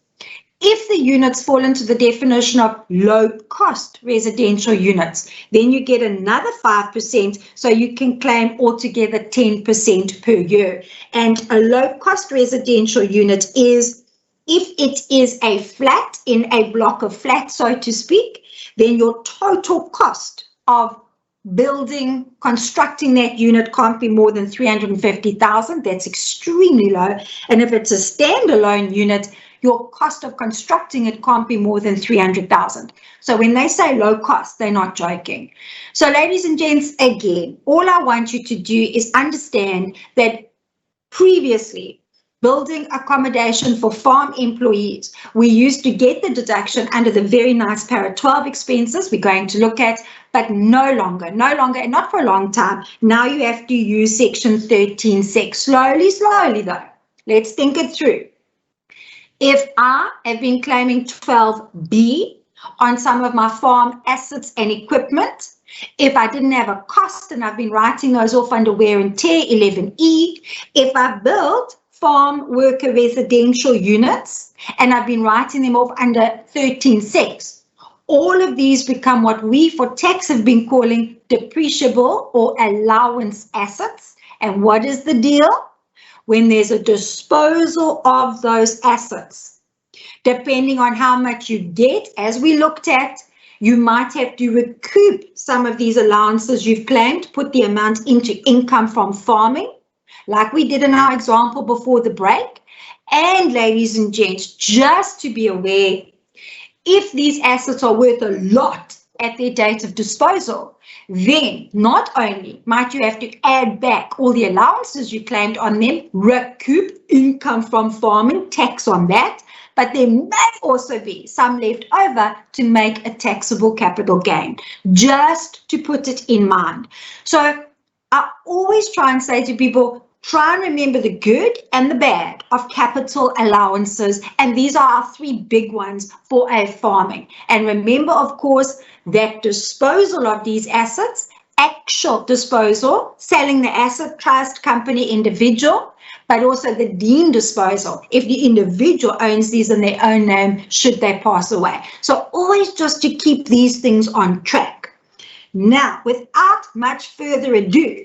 If the units fall into the definition of low-cost residential units, then you get another 5%, so you can claim altogether 10% per year. And a low-cost residential unit is, if it is a flat in a block of flats, so to speak, then your total cost of building, constructing that unit can't be more than 350,000. That's extremely low. And if it's a standalone unit, your cost of constructing it can't be more than 300,000. So when they say low cost, they're not joking. So ladies and gents, again, all I want you to do is understand that previously, building accommodation for farm employees, we used to get the deduction under the very nice Para 12 expenses we're going to look at, but no longer, and not for a long time. Now you have to use Section 13(6). Slowly though. Let's think it through. If I have been claiming 12B on some of my farm assets and equipment, if I didn't have a cost and I've been writing those off under wear and tear, 11E, if I built farm worker residential units and I've been writing them off under 13(6), all of these become what we for tax have been calling depreciable or allowance assets. And what is the deal? When there's a disposal of those assets, depending on how much you get, as we looked at, you might have to recoup some of these allowances you've claimed, put the amount into income from farming, like we did in our example before the break. And ladies and gents, just to be aware, if these assets are worth a lot at their date of disposal, then not only might you have to add back all the allowances you claimed on them, recoup income from farming, tax on that, but there may also be some left over to make a taxable capital gain, just to put it in mind. So I always try and say to people, try and remember the good and the bad of capital allowances, and these are our 3 big ones for a farming. And remember, of course, that disposal of these assets, actual disposal, selling the asset, trust, company, individual, but also the deemed disposal, if the individual owns these in their own name, should they pass away. So always just to keep these things on track. Now, without much further ado,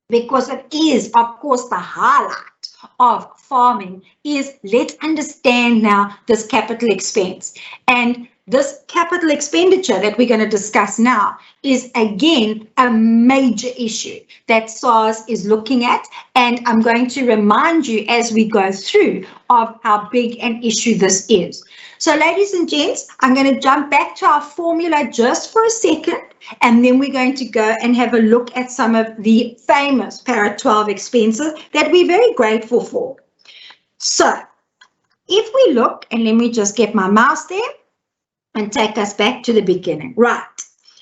because it is, of course, the highlight of farming, is let's understand now this capital expense. And this capital expenditure that we're going to discuss now is, again, a major issue that SARS is looking at. And I'm going to remind you as we go through of how big an issue this is. So, ladies and gents, I'm going to jump back to our formula just for a second, and then we're going to go and have a look at some of the famous Para 12 expenses that we're very grateful for. So, if we look, and let me just get my mouse there and take us back to the beginning. Right.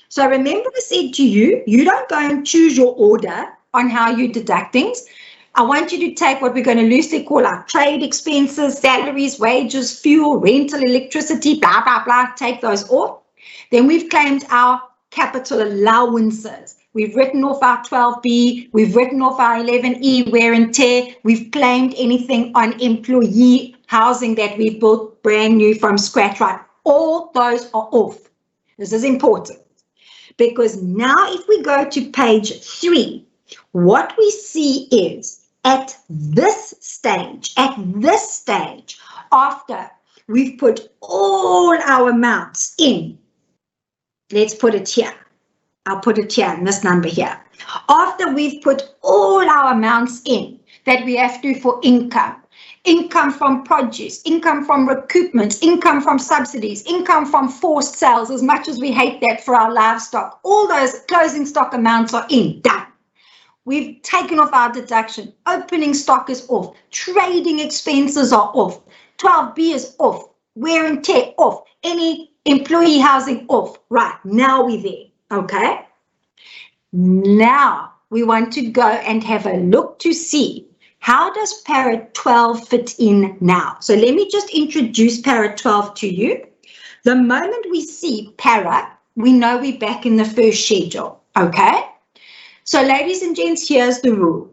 So, remember I said to you, you don't go and choose your order on how you deduct things. I want you to take what we're going to loosely call our trade expenses, salaries, wages, fuel, rental, electricity, blah, blah, blah. Take those off. Then we've claimed our capital allowances. We've written off our 12B. We've written off our 11E, wear and tear. We've claimed anything on employee housing that we've built brand new from scratch, right? All those are off. This is important because now if we go to page 3, what we see is at this stage, after we've put all our amounts in. Let's put it here. I'll put it here in this number here. After we've put all our amounts in that we have to for income, income from produce, income from recoupment, income from subsidies, income from forced sales, as much as we hate that for our livestock, all those closing stock amounts are in, done. We've taken off our deduction, opening stock is off, trading expenses are off, 12B is off, wear and tear off, any employee housing off. Right, now we're there, okay? Now we want to go and have a look to see how does Para 12 fit in now. So let me just introduce Para 12 to you. The moment we see Para, we know we're back in the first schedule, okay? So ladies and gents, here's the rule.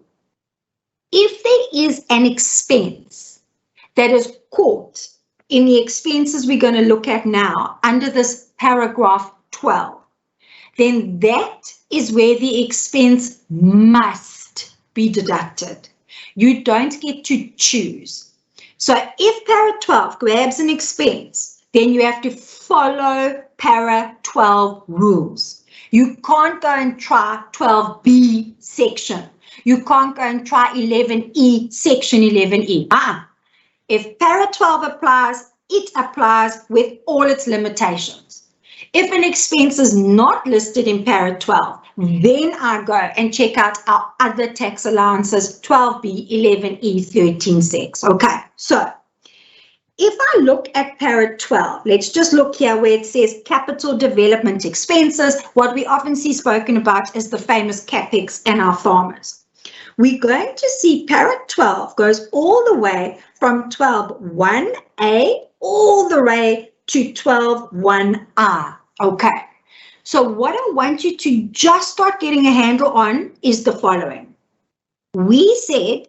If there is an expense that is caught in the expenses we're going to look at now under this paragraph 12, then that is where the expense must be deducted. You don't get to choose. So if Para 12 grabs an expense, then you have to follow Para 12 rules. You can't go and try 12B section. You can't go and try 11E, section 11E. If Para 12 applies, it applies with all its limitations. If an expense is not listed in Para 12, then I go and check out our other tax allowances, 12B, 11E, 13.6. Okay, so if I look at Para 12, let's just look here where it says capital development expenses. What we often see spoken about is the famous CapEx and our farmers. We're going to see Para 12 goes all the way from 12.1A all the way to 12.1R. Okay, so what I want you to just start getting a handle on is the following. We said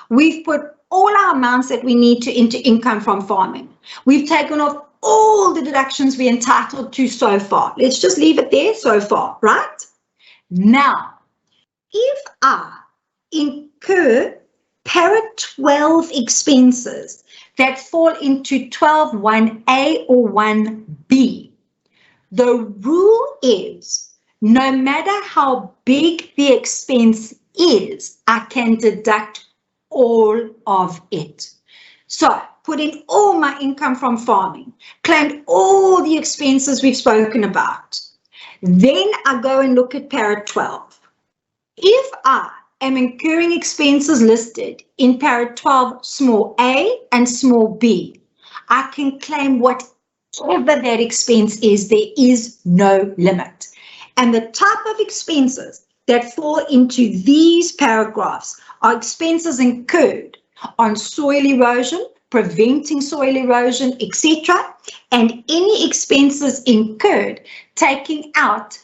we've put all our amounts that we need to into income from farming. We've taken off all the deductions we're entitled to so far. Let's just leave it there so far, right? Now, if I incur Para 12 expenses that fall into 12.1A or 1B, the rule is no matter how big the expense is, I can deduct all of it. So put in all my income from farming, claimed all the expenses we've spoken about. Then I go and look at Para 12. If I am incurring expenses listed in Para 12 small a and small b, I can claim whatever that expense is. There is no limit. And the type of expenses that fall into these paragraphs are expenses incurred on soil erosion, preventing soil erosion, etc., and any expenses incurred taking out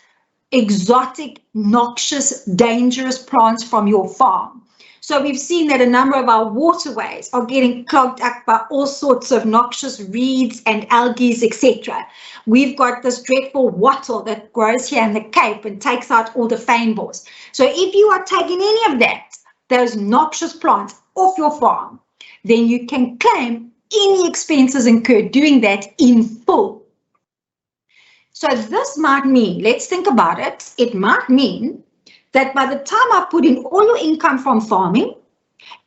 exotic, noxious, dangerous plants from your farm. So we've seen that a number of our waterways are getting clogged up by all sorts of noxious reeds and algae, etc. We've got this dreadful wattle that grows here in the Cape and takes out all the fynbos. So if you are taking any of that, those noxious plants off your farm, then you can claim any expenses incurred doing that in full. So this might mean, let's think about it, it might mean that by the time I put in all your income from farming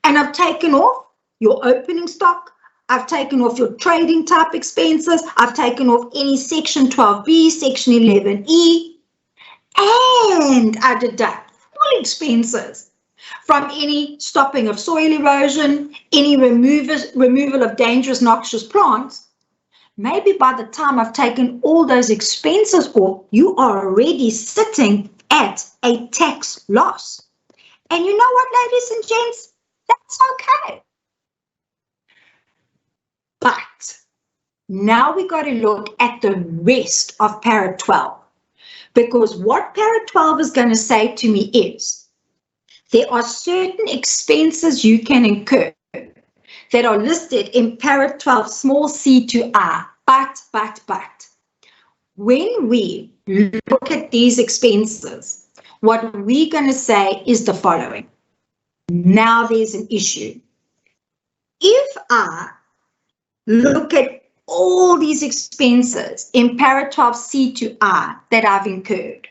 and I've taken off your opening stock, I've taken off your trading type expenses, I've taken off any section 12B, section 11E, and I deduct full expenses from any stopping of soil erosion, any removal of dangerous noxious plants. Maybe by the time I've taken all those expenses off, you are already sitting at a tax loss. And you know what, ladies and gents? That's okay. But now we got to look at the rest of Para 12. Because what Para 12 is going to say to me is, there are certain expenses you can incur that are listed in Para 12 small c to I, but. When we look at these expenses, what we're going to say is the following. Now there's an issue. If I look at all these expenses in para 12C to I that I've incurred,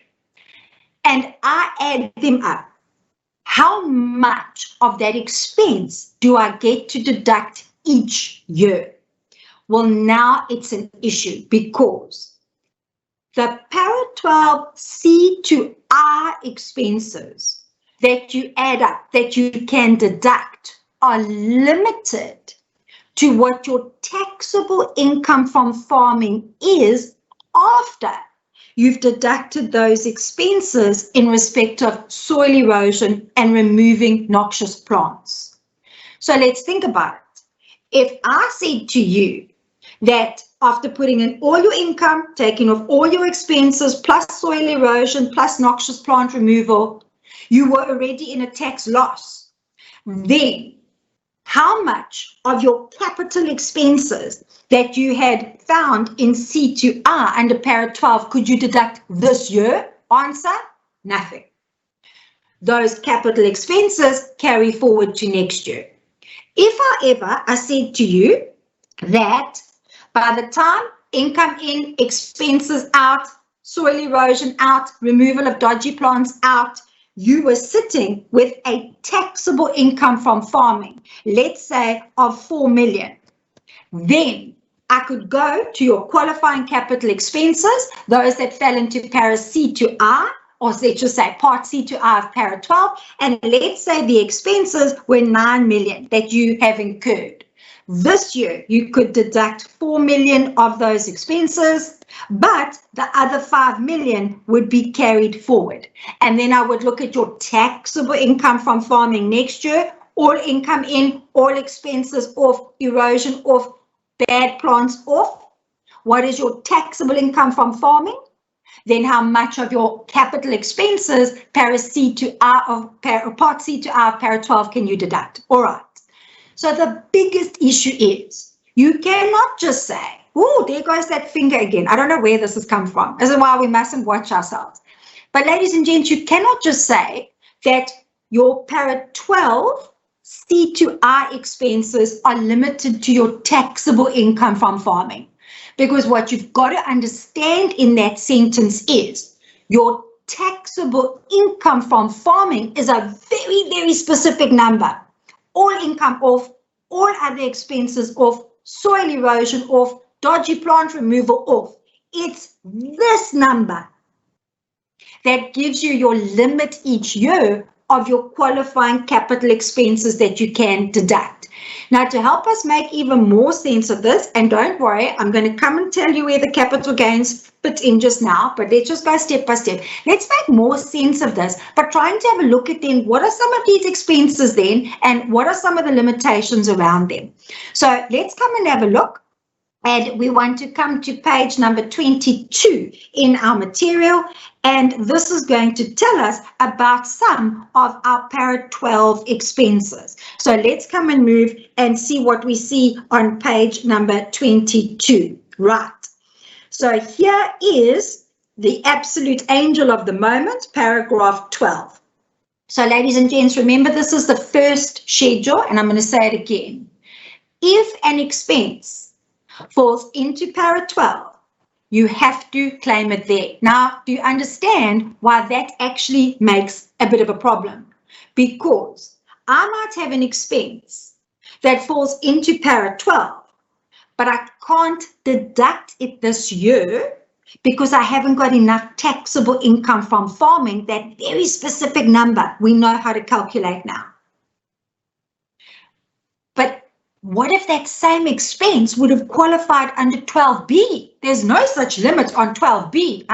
and I add them up, how much of that expense do I get to deduct each year? Well, now it's an issue because the para 12C to I expenses that you add up, that you can deduct, are limited to what your taxable income from farming is after you've deducted those expenses in respect of soil erosion and removing noxious plants. So let's think about it. If I said to you that after putting in all your income, taking off all your expenses, plus soil erosion, plus noxious plant removal, you were already in a tax loss, then how much of your capital expenses that you had found in C2R under para 12 could you deduct this year? Answer, nothing. Those capital expenses carry forward to next year. If, however, I said to you that by the time income in, expenses out, soil erosion out, removal of dodgy plants out, you were sitting with a taxable income from farming, let's say of 4 million, then I could go to your qualifying capital expenses, those that fell into para C to I, or let's just say part C to I of para 12, and let's say the expenses were 9 million that you have incurred. This year, you could deduct 4 million of those expenses, but the other 5 million would be carried forward. And then I would look at your taxable income from farming next year, all income in, all expenses off, erosion off, bad plants off. What is your taxable income from farming? Then how much of your capital expenses, para C to I of part C to I of para 12 can you deduct? All right. So the biggest issue is you cannot just say, oh, there goes that finger again. I don't know where this has come from. This is why we mustn't watch ourselves. But ladies and gents, you cannot just say that your para 12 C to I expenses are limited to your taxable income from farming. Because what you've got to understand in that sentence is your taxable income from farming is a very, very specific number. All income off, all other expenses off, soil erosion off, dodgy plant removal off. It's this number that gives you your limit each year of your qualifying capital expenses that you can deduct. Now, to help us make even more sense of this, and don't worry, I'm going to come and tell you where the capital gains fit in just now, but let's just go step by step. Let's make more sense of this, but trying to have a look at then what are some of these expenses then, and what are some of the limitations around them. So let's come and have a look. And we want to come to page number 22 in our material. And this is going to tell us about some of our para 12 expenses. So let's come and move and see what we see on page number 22. Right. So here is the absolute angel of the moment, paragraph 12. So ladies and gents, remember this is the first schedule, and I'm going to say it again. If an expense falls into para 12, you have to claim it there. Now, do you understand why that actually makes a bit of a problem? Because I might have an expense that falls into para 12, but I can't deduct it this year because I haven't got enough taxable income from farming, that very specific number we know how to calculate now. But what if that same expense would have qualified under 12B? There's no such limit on 12B.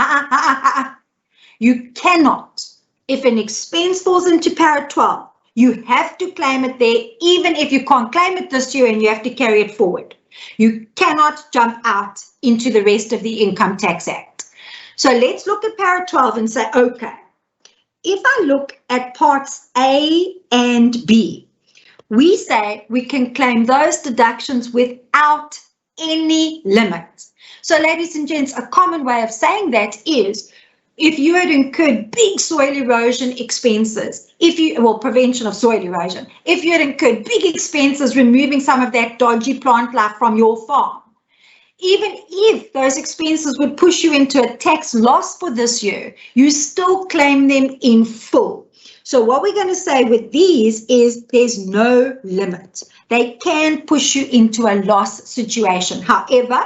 You cannot. If an expense falls into para 12, you have to claim it there, even if you can't claim it this year and you have to carry it forward. You cannot jump out into the rest of the Income Tax Act. So let's look at para 12 and say, okay, if I look at parts A and B, we say we can claim those deductions without any limit. So ladies and gents, a common way of saying that is if you had incurred big soil erosion expenses, prevention of soil erosion, if you had incurred big expenses removing some of that dodgy plant life from your farm, Even if those expenses would push you into a tax loss for this year, you still claim them in full. So what we're going to say with these is there's no limit. They can push you into a loss situation. However,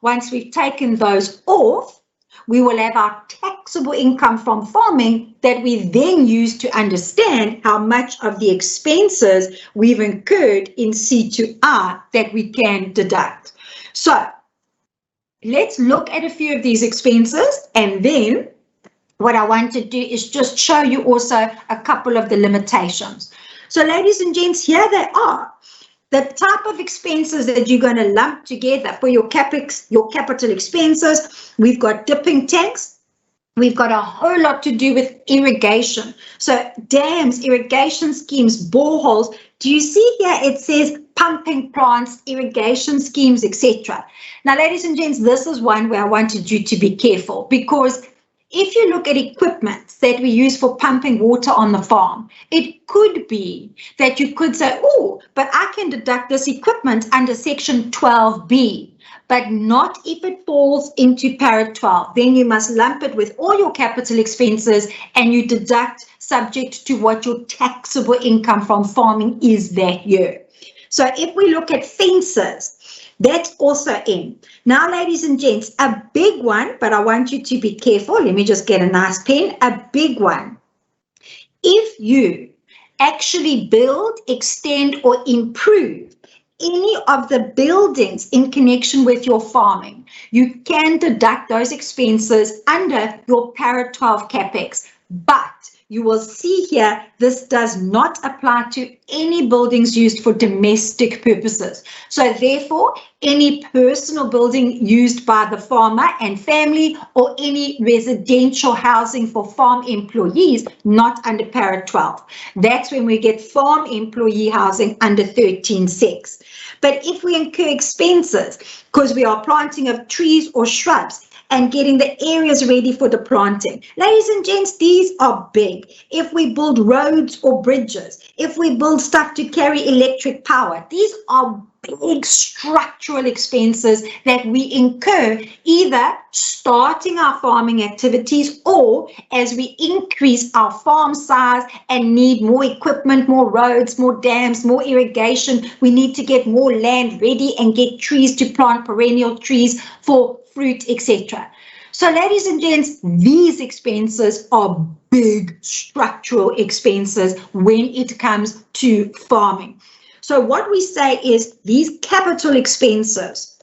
once we've taken those off, we will have our taxable income from farming that we then use to understand how much of the expenses we've incurred in C2I that we can deduct. So let's look at a few of these expenses, and then what I want to do is just show you also a couple of the limitations. So ladies and gents, here they are. The type of expenses that you're going to lump together for your capex, your capital expenses. We've got dipping tanks. We've got a whole lot to do with irrigation. So dams, irrigation schemes, boreholes. Do you see here it says pumping plants, irrigation schemes, etc. Now, ladies and gents, this is one where I wanted you to be careful, because if you look at equipment that we use for pumping water on the farm, it could be that you could say, oh, but I can deduct this equipment under section 12B, but not if it falls into para 12. Then you must lump it with all your capital expenses and you deduct subject to what your taxable income from farming is that year. So if we look at fences, that's also in. Now, ladies and gents, a big one, but I want you to be careful. Let me just get a nice pen. A big one. If you actually build, extend, or improve any of the buildings in connection with your farming, you can deduct those expenses under your para 12 capex. But you will see here, this does not apply to any buildings used for domestic purposes. So therefore, any personal building used by the farmer and family, or any residential housing for farm employees, not under para 12. That's when we get farm employee housing under 13.6. But if we incur expenses because we are planting of trees or shrubs and getting the areas ready for the planting. Ladies and gents, these are big. If we build roads or bridges, if we build stuff to carry electric power, these are big structural expenses that we incur either starting our farming activities or as we increase our farm size and need more equipment, more roads, more dams, more irrigation. We need to get more land ready and get trees to plant perennial trees for fruit, etc. So ladies and gents, these expenses are big structural expenses when it comes to farming. So what we say is these capital expenses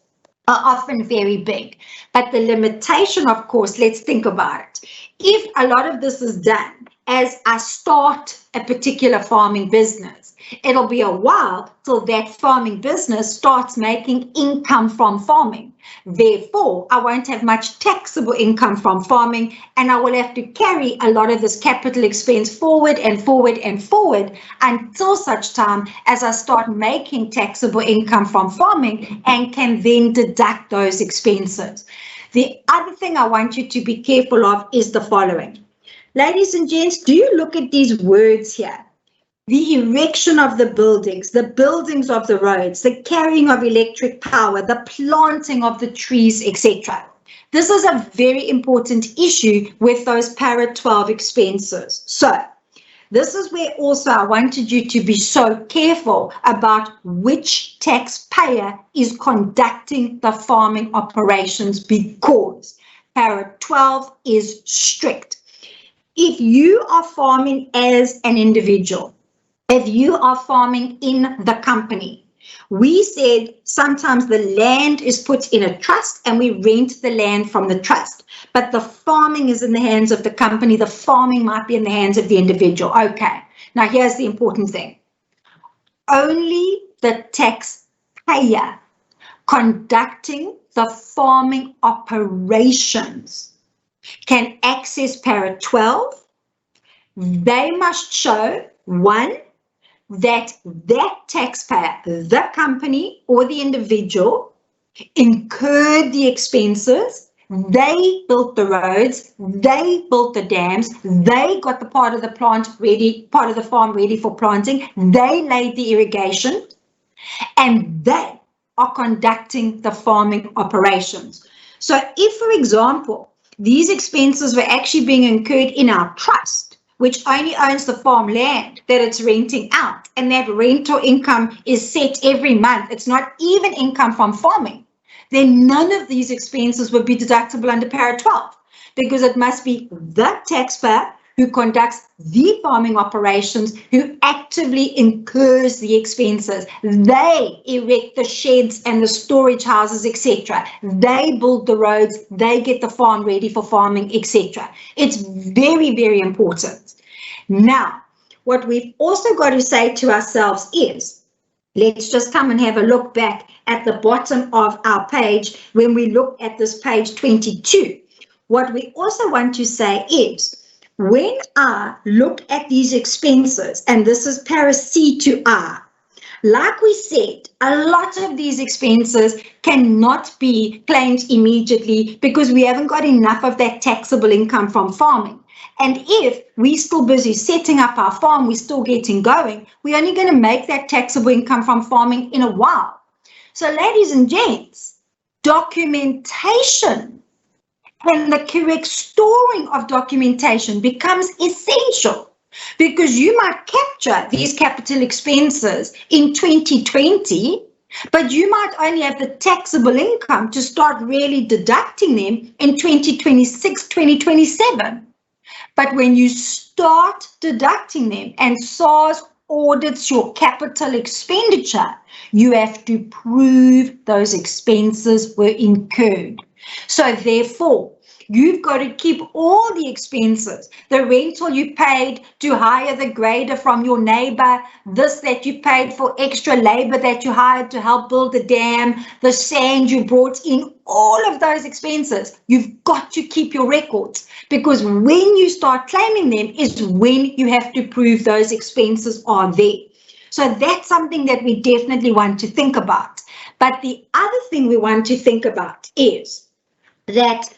are often very big, but the limitation, of course, let's think about it. If a lot of this is done as I start a particular farming business, it'll be a while till that farming business starts making income from farming. Therefore, I won't have much taxable income from farming, and I will have to carry a lot of this capital expense forward and forward and forward until such time as I start making taxable income from farming and can then deduct those expenses. The other thing I want you to be careful of is the following. Ladies and gents, do you look at these words here? The erection of the buildings of the roads, the carrying of electric power, the planting of the trees, etc. This is a very important issue with those para 12 expenses. So this is where also I wanted you to be so careful about which taxpayer is conducting the farming operations, because para 12 is strict. If you are farming as an individual, if you are farming in the company, we said sometimes the land is put in a trust and we rent the land from the trust, but the farming is in the hands of the company. The farming might be in the hands of the individual. Okay, now here's the important thing. Only the taxpayer conducting the farming operations can access para 12. They must show, one, that taxpayer, the company or the individual, incurred the expenses, they built the roads, they built the dams, they got the part of the plant ready, part of the farm ready for planting, they laid the irrigation, and they are conducting the farming operations. So if, for example, these expenses were actually being incurred in our trust, which only owns the farmland that it's renting out, and that rental income is set every month, it's not even income from farming, then none of these expenses would be deductible under Para 12, because it must be the taxpayer who conducts the farming operations who actively incurs the expenses. They erect the sheds and the storage houses, etc. They build the roads, they get the farm ready for farming, etc. It's very, very important. Now, what we've also got to say to ourselves is, let's just come and have a look back at the bottom of our page when we look at this page 22. What we also want to say is, when I look at these expenses, and this is Para C to R, like we said, a lot of these expenses cannot be claimed immediately because we haven't got enough of that taxable income from farming. And if we're still busy setting up our farm, we're still getting going, we're only going to make that taxable income from farming in a while. So ladies and gents, documentation and the correct storing of documentation becomes essential, because you might capture these capital expenses in 2020, but you might only have the taxable income to start really deducting them in 2026, 2027. But when you start deducting them and SARS audits your capital expenditure, you have to prove those expenses were incurred. So therefore, you've got to keep all the expenses, the rental you paid to hire the grader from your neighbor, this that you paid for extra labor that you hired to help build the dam, the sand you brought in, all of those expenses, you've got to keep your records, because when you start claiming them is when you have to prove those expenses are there. So that's something that we definitely want to think about. But the other thing we want to think about is that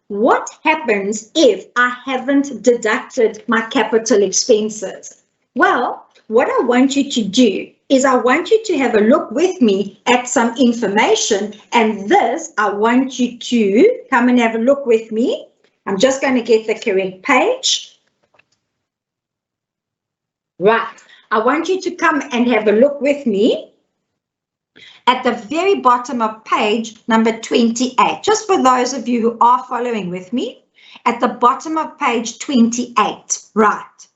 what happens if I haven't deducted my capital expenses? Well, what I want you to do is I want you to have a look with me at some information, and this I want you to come and have a look with me. I'm just going to get the correct page. Right. I want you to come and have a look with me at the very bottom of page number 28. Just for those of you who are following with me, at the bottom of page 28, right?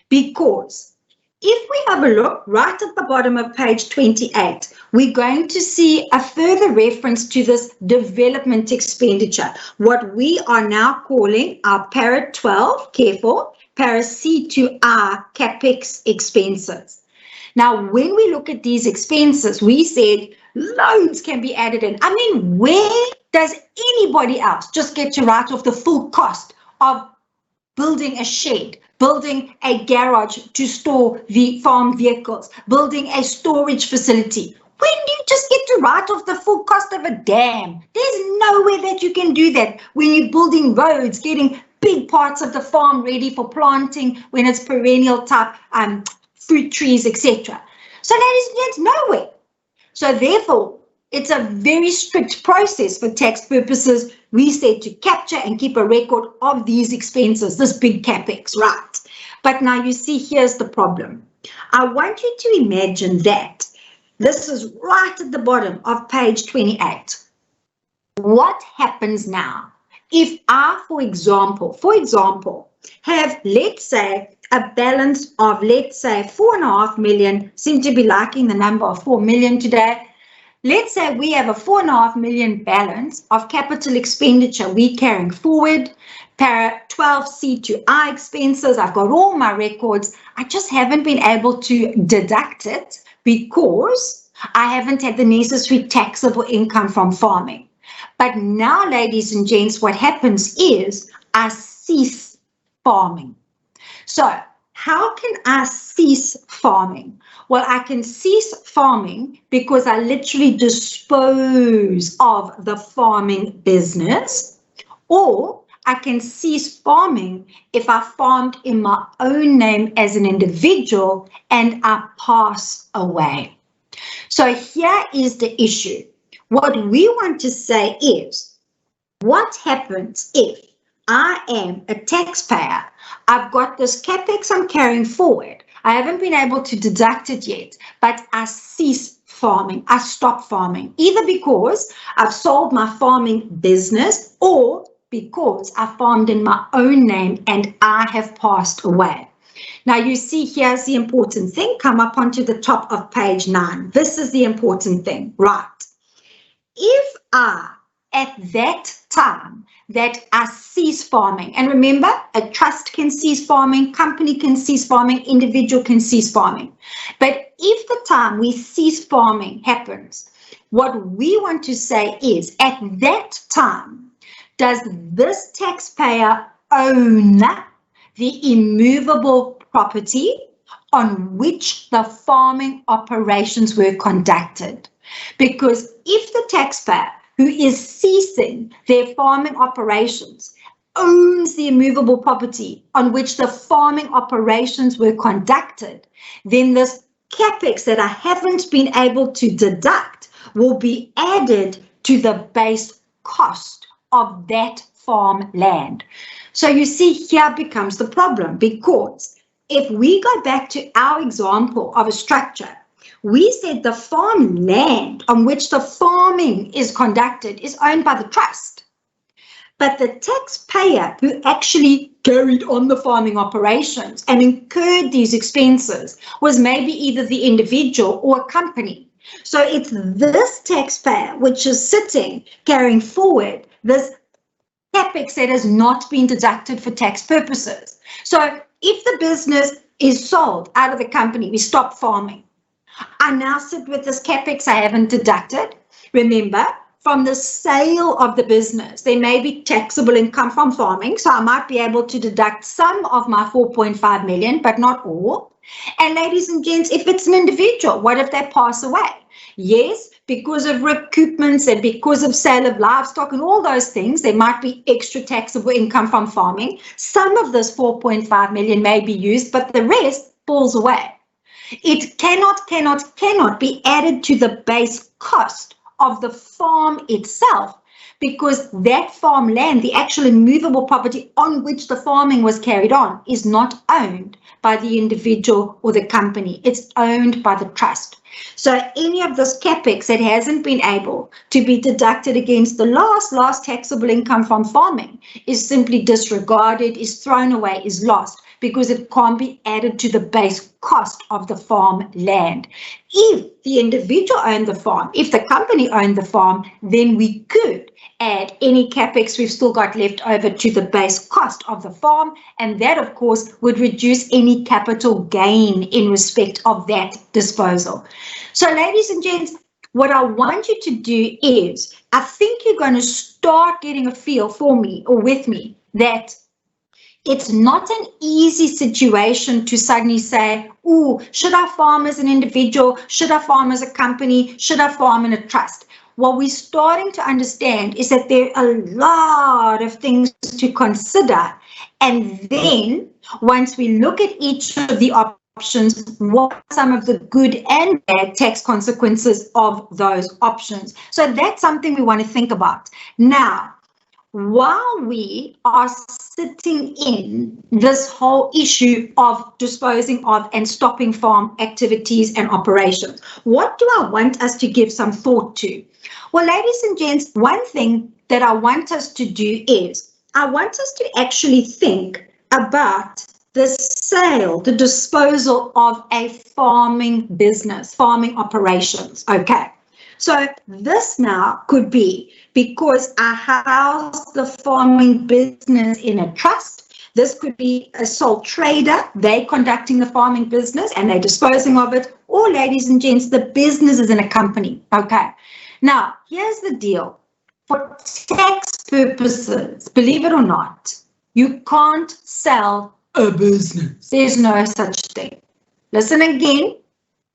Because if we have a look right at the bottom of page 28, we're going to see a further reference to this development expenditure, what we are now calling our Para 12, careful, Para C to R CapEx expenses. Now, when we look at these expenses, we said loads can be added in. I mean, where does anybody else just get to write off the full cost of building a shed, building a garage to store the farm vehicles, building a storage facility? When do you just get to write off the full cost of a dam? There's nowhere that you can do that when you're building roads, getting big parts of the farm ready for planting when it's perennial type fruit trees, etc. So ladies and gents, nowhere. So therefore, it's a very strict process for tax purposes. We said to capture and keep a record of these expenses, this big capex, right? But now you see, here's the problem. I want you to imagine that this is right at the bottom of page 28. What happens now if I, for example, have, let's say, a balance of, let's say, 4.5 million, seem to be liking the number of 4 million today. Let's say we have a 4.5 million balance of capital expenditure we're carrying forward, Para 12C to I expenses. I've got all my records. I just haven't been able to deduct it because I haven't had the necessary taxable income from farming. But now, ladies and gents, what happens is I cease farming. So how can I cease farming? Well, I can cease farming because I literally dispose of the farming business, or I can cease farming if I farmed in my own name as an individual and I pass away. So here is the issue. What we want to say is, what happens if I am a taxpayer? I've got this capex I'm carrying forward. I haven't been able to deduct it yet, but I cease farming. I stop farming, either because I've sold my farming business or because I farmed in my own name and I have passed away. Now you see, here's the important thing. Come up onto the top of page 9. This is the important thing, right? If I, at that time that I cease farming, and remember, a trust can cease farming, company can cease farming, individual can cease farming. But if the time we cease farming happens, what we want to say is, at that time, does this taxpayer own the immovable property on which the farming operations were conducted? Because if the taxpayer who is ceasing their farming operations owns the immovable property on which the farming operations were conducted, then this capex that I haven't been able to deduct will be added to the base cost of that farm land. So you see, here becomes the problem, because if we go back to our example of a structure, we said the farm land on which the farming is conducted is owned by the trust. But the taxpayer who actually carried on the farming operations and incurred these expenses was maybe either the individual or a company. So it's this taxpayer which is sitting carrying forward this capex that has not been deducted for tax purposes. So if the business is sold out of the company, we stop farming. I now sit with this capex I haven't deducted. Remember, from the sale of the business, there may be taxable income from farming, so I might be able to deduct some of my 4.5 million, but not all. And ladies and gents, if it's an individual, what if they pass away? Yes, because of recoupments and because of sale of livestock and all those things, there might be extra taxable income from farming. Some of this 4.5 million may be used, but the rest falls away. It cannot be added to the base cost of the farm itself, because that farmland, the actual immovable property on which the farming was carried on, is not owned by the individual or the company. It's owned by the trust. So any of this capex that hasn't been able to be deducted against the last taxable income from farming is simply disregarded, is thrown away, is lost, because it can't be added to the base cost of the farm land. If the individual owned the farm, if the company owned the farm, then we could add any capex we've still got left over to the base cost of the farm, and that of course would reduce any capital gain in respect of that disposal. So ladies and gents, what I want you to do is, I think you're going to start getting a feel for me or with me that it's not an easy situation to suddenly say, oh, should I farm as an individual? Should I farm as a company? Should I farm in a trust? What we're starting to understand is that there are a lot of things to consider. And then once we look at each of the options, what are some of the good and bad tax consequences of those options? So that's something we want to think about. Now, while we are sitting in this whole issue of disposing of and stopping farm activities and operations, what do I want us to give some thought to? Well, ladies and gents, one thing that I want us to do is, I want us to actually think about the sale, the disposal of a farming business, farming operations, okay? So this now could be because I house the farming business in a trust. This could be a sole trader, they conducting the farming business and they're disposing of it. Or ladies and gents, the business is in a company. Okay. Now, here's the deal. For tax purposes, believe it or not, you can't sell a business. There's no such thing. Listen again.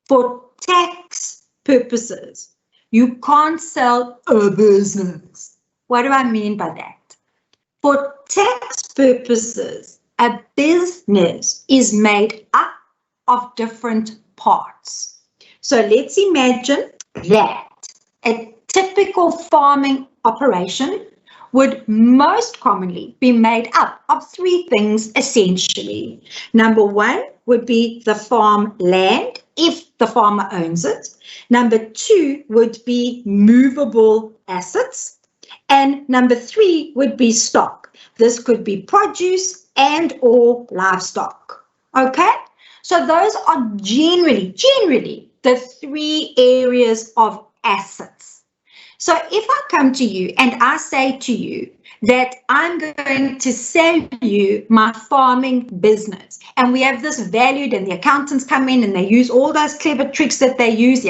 For tax purposes, you can't sell a business. What do I mean by that? For tax purposes, a business is made up of different parts. So let's imagine that a typical farming operation would most commonly be made up of three things essentially. Number one would be the farm land, if the farmer owns it. Number two would be movable assets. And number three would be stock. This could be produce and or livestock. Okay? So those are generally the three areas of assets. So if I come to you and I say to you that I'm going to sell you my farming business, and we have this valued, and the accountants come in and they use all those clever tricks that they use,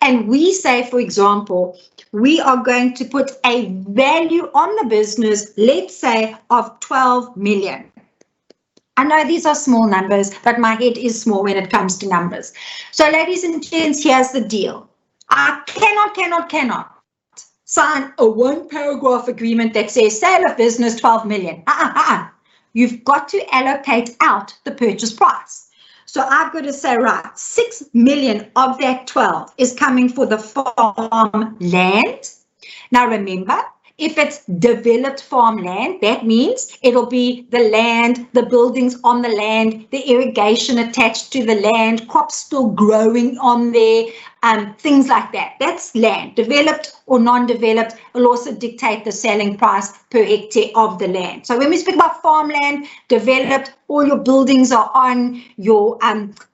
and we say, for example, we are going to put a value on the business, let's say, of 12 million. I know these are small numbers, but my head is small when it comes to numbers. So ladies and gents, here's the deal. I cannot sign a one-paragraph agreement that says sale of business 12 million. You've got to allocate out the purchase price. So I've got to say, right, 6 million of that 12 is coming for the farm land. Now remember, if it's developed farmland, that means it'll be the land, the buildings on the land, the irrigation attached to the land, crops still growing on there, things like that. That's land. Developed or non-developed will also dictate the selling price per hectare of the land. So when we speak about farmland, developed, all your buildings are on, your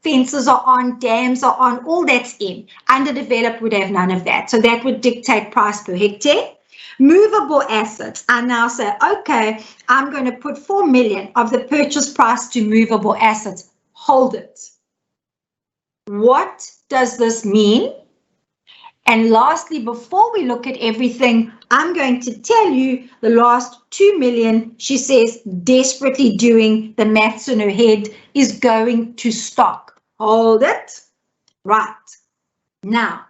fences are on, dams are on, all that's in. Underdeveloped would have none of that. So that would dictate price per hectare. Movable assets, I now say, okay, I'm going to put 4 million of the purchase price to movable assets. Hold it. What does this mean? And lastly, before we look at everything, I'm going to tell you the last 2 million, she says, desperately doing the maths in her head, is going to stock. Hold it. Right. Now,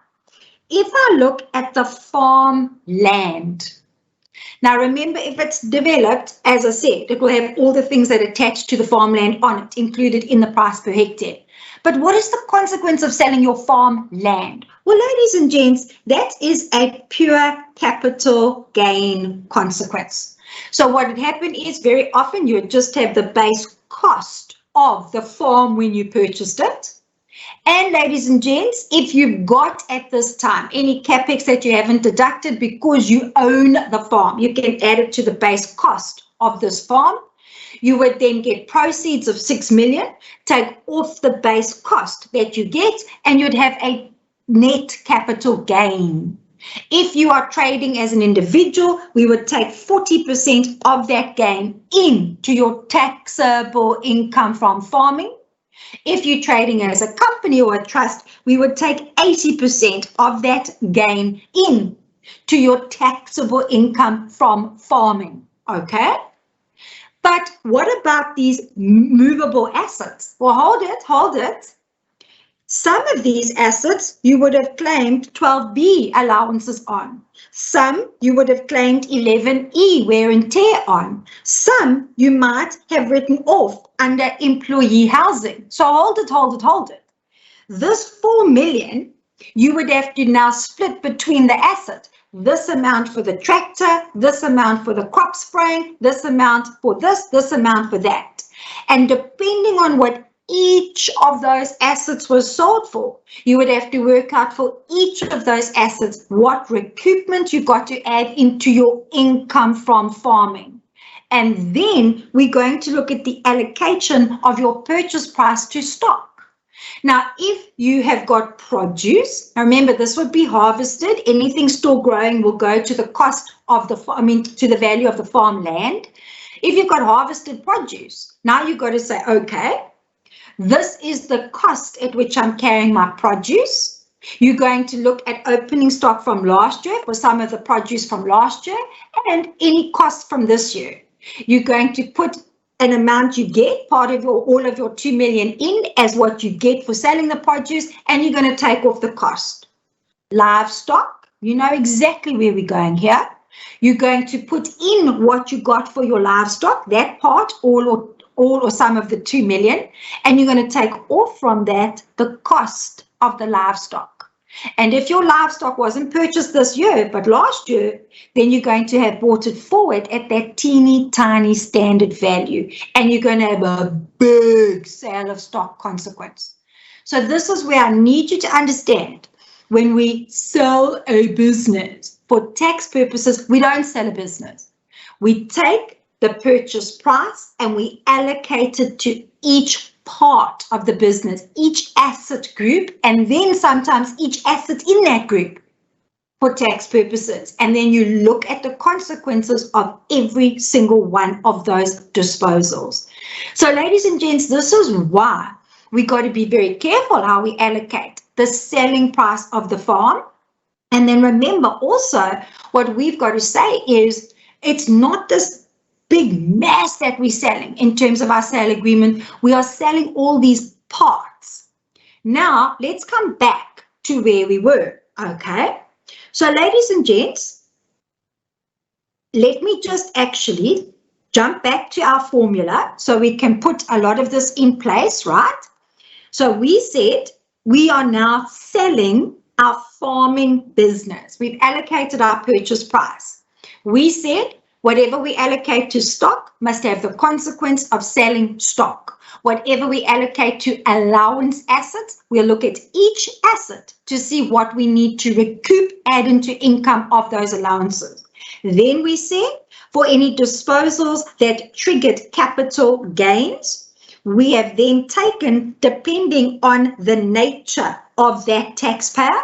if I look at the farm land, now remember, if it's developed, as I said, it will have all the things that attach to the farmland on it, included in the price per hectare. But what is the consequence of selling your farm land? Well, ladies and gents, that is a pure capital gain consequence. So what would happen is very often you would just have the base cost of the farm when you purchased it. And ladies and gents, if you've got at this time any capex that you haven't deducted because you own the farm, you can add it to the base cost of this farm. You would then get proceeds of 6 million, take off the base cost that you get, and you'd have a net capital gain. If you are trading as an individual, we would take 40% of that gain into your taxable income from farming. If you're trading as a company or a trust, we would take 80% of that gain in to your taxable income from farming, okay? But what about these movable assets? Well, hold it. Some of these assets you would have claimed 12B allowances on. Some you would have claimed 11E wear and tear on. Some you might have written off under employee housing. So hold it. This 4 million, you would have to now split between the asset. This amount for the tractor, this amount for the crop spraying, this amount for this amount for that. And depending on what each of those assets was sold for, you would have to work out for each of those assets what recoupment you got to add into your income from farming. And then we're going to look at the allocation of your purchase price to stock. Now, if you have got produce, now remember this would be harvested. Anything still growing will go to the cost of the, to the value of the farmland. If you've got harvested produce, now you've got to say, okay, this is the cost at which I'm carrying my produce. You're going to look at opening stock from last year for some of the produce from last year and any cost from this year. You're going to put an amount you get, part of your, all of your 2 million in as what you get for selling the produce, and you're going to take off the cost. Livestock, you know exactly where we're going here. You're going to put in what you got for your livestock, that part, all or some of the 2 million, and you're going to take off from that the cost of the livestock. And if your livestock wasn't purchased this year, but last year, then you're going to have bought it forward at that teeny tiny standard value. And you're going to have a big sale of stock consequence. So this is where I need you to understand. When we sell a business, for tax purposes, we don't sell a business. We take the purchase price and we allocate it to each part of the business, each asset group, and then sometimes each asset in that group for tax purposes. And then you look at the consequences of every single one of those disposals. So ladies and gents, this is why we got to be very careful how we allocate the selling price of the farm. And then remember also what we've got to say is it's not this big mass that we're selling in terms of our sale agreement. We are selling all these parts. Now, let's come back to where we were, okay? So, ladies and gents, let me just actually jump back to our formula so we can put a lot of this in place, right? So, we said we are now selling our farming business. We've allocated our purchase price. We said whatever we allocate to stock must have the consequence of selling stock. Whatever we allocate to allowance assets, we'll look at each asset to see what we need to recoup, add into income of those allowances. Then we said for any disposals that triggered capital gains, we have then taken, depending on the nature of that taxpayer,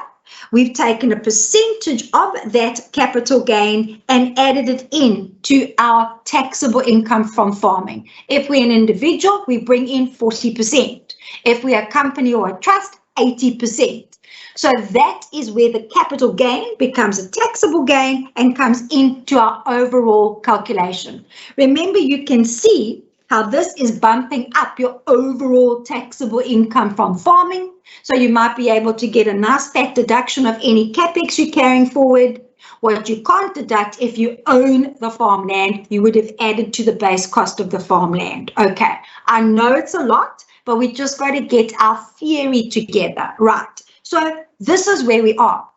we've taken a percentage of that capital gain and added it in to our taxable income from farming. If we're an individual, we bring in 40%. If we're a company or a trust, 80%. So that is where the capital gain becomes a taxable gain and comes into our overall calculation. Remember, you can see how this is bumping up your overall taxable income from farming. So you might be able to get a nice fat deduction of any capex you're carrying forward. What you can't deduct, if you own the farmland, you would have added to the base cost of the farmland. Okay, I know it's a lot, but we just got to get our theory together, right? So this is where we are.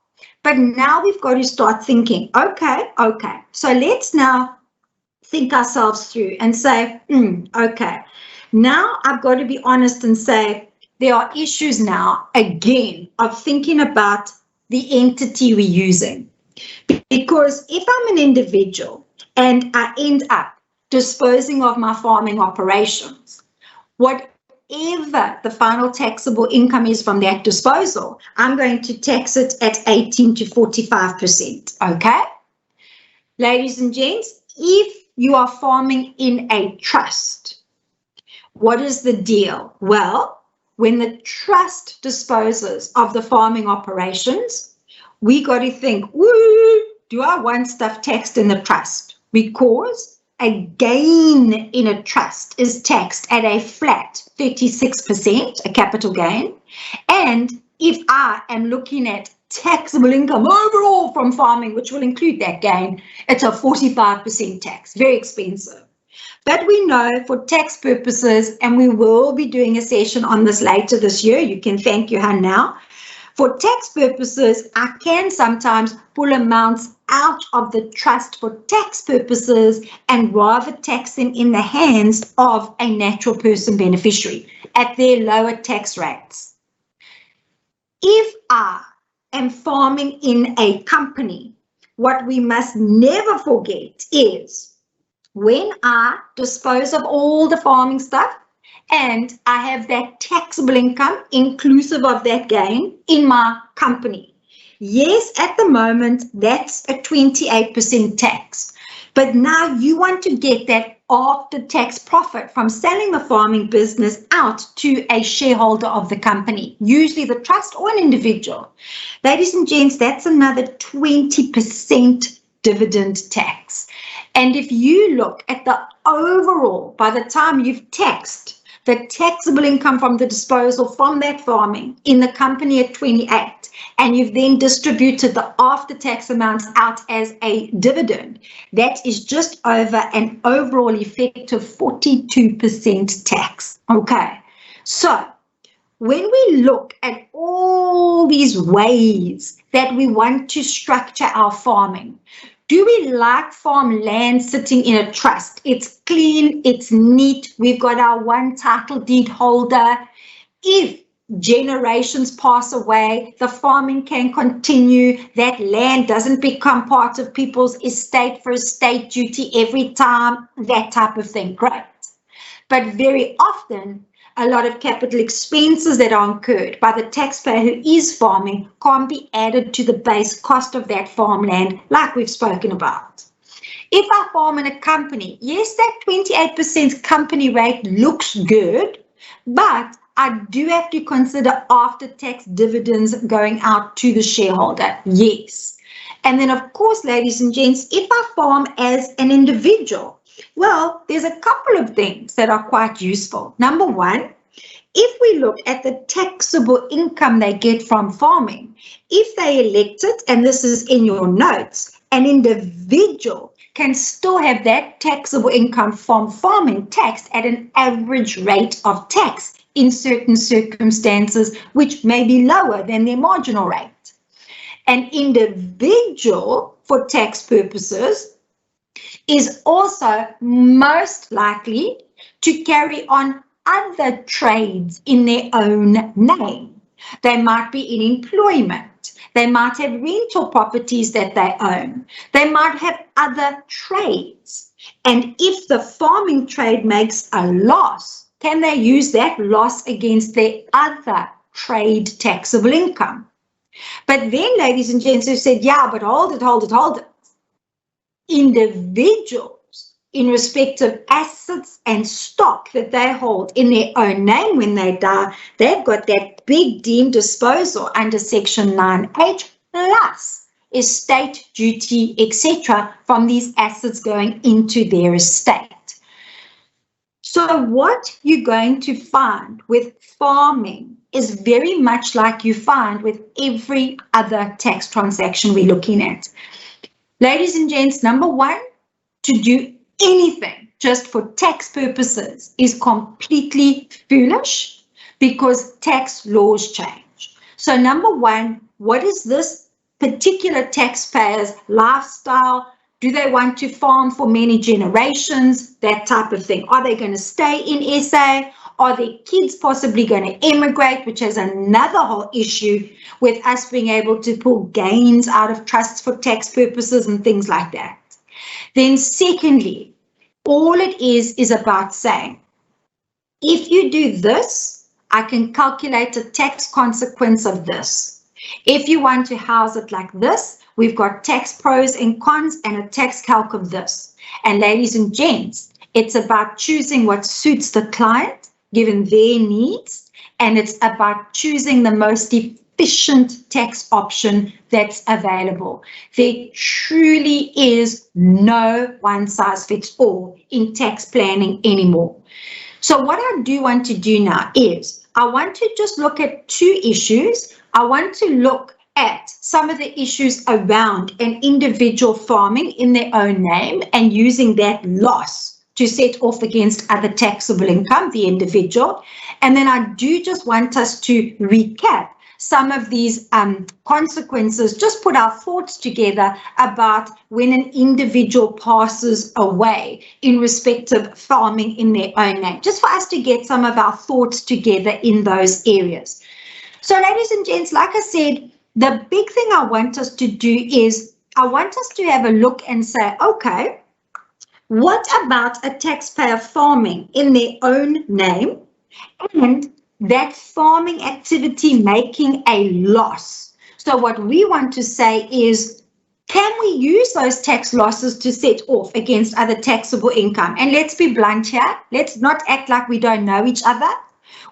But now we've got to start thinking, okay, so let's now think ourselves through and say, okay, now I've got to be honest and say there are issues now, again, of thinking about the entity we're using. Because if I'm an individual and I end up disposing of my farming operations, whatever the final taxable income is from that disposal, I'm going to tax it at 18 to 45%, okay? Ladies and gents, if you are farming in a trust, what is the deal? Well, when the trust disposes of the farming operations, we got to think, woo, do I want stuff taxed in the trust? Because a gain in a trust is taxed at a flat 36%, a capital gain. And if I am looking at taxable income overall from farming, which will include that gain, it's a 45% tax, very expensive. But we know for tax purposes, and we will be doing a session on this later this year, you can thank Johan now. For tax purposes, I can sometimes pull amounts out of the trust for tax purposes and rather tax them in the hands of a natural person beneficiary at their lower tax rates. If I am farming in a company, what we must never forget is when I dispose of all the farming stuff and I have that taxable income inclusive of that gain in my company. Yes, at the moment, that's a 28% tax. But now you want to get that after-tax profit from selling the farming business out to a shareholder of the company, usually the trust or an individual. Ladies and gents, that's another 20% dividend tax. And if you look at the overall, by the time you've taxed the taxable income from the disposal from that farming in the company at 28, and you've then distributed the after-tax amounts out as a dividend, that is just over an overall effective 42% tax. Okay, so when we look at all these ways that we want to structure our farming, do we like farmland sitting in a trust? It's clean, it's neat, we've got our one title deed holder. If generations pass away, the farming can continue, that land doesn't become part of people's estate for estate duty every time, that type of thing, great. But very often, a lot of capital expenses that are incurred by the taxpayer who is farming can't be added to the base cost of that farmland, like we've spoken about. If I farm in a company, yes, that 28% company rate looks good, but I do have to consider after-tax dividends going out to the shareholder, yes. And then, of course, ladies and gents, if I farm as an individual, well, there's a couple of things that are quite useful. Number one, if we look at the taxable income they get from farming, if they elect it, and this is in your notes, an individual can still have that taxable income from farming taxed at an average rate of tax in certain circumstances, which may be lower than their marginal rate. An individual, for tax purposes, is also most likely to carry on other trades in their own name. They might be in employment. They might have rental properties that they own. They might have other trades. And if the farming trade makes a loss, can they use that loss against their other trade taxable income? But then, ladies and gents, who said, yeah, but hold it. Individuals, in respect of assets and stock that they hold in their own name when they die, they've got that big deemed disposal under Section 9H plus estate duty, etc., from these assets going into their estate. So what you're going to find with farming is very much like you find with every other tax transaction we're looking at. Ladies and gents, number one, to do anything just for tax purposes is completely foolish because tax laws change. So number one, what is this particular taxpayer's lifestyle? Do they want to farm for many generations? That type of thing. Are they going to stay in SA? Are their kids possibly going to emigrate, which is another whole issue with us being able to pull gains out of trusts for tax purposes and things like that. Then secondly, all it is about saying, if you do this, I can calculate a tax consequence of this. If you want to house it like this, we've got tax pros and cons and a tax calc of this. And ladies and gents, it's about choosing what suits the client given their needs, and it's about choosing the most efficient tax option that's available. There truly is no one size fits all in tax planning anymore. So what I do want to do now is I want to just look at two issues. I want to look at some of the issues around an individual farming in their own name and using that loss to set off against other taxable income, the individual. And then I do just want us to recap some of these consequences, just put our thoughts together about when an individual passes away in respect of farming in their own name, just for us to get some of our thoughts together in those areas. So ladies and gents, like I said, the big thing I want us to do is I want us to have a look and say, okay, what about a taxpayer farming in their own name and that farming activity making a loss? So what we want to say is, can we use those tax losses to set off against other taxable income? And let's be blunt here. Let's not act like we don't know each other.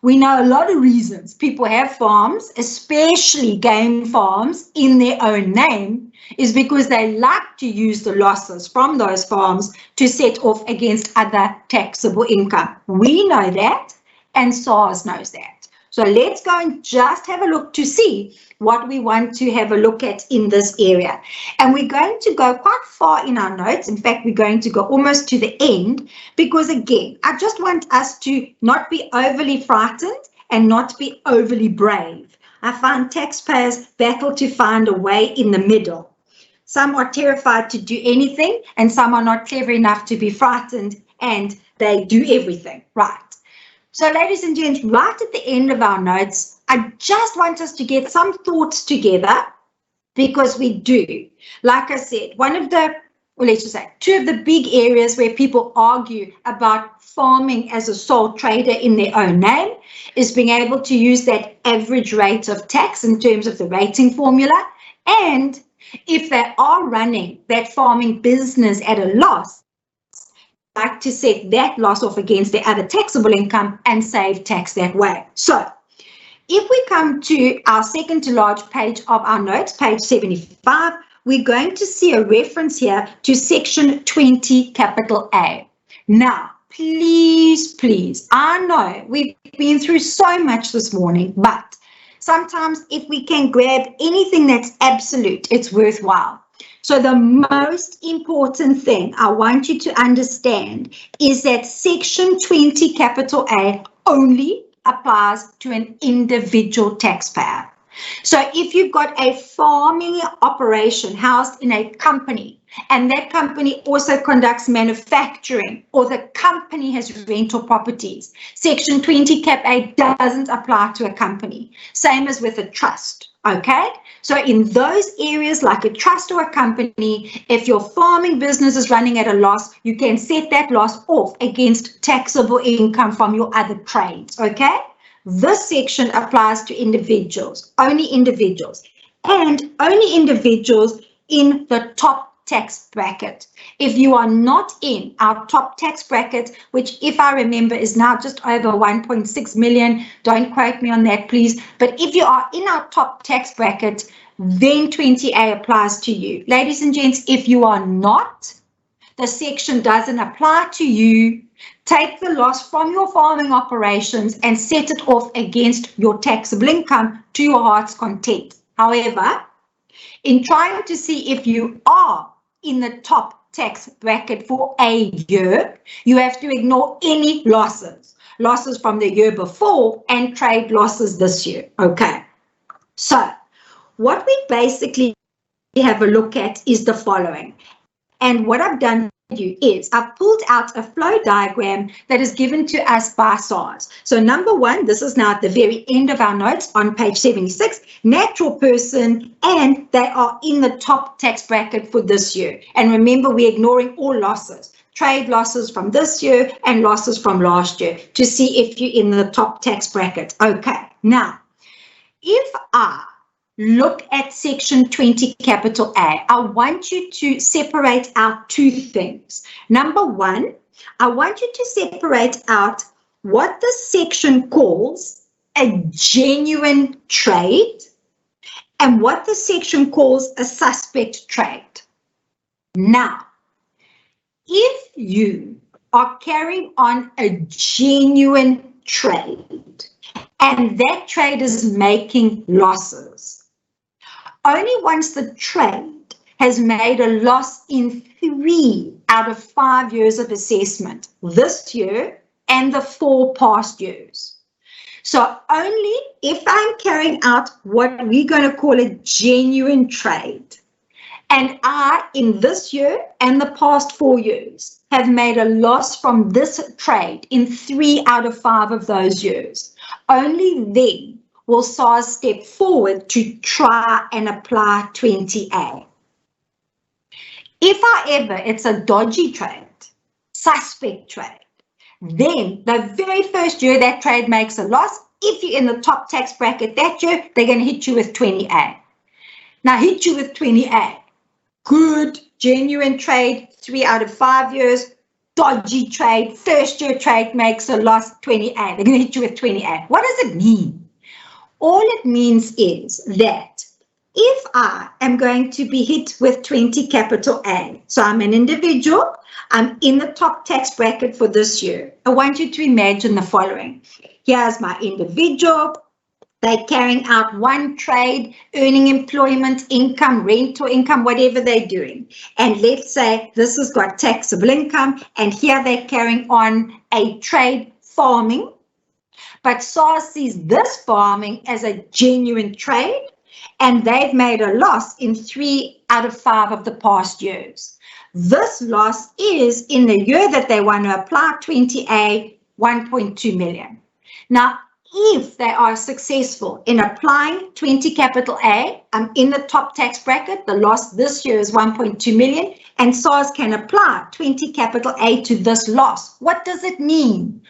We know a lot of reasons people have farms, especially game farms, in their own name, is because they like to use the losses from those farms to set off against other taxable income. We know that, and SARS knows that. So let's go and just have a look to see what we want to have a look at in this area. And we're going to go quite far in our notes. In fact, we're going to go almost to the end because, again, I just want us to not be overly frightened and not be overly brave. I find taxpayers battle to find a way in the middle. Some are terrified to do anything, and some are not clever enough to be frightened, and they do everything, right? So ladies and gents, right at the end of our notes, I just want us to get some thoughts together, because we do. Like I said, two of the big areas where people argue about farming as a sole trader in their own name is being able to use that average rate of tax in terms of the rating formula, and if they are running that farming business at a loss, like to set that loss off against their other taxable income and save tax that way. So if we come to our second to large page of our notes, page 75, we're going to see a reference here to section 20, capital A. Now, please, I know we've been through so much this morning, but sometimes if we can grab anything that's absolute, it's worthwhile. So the most important thing I want you to understand is that section 20, capital A, only applies to an individual taxpayer. So if you've got a farming operation housed in a company, and that company also conducts manufacturing, or the company has rental properties, section 20 cap A doesn't apply to a company. Same as with a trust, okay? So in those areas like a trust or a company, if your farming business is running at a loss, you can set that loss off against taxable income from your other trades, okay? This section applies to individuals, and only individuals in the top tax bracket. If you are not in our top tax bracket, which if I remember is now just over 1.6 million, don't quote me on that please, but if you are in our top tax bracket, then 20A applies to you. Ladies and gents, if you are not, the section doesn't apply to you. Take the loss from your farming operations and set it off against your taxable income to your heart's content. However, in trying to see if you are in the top tax bracket for a year, you have to ignore any losses from the year before and trade losses this year. Okay, so what we basically have a look at is the following. And what I've done is I've pulled out a flow diagram that is given to us by SARS. So number one, this is now at the very end of our notes on page 76, natural person, and they are in the top tax bracket for this year. And remember, we're ignoring all losses, trade losses from this year and losses from last year to see if you're in the top tax bracket. Okay, now, if I look at section 20, capital A, I want you to separate out two things. Number one, I want you to separate out what the section calls a genuine trade and what the section calls a suspect trade. Now, if you are carrying on a genuine trade and that trade is making losses, only once the trade has made a loss in 3 out of 5 years of assessment, this year and the 4 past years. So only if I'm carrying out what we're going to call a genuine trade, and I, in this year and the past 4 years, have made a loss from this trade in 3 out of 5 of those years, only then will SARS step forward to try and apply 20A. If, however, it's a dodgy trade, suspect trade, then the very first year that trade makes a loss, if you're in the top tax bracket that year, they're going to hit you with 20A. Now, hit you with 20A. Good, genuine trade, 3 out of 5 years. Dodgy trade, first year trade makes a loss, 20A. They're going to hit you with 20A. What does it mean? All it means is that if I am going to be hit with 20 capital A, so I'm an individual, I'm in the top tax bracket for this year, I want you to imagine the following. Here's my individual. They're carrying out one trade, earning employment income, rental income, whatever they're doing. And let's say this has got taxable income, and here they're carrying on a trade farming. But SARS sees this farming as a genuine trade, and they've made a loss in 3 out of 5 of the past years. This loss is, in the year that they want to apply 20A, 1.2 million. Now, if they are successful in applying 20 capital A, in the top tax bracket, the loss this year is 1.2 million, and SARS can apply 20 capital A to this loss. What does it mean?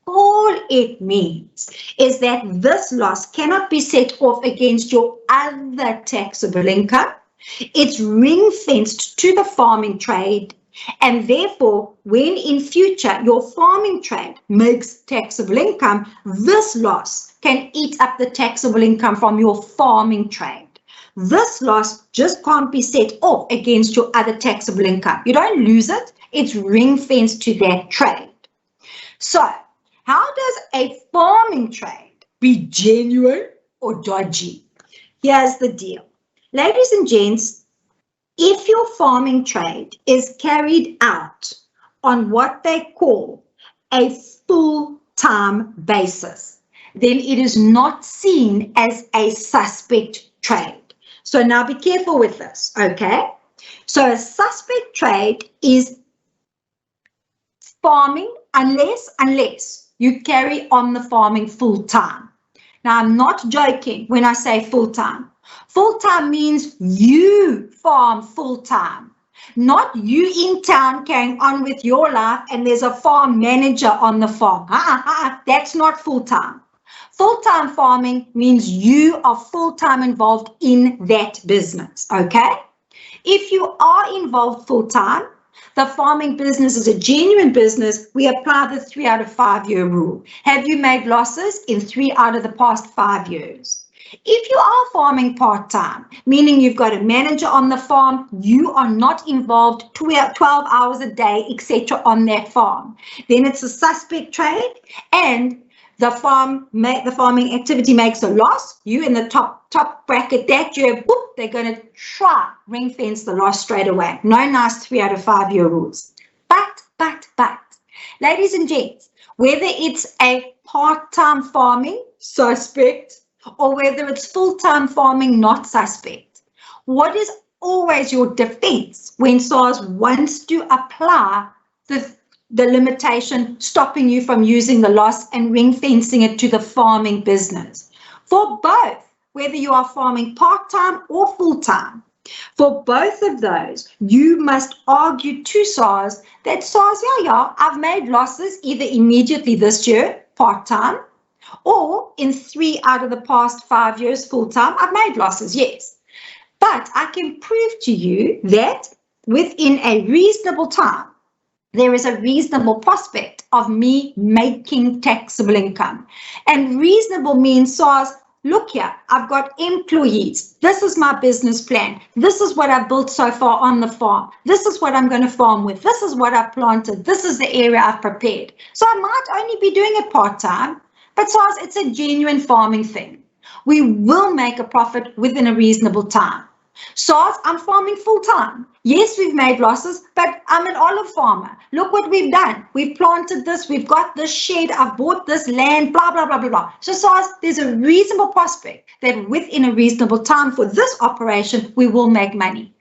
All it means is that this loss cannot be set off against your other taxable income. It's ring-fenced to the farming trade, and therefore, when in future your farming trade makes taxable income, this loss can eat up the taxable income from your farming trade. This loss just can't be set off against your other taxable income. You don't lose it. It's ring-fenced to that trade. So, how does a farming trade be genuine or dodgy? Here's the deal. Ladies and gents, if your farming trade is carried out on what they call a full-time basis, then it is not seen as a suspect trade. So now be careful with this, okay? So a suspect trade is farming unless you carry on the farming full-time. Now, I'm not joking when I say full-time. Full-time means you farm full-time, not you in town carrying on with your life and there's a farm manager on the farm. That's not full-time. Full-time farming means you are full-time involved in that business, okay? If you are involved full-time, the farming business is a genuine business, we apply the 3 out of 5 year rule. Have you made losses in 3 out of the past 5 years? If you are farming part-time, meaning you've got a manager on the farm, you are not involved 12 hours a day, etc. on that farm, then it's a suspect trade, and the farming activity makes a loss. You in the top bracket that year, boop, they're going to try ring fence the loss straight away. No nice 3 out of 5 year rules. But, ladies and gents, whether it's a part-time farming suspect or whether it's full-time farming not suspect, what is always your defense when SARS wants to apply the limitation stopping you from using the loss and ring fencing it to the farming business? For both, whether you are farming part-time or full-time, for both of those, you must argue to SARS that SARS, I've made losses either immediately this year, part-time, or in 3 out of the past 5 years, full-time, I've made losses, yes. But I can prove to you that within a reasonable time, there is a reasonable prospect of me making taxable income. And reasonable means SARS, look here, I've got employees. This is my business plan. This is what I've built so far on the farm. This is what I'm going to farm with. This is what I've planted. This is the area I've prepared. So I might only be doing it part-time, but SARS, it's a genuine farming thing. We will make a profit within a reasonable time. SARS, I'm farming full-time. Yes, we've made losses, but I'm an olive farmer. Look what we've done. We've planted this, we've got this shed, I've bought this land, blah, blah, blah, blah, blah. So SARS, there's a reasonable prospect that within a reasonable time for this operation, we will make money.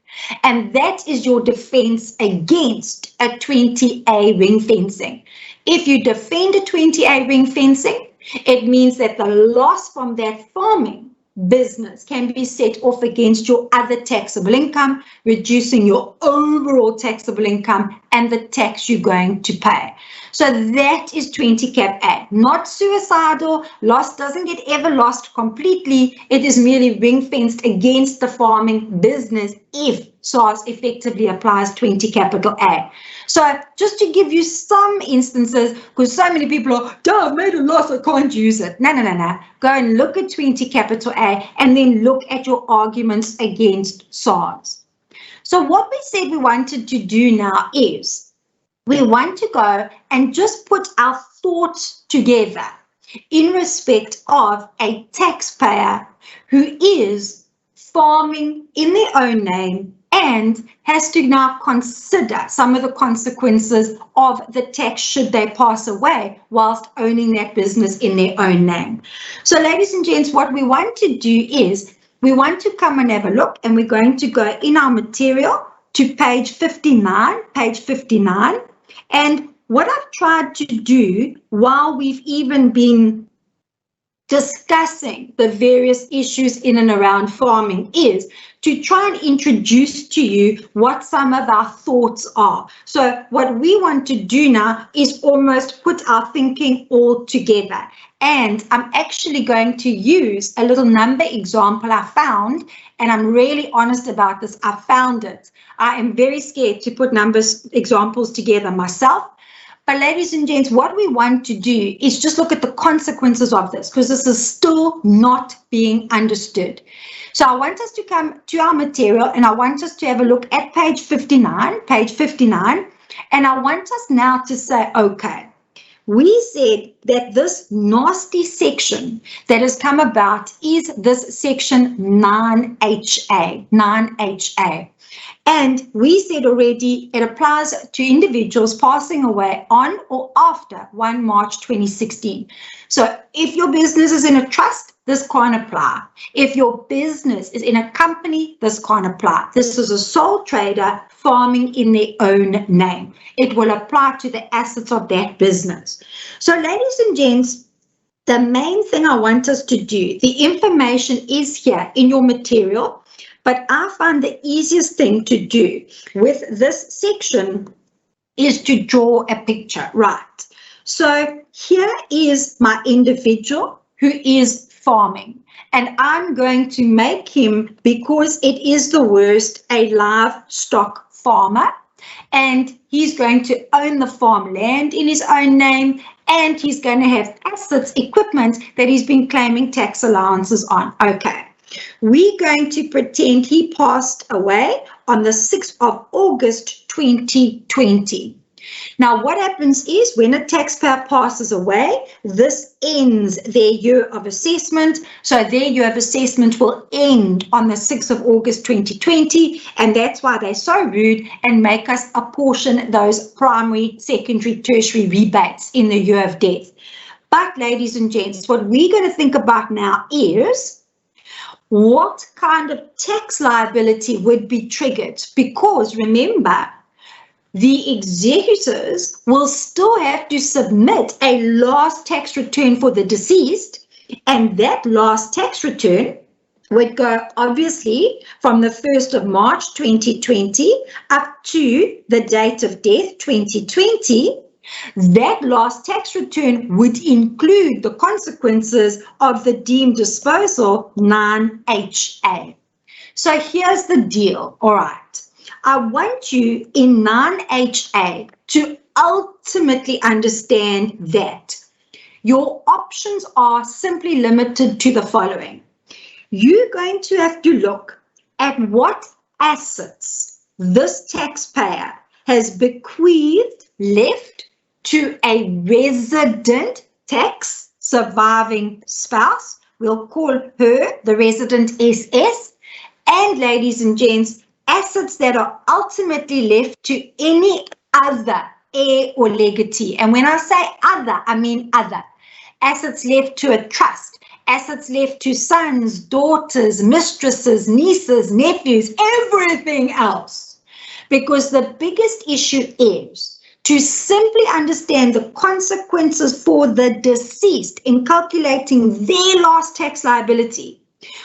And that is your defense against a 20A ring fencing. If you defend a 20A ring fencing, it means that the loss from that farming business can be set off against your other taxable income, reducing your overall taxable income and the tax you're going to pay. So that is 20 cap A, not suicidal. Loss doesn't get ever lost completely. It is merely ring fenced against the farming business if SARS effectively applies 20 capital A. So just to give you some instances, because so many people are, I've made a loss, I can't use it. No. Go and look at 20 capital A and then look at your arguments against SARS. So what we said we wanted to do now is we want to go and just put our thoughts together in respect of a taxpayer who is farming in their own name and has to now consider some of the consequences of the tax should they pass away whilst owning that business in their own name. So ladies and gents, what we want to do is we want to come and have a look, and we're going to go in our material to page 59, and what I've tried to do while we've even been discussing the various issues in and around farming is to try and introduce to you what some of our thoughts are. So what we want to do now is almost put our thinking all together. And I'm actually going to use a little number example I found, and I'm really honest about this. I found it. I am very scared to put numbers examples together myself. But ladies and gents, what we want to do is just look at the consequences of this, because this is still not being understood. So I want us to come to our material, and I want us to have a look at page 59, and I want us now to say, okay, we said that this nasty section that has come about is this section 9HA. And we said already it applies to individuals passing away on or after 1 March 2016. So if your business is in a trust, this can't apply. If your business is in a company, this can't apply. This is a sole trader farming in their own name. It will apply to the assets of that business. So ladies and gents, the main thing I want us to do, the information is here in your material, but I find the easiest thing to do with this section is to draw a picture, right? So here is my individual who is farming, and I'm going to make him, because it is the worst, a livestock farmer, and he's going to own the farmland in his own name, and he's going to have assets, equipment that he's been claiming tax allowances on. Okay. We're going to pretend he passed away on the 6th of August 2020. Now, what happens is when a taxpayer passes away, this ends their year of assessment. So their year of assessment will end on the 6th of August 2020, and that's why they're so rude and make us apportion those primary, secondary, tertiary rebates in the year of death. But ladies and gents, what we're going to think about now is what kind of tax liability would be triggered? Because remember, the executors will still have to submit a last tax return for the deceased, and that last tax return would go obviously from the 1st of March 2020 up to the date of death 2020. That last tax return would include the consequences of the deemed disposal 9HA. So here's the deal, all right. I want you in 9HA to ultimately understand that your options are simply limited to the following. You're going to have to look at what assets this taxpayer has bequeathed, left to a resident tax surviving spouse. We'll call her the resident SS. And ladies and gents, assets that are ultimately left to any other heir or legatee. And when I say other, I mean other. Assets left to a trust, assets left to sons, daughters, mistresses, nieces, nephews, everything else. Because the biggest issue is to simply understand the consequences for the deceased in calculating their last tax liability.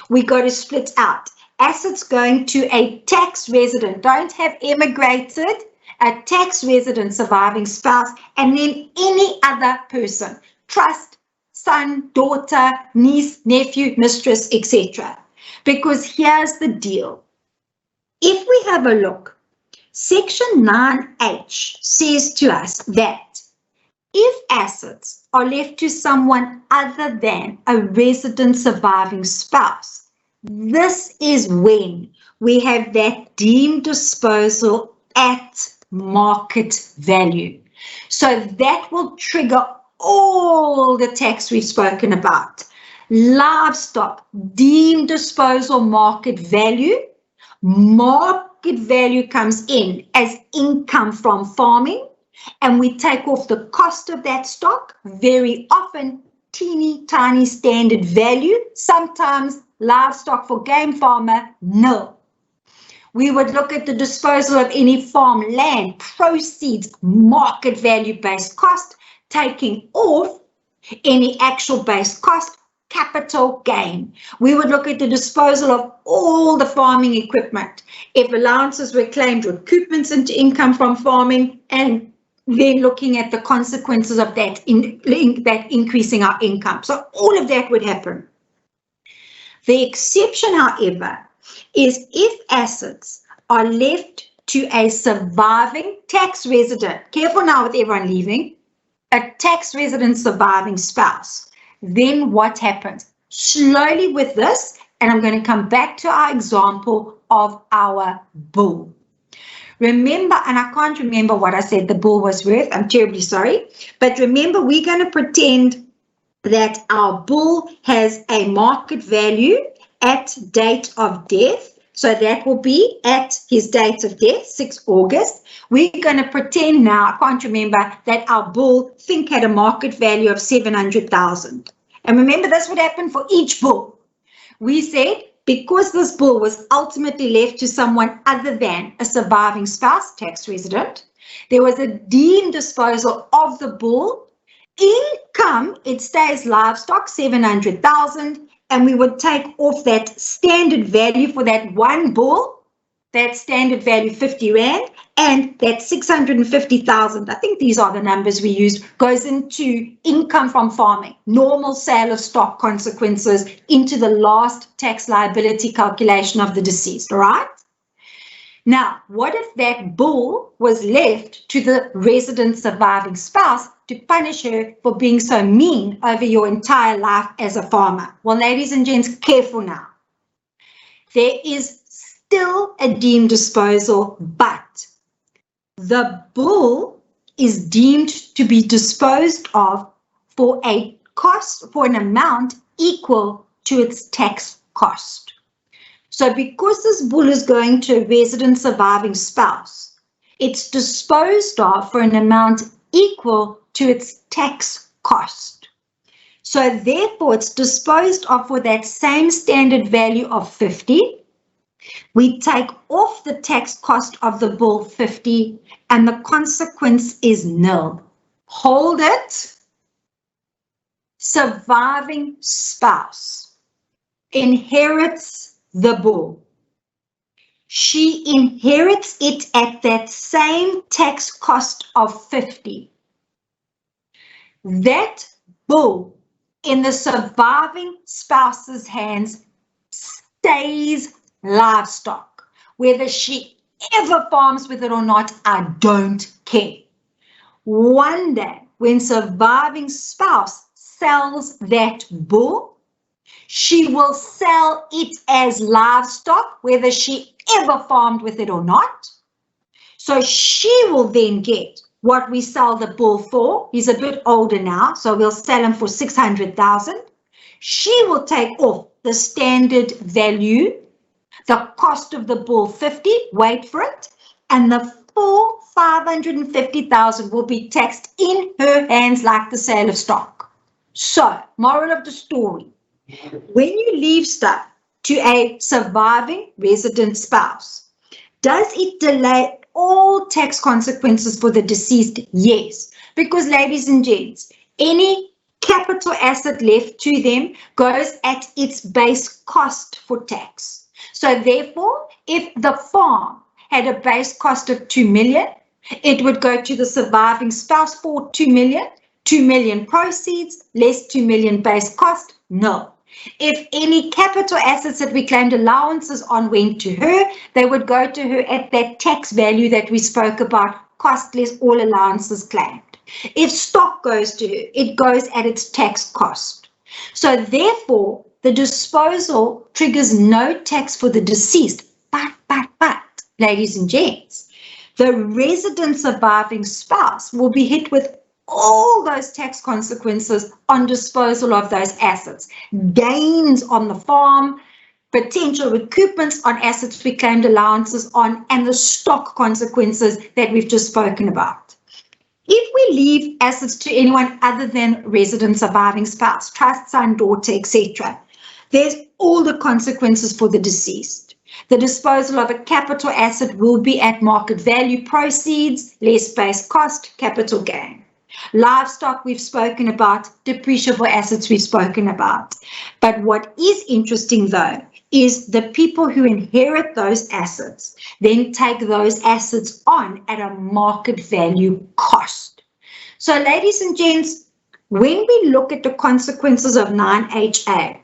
We got to split out assets going to a tax resident, don't have emigrated, a tax resident surviving spouse, and then any other person, trust, son, daughter, niece, nephew, mistress, etc. Because here's the deal. If we have a look, Section 9H says to us that if assets are left to someone other than a resident surviving spouse, this is when we have that deemed disposal at market value. So that will trigger all the tax we've spoken about. Livestock, deemed disposal market value, market value comes in as income from farming, and we take off the cost of that stock, very often teeny tiny standard value, sometimes livestock for game farmer, nil. We would look at the disposal of any farm land, proceeds, market value based cost, taking off any actual based cost, capital gain. We would look at the disposal of all the farming equipment. If allowances were claimed, recoupments into income from farming, and then looking at the consequences of that, that increasing our income. So all of that would happen. The exception, however, is if assets are left to a surviving tax resident, careful now with everyone leaving, a tax resident surviving spouse, then what happens? Slowly with this, and I'm going to come back to our example of our bull. Remember, and I can't remember what I said the bull was worth, I'm terribly sorry, but remember we're going to pretend that our bull has a market value at date of death. So that will be at his date of death, 6 August. We're going to pretend now, I can't remember, that our bull had a market value of 700,000. And remember, this would happen for each bull. We said, because this bull was ultimately left to someone other than a surviving spouse, tax resident, there was a deemed disposal of the bull. Income, it stays livestock, 700,000. And we would take off that standard value for that one bull, that standard value 50 Rand, and that 650,000, I think these are the numbers we used, goes into income from farming, normal sale of stock consequences into the last tax liability calculation of the deceased, all right? Now, what if that bull was left to the resident surviving spouse to punish her for being so mean over your entire life as a farmer? Well, ladies and gents, careful now. There is still a deemed disposal, but the bull is deemed to be disposed of for a cost, for an amount equal to its tax cost. So because this bull is going to a resident surviving spouse, it's disposed of for an amount equal to its tax cost. So therefore, it's disposed of for that same standard value of 50. We take off the tax cost of the bull 50, and the consequence is nil. Hold it. Surviving spouse inherits the bull. She inherits it at that same tax cost of 50. That bull in the surviving spouse's hands stays livestock. Whether she ever farms with it or not, I don't care. One day, when surviving spouse sells that bull, she will sell it as livestock, whether she ever farmed with it or not. So she will then get what we sell the bull for. He's a bit older now, so we'll sell him for 600,000. She will take off the standard value, the cost of the bull 50, wait for it, and the full 550,000 will be taxed in her hands like the sale of stock. So, moral of the story, when you leave stuff to a surviving resident spouse, does it delay all tax consequences for the deceased? Yes, because ladies and gents, any capital asset left to them goes at its base cost for tax. So therefore, if the farm had a base cost of 2 million, it would go to the surviving spouse for 2 million, 2 million proceeds, less 2 million base cost, no. If any capital assets that we claimed allowances on went to her, they would go to her at that tax value that we spoke about, cost less all allowances claimed. If stock goes to her, it goes at its tax cost. So therefore, the disposal triggers no tax for the deceased. But, ladies and gents, the resident surviving spouse will be hit with all those tax consequences on disposal of those assets. Gains on the farm, potential recoupments on assets we claimed allowances on, and the stock consequences that we've just spoken about. If we leave assets to anyone other than resident, surviving spouse, trust, son, daughter, etc., there's all the consequences for the deceased. The disposal of a capital asset will be at market value, proceeds, less base cost, capital gain. Livestock we've spoken about, depreciable assets we've spoken about. But what is interesting though is the people who inherit those assets then take those assets on at a market value cost. So ladies and gents, when we look at the consequences of 9HA,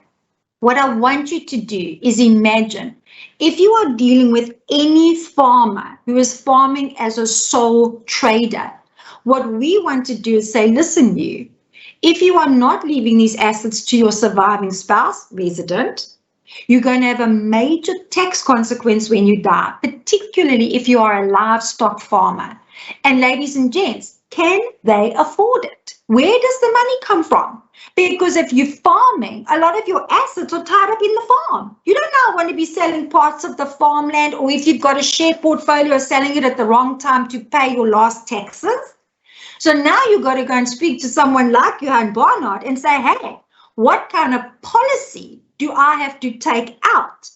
what I want you to do is imagine if you are dealing with any farmer who is farming as a sole trader, what we want to do is say, listen, if you are not leaving these assets to your surviving spouse, resident, you're going to have a major tax consequence when you die, particularly if you are a livestock farmer. And ladies and gents, can they afford it? Where does the money come from? Because if you're farming, a lot of your assets are tied up in the farm. You don't now want to be selling parts of the farmland, or if you've got a share portfolio, selling it at the wrong time to pay your last taxes. So now you've got to go and speak to someone like Johan Barnard and say, hey, what kind of policy do I have to take out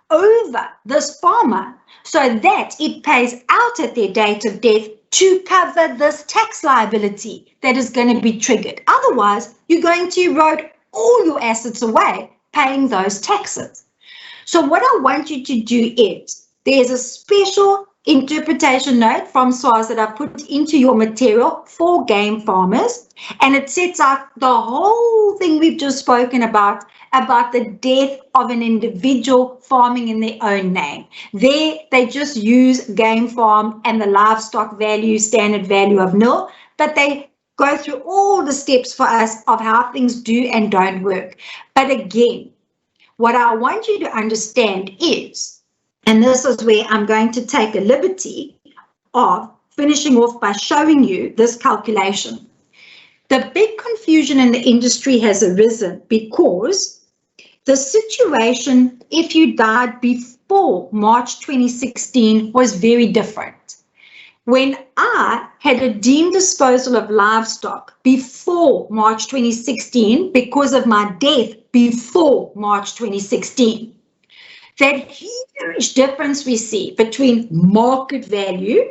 over this farmer so that it pays out at their date of death to cover this tax liability that is going to be triggered? Otherwise, you're going to erode all your assets away paying those taxes. So what I want you to do is, there's a special interpretation note from SARS that I put into your material for game farmers, and it sets out the whole thing we've just spoken about the death of an individual farming in their own name. There, they just use game farm and the livestock value, standard value of nil, but they go through all the steps for us of how things do and don't work. But again, what I want you to understand is, and this is where I'm going to take a liberty of finishing off by showing you this calculation. The big confusion in the industry has arisen because the situation, if you died before March 2016, was very different. When I had a deemed disposal of livestock before March 2016 because of my death before March 2016, that huge difference we see between market value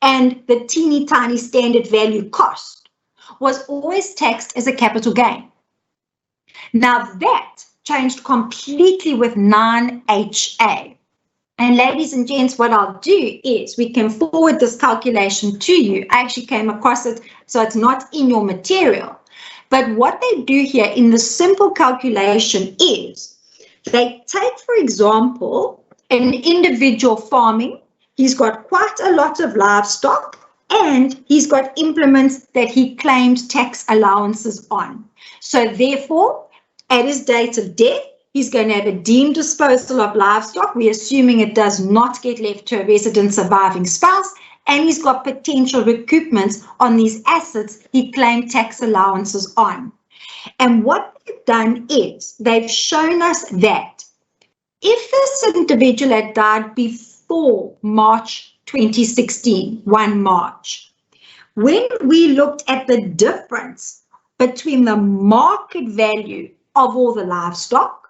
and the teeny tiny standard value cost was always taxed as a capital gain. Now that changed completely with 9HA. And ladies and gents, what I'll do is we can forward this calculation to you. I actually came across it, so it's not in your material. But what they do here in the simple calculation is, they take, for example, an individual farming. He's got quite a lot of livestock and he's got implements that he claimed tax allowances on. So therefore, at his date of death, he's going to have a deemed disposal of livestock. We're assuming it does not get left to a resident surviving spouse, and he's got potential recoupments on these assets he claimed tax allowances on. And what they've done is they've shown us that if this individual had died before March 2016, 1 March, when we looked at the difference between the market value of all the livestock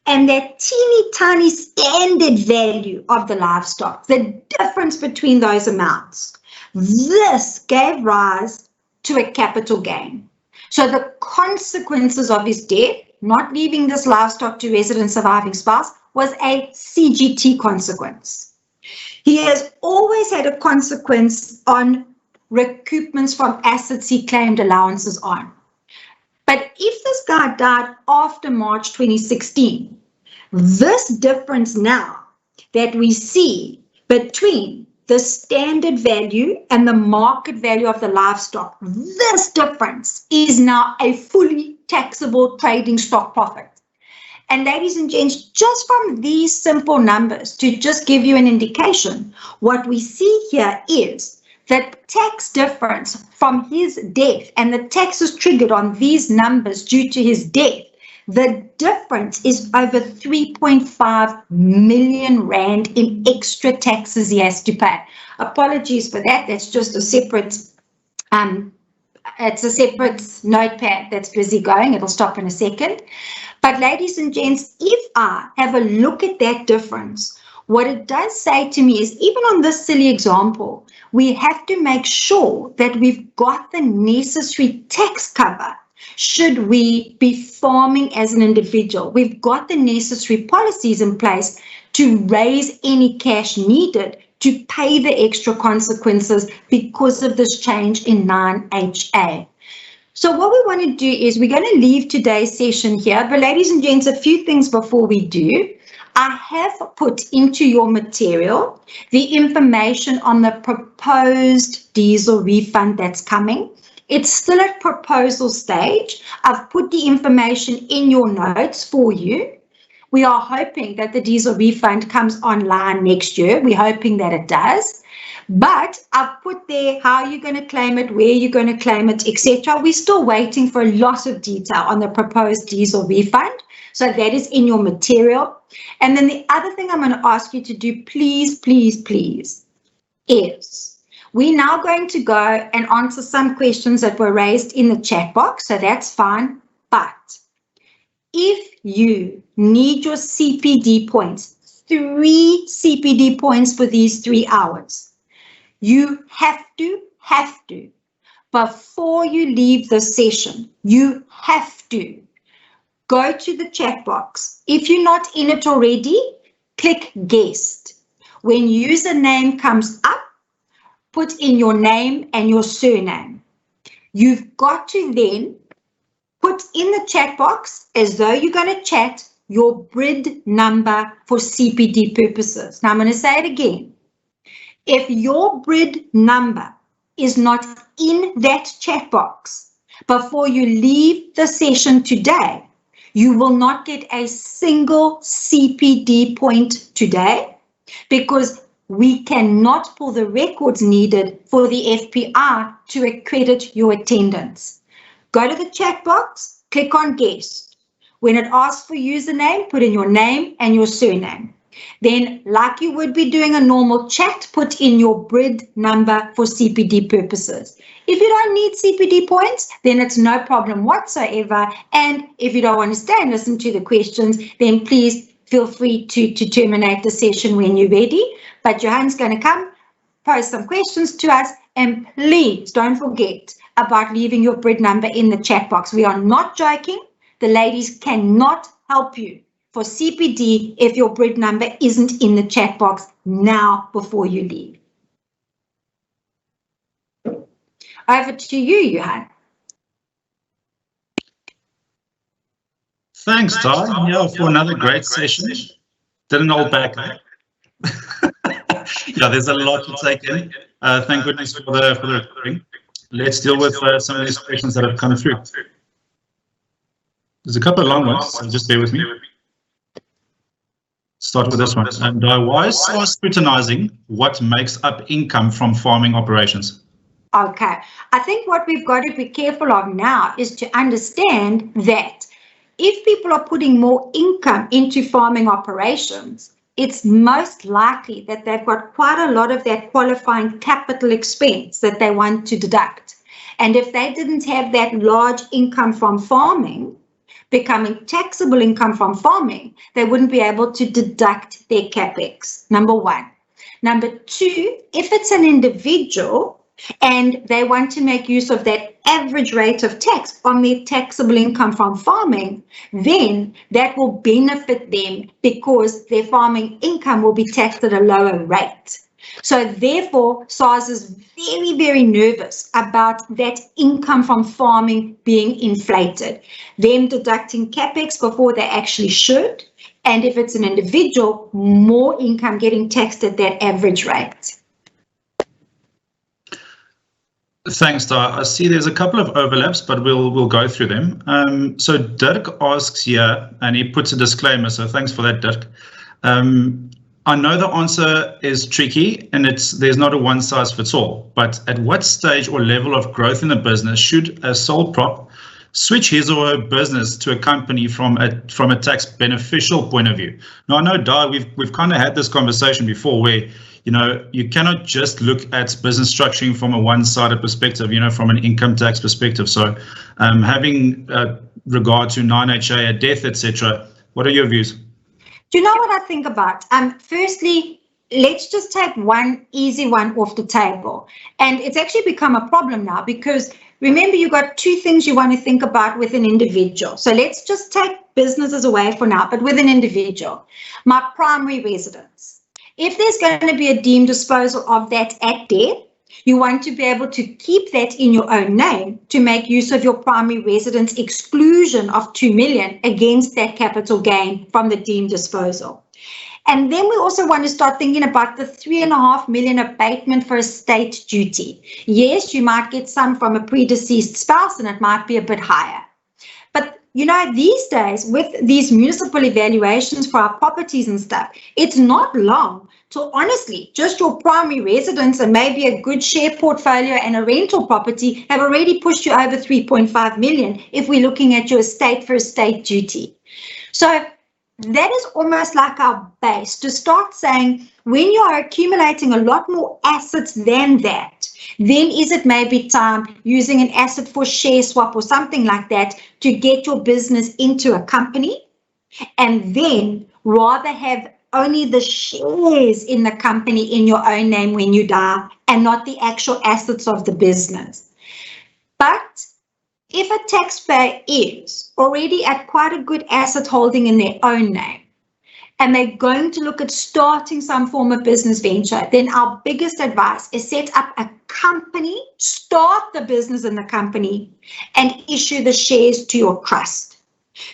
and that teeny tiny standard value of the livestock, the difference between those amounts, this gave rise to a capital gain. So the consequences of his death, not leaving this livestock to resident surviving spouse, was a CGT consequence. He has always had a consequence on recoupments from assets he claimed allowances on. But if this guy died after March 2016, this difference now that we see between the standard value and the market value of the livestock, this difference is now a fully taxable trading stock profit. And ladies and gents, just from these simple numbers, to just give you an indication, what we see here is that tax difference from his death, and the taxes triggered on these numbers due to his death, The difference is over 3.5 million rand in extra taxes he has to pay. Apologies for that. That's just a separate, it's a separate notepad that's busy going. It'll stop in a second. But ladies and gents, if I have a look at that difference, what it does say to me is, even on this silly example, we have to make sure that we've got the necessary tax cover should we be farming as an individual. We've got the necessary policies in place to raise any cash needed to pay the extra consequences because of this change in 9HA. So what we want to do is we're going to leave today's session here, but ladies and gents, a few things before we do. I have put into your material the information on the proposed diesel refund that's coming. It's still at proposal stage. I've put the information in your notes for you. We are hoping that the diesel refund comes online next year. We're hoping that it does. But I've put there how you're going to claim it, where you're going to claim it, etc. We're still waiting for a lot of detail on the proposed diesel refund. So that is in your material. And then the other thing I'm going to ask you to do, please, please, please, is we're now going to go and answer some questions that were raised in the chat box. So that's fine. But if you need your CPD points, 3 CPD points for these 3 hours, you have to, before you leave the session, you have to go to the chat box. If you're not in it already, click guest. When username comes up, put in your name and your surname. You've got to then put in the chat box, as though you're going to chat, your BRID number for CPD purposes. Now I'm going to say it again. If your BRID number is not in that chat box before you leave the session today, you will not get a single CPD point today, because we cannot pull the records needed for the FPR to accredit your attendance. Go to the chat box, click on guest. When it asks for username, put in your name and your surname. Then, like you would be doing a normal chat, put in your BRID number for CPD purposes. If you don't need CPD points, then it's no problem whatsoever. And if you don't want to stay and listen to the questions, then please feel free to terminate the session when you're ready. But Johan's going to come, pose some questions to us, and please don't forget about leaving your BRID number in the chat box. We are not joking. The ladies cannot help you for CPD if your BRID number isn't in the chat box now before you leave. Over to you, Johan. Thanks, Ty. Yeah, for another great session. Didn't hold back. Yeah, there's a lot to take in. Thank goodness for the recording. Let's deal with some of these questions that have come through. There's a couple of long ones, so just bear with me. Start with this one. And why is SARS scrutinizing what makes up income from farming operations? Okay, I think what we've got to be careful of now is to understand that if people are putting more income into farming operations, it's most likely that they've got quite a lot of that qualifying capital expense that they want to deduct. And if they didn't have that large income from farming, becoming taxable income from farming, they wouldn't be able to deduct their capex, number one. Number two, if it's an individual and they want to make use of that average rate of tax on their taxable income from farming, then that will benefit them because their farming income will be taxed at a lower rate. So therefore, SARS is very, very nervous about that income from farming being inflated, them deducting capex before they actually should, and if it's an individual, more income getting taxed at that average rate. Thanks, Dar. I see there's a couple of overlaps, but we'll go through them. So Dirk asks here, and he puts a disclaimer, so thanks for that, Dirk. I know the answer is tricky and there's not a one size fits all, but at what stage or level of growth in the business should a sole prop switch his or her business to a company from a tax beneficial point of view? Now, I know, Di, we've kind of had this conversation before where, you cannot just look at business structuring from a one-sided perspective, from an income tax perspective. So having regard to 9HA, a death, etc., what are your views? Do you know what I think about? Firstly, let's just take one easy one off the table. And it's actually become a problem now because remember, you've got two things you want to think about with an individual. So let's just take businesses away for now, but with an individual, my primary residence. If there's going to be a deemed disposal of that at death, you want to be able to keep that in your own name to make use of your primary residence exclusion of 2 million against that capital gain from the deemed disposal. And then we also want to start thinking about the 3.5 million abatement for estate duty. Yes, you might get some from a predeceased spouse and it might be a bit higher. But these days with these municipal evaluations for our properties and stuff, it's not long till honestly just your primary residence and maybe a good share portfolio and a rental property have already pushed you over 3.5 million if we're looking at your estate for estate duty. So that is almost like our base to start saying when you are accumulating a lot more assets than that, then is it maybe time using an asset for share swap or something like that to get your business into a company and then rather have only the shares in the company in your own name when you die and not the actual assets of the business. But if a taxpayer is already at quite a good asset holding in their own name, and they're going to look at starting some form of business venture, then our biggest advice is set up a company, start the business in the company, and issue the shares to your trust.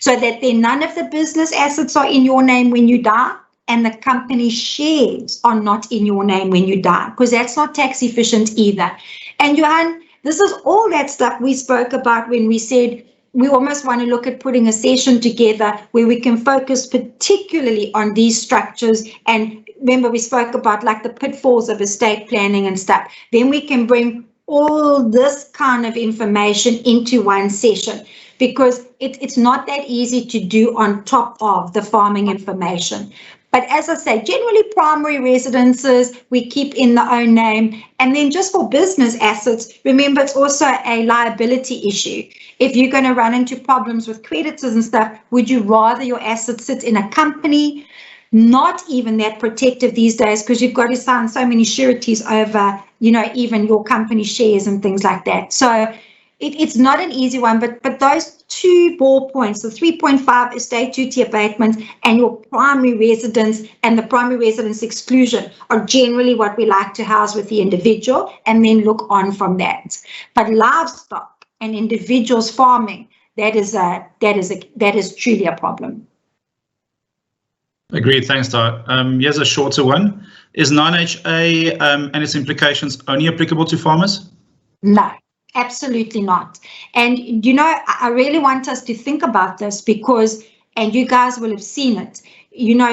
So that then none of the business assets are in your name when you die, and the company shares are not in your name when you die, because that's not tax efficient either. And Johan, this is all that stuff we spoke about when we said we almost want to look at putting a session together where we can focus particularly on these structures. And remember, we spoke about like the pitfalls of estate planning and stuff. Then we can bring all this kind of information into one session because it's not that easy to do on top of the farming information. But as I say, generally primary residences, we keep in the own name. And then just for business assets, remember, it's also a liability issue. If you're going to run into problems with creditors and stuff, would you rather your assets sit in a company? Not even that protective these days because you've got to sign so many sureties over, even your company shares and things like that. So it's not an easy one, but those 2 ball points, the 3.5 estate duty abatement and your primary residence and the primary residence exclusion are generally what we like to house with the individual and then look on from that. But livestock and individuals farming, that is truly a problem. Agreed. Thanks, Di. Here's a shorter one. Is 9HA and its implications only applicable to farmers? No. Absolutely not. And, I really want us to think about this because, and you guys will have seen it,